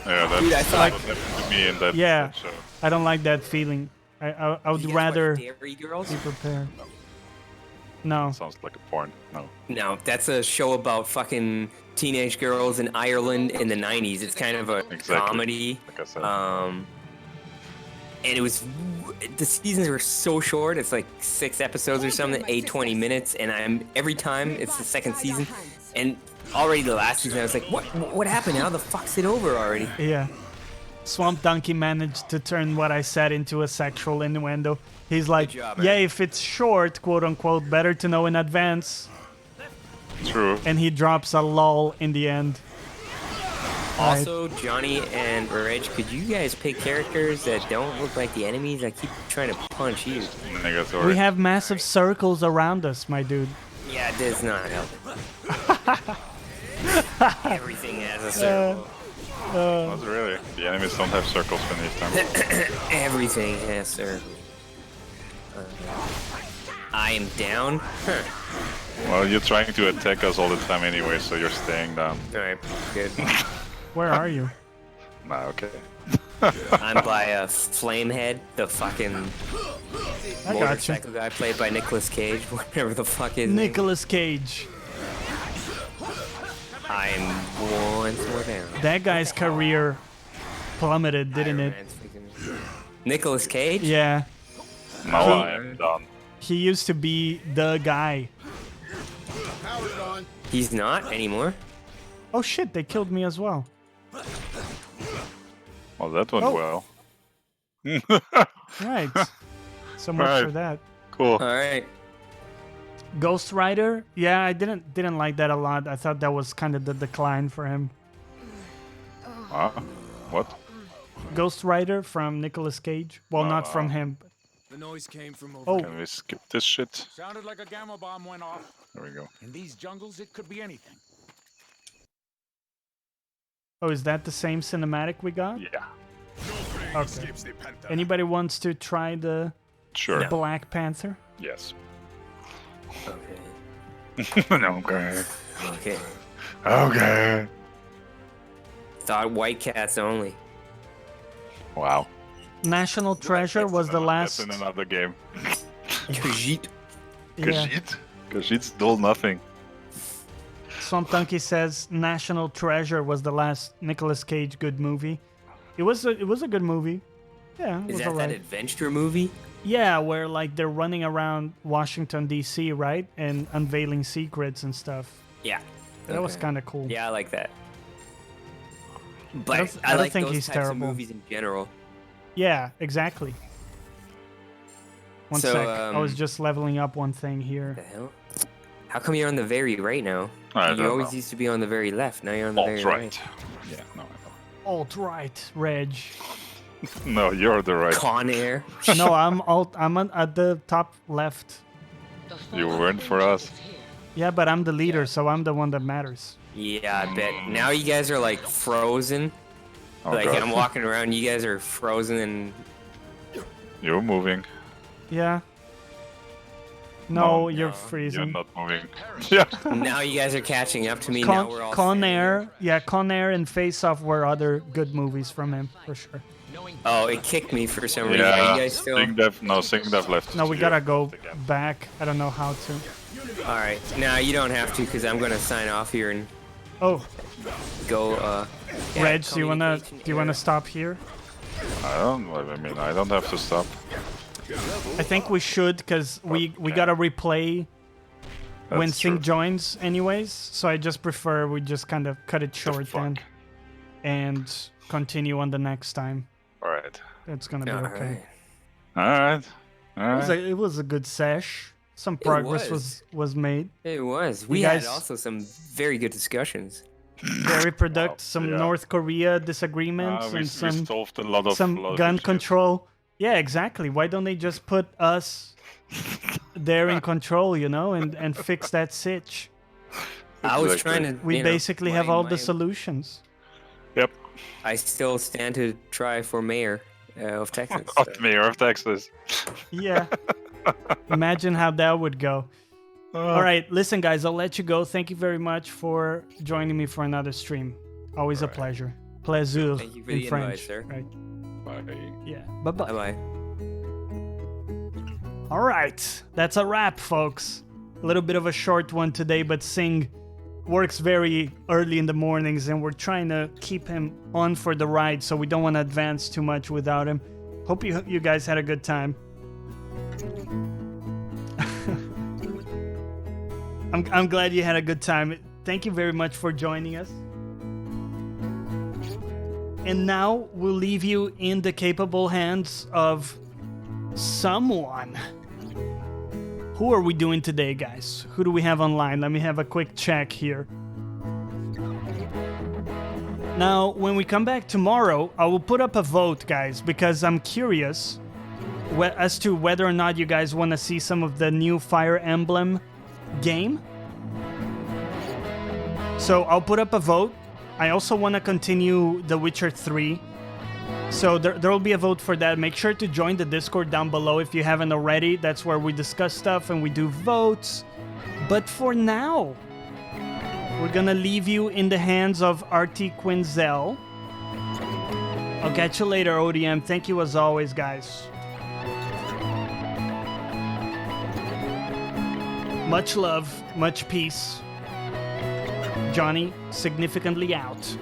Yeah, that's Dude, I thought- what happened to me in that, Yeah, that show. I don't like that feeling. I would You guys rather watch Dairy Girls? be prepared. No. Sounds like a porn. No. No, that's a show about fucking teenage girls in Ireland in the 90s. It's kind of a Exactly. comedy. Like I said. And it was, the seasons were so short. It's like 6 episodes or something, 20 minutes. And every time it's the second season. And already the last season, I was like, what happened? How the fuck's it over already? Yeah. Swamp Donkey managed to turn what I said into a sexual innuendo. He's like, job, yeah, man. if it's short, quote unquote, better to know in advance. True. And he drops a lull in the end. Also, Johnny and Reg, could you guys pick characters that don't look like the enemies? I keep trying to punch you. Negatory. We have massive circles around us, my dude. Yeah, it does not help. Everything has a circle. Not really. The enemies don't have circles beneath them. Everything has circles. I am down. Huh. Well, you're trying to attack us all the time anyway, so you're staying down. Alright, good. Where are you? Nah, okay. I'm by a Flamehead, the fucking I gotcha. motorcycle guy played by Nicolas Cage, whatever the fuck his name. Nicolas Cage. I'm once more down. That guy's career plummeted, didn't it? Nicolas Cage? Yeah. Now I am done. He used to be the guy. He's not anymore. Oh shit, they killed me as well. Well, that went well. Right. So much Right. for that. Cool. Alright. Ghost Rider? Yeah, I didn't like that a lot. I thought that was kind of the decline for him. What? Ghost Rider from Nicolas Cage? Well, not from him. But... The noise came from over. Oh. Can we skip this shit? Sounded like a gamma bomb went off. There we go. In these jungles, it could be anything. Oh, is that the same cinematic we got? Yeah. Okay. Anybody wants to try the Sure. Black Panther? Yes. Okay. Okay. Okay. Okay. Thought White Cats only. Wow. National Treasure was the last. That's in another game. Khajiit. Yeah. Khajiit? Khajiit's dull nothing. Swamp Donkey says National Treasure was the last Nicolas Cage good movie. It was a good movie. Yeah, it Is was that alright. that adventure movie? Yeah, where like they're running around Washington D.C., right, and unveiling secrets and stuff. Yeah. That was Okay. kind of cool. Yeah, I like that. I But don't- I I don't like think those he's types of terrible. movies in general. Yeah, exactly. One So, sec. I was um, just leveling up one thing here. The hell? How come you're on the very right now? I You don't always know. used to be on the very left. Now you're on the very Alt-right. right. Yeah, no, I Alt-right, Reg. know. No, you're the right. Con Air. No, I'm at the top left. You weren't for us. Yeah, but I'm the leader, so I'm the one that matters. Yeah, I bet. Now you guys are like frozen. Oh, like God. I'm walking around, you guys are frozen and You're moving. Yeah. No, you're You're freezing. not moving. Yeah. now you guys are catching up to me. Now we're all Con standing Air, yeah, Con Air and Face Off were other good movies from him, for sure. Oh, it kicked me for some reason. Are Yeah. you guys still? Singdeath left. No, we you. gotta go back. I don't know how to. All right. Now you don't have to, because I'm gonna sign off here and Oh, go. Yeah, Reg, do you wanna communication stop here? I mean, I don't have to stop. I think we should, because we gotta replay when That's Sync true. joins anyways, so I just prefer we just kind of cut it short then and continue on the next time. Alright. It's gonna be okay. Alright. Alright. It was a good sesh. Some progress was. was made. It was. We You had guys- also some very good discussions. Very productive. Some yeah. North Korea disagreements we and solved a lot of some lot of gun issues. control. Yeah, exactly. Why don't they just put us they're in control, you know, and fix that sitch. I was trying to. We you know, basically have all the my- solutions. Yep. I still stand to try for mayor of Texas. Of the mayor of Texas. Yeah. Imagine how that would go. All right, listen, guys, I'll let you go. Thank you very much for joining me for another stream. Always a pleasure. Plaisir Thank you for in the French. invite, sir. Right. Bye. Yeah. Bye-bye. Bye-bye. All right, that's a wrap, folks. A little bit of a short one today, but Sing works very early in the mornings, and we're trying to keep him on for the ride, so we don't want to advance too much without him. Hope you guys had a good time. I'm glad you had a good time. Thank you very much for joining us. And now we'll leave you in the capable hands of someone. Who are we doing today, guys? Who do we have online? Let me have a quick check here. Now, when we come back tomorrow, I will put up a vote, guys, because I'm curious as to whether or not you guys want to see some of the new Fire Emblem game. So I'll put up a vote. I also want to continue The Witcher 3. So there will be a vote for that. Make sure to join the Discord down below if you haven't already. That's where we discuss stuff and we do votes. But for now, we're gonna leave you in the hands of RT Quinzel. I'll catch you later, ODM. Thank you as always, guys. Much love, much peace. Jonny, significantly out.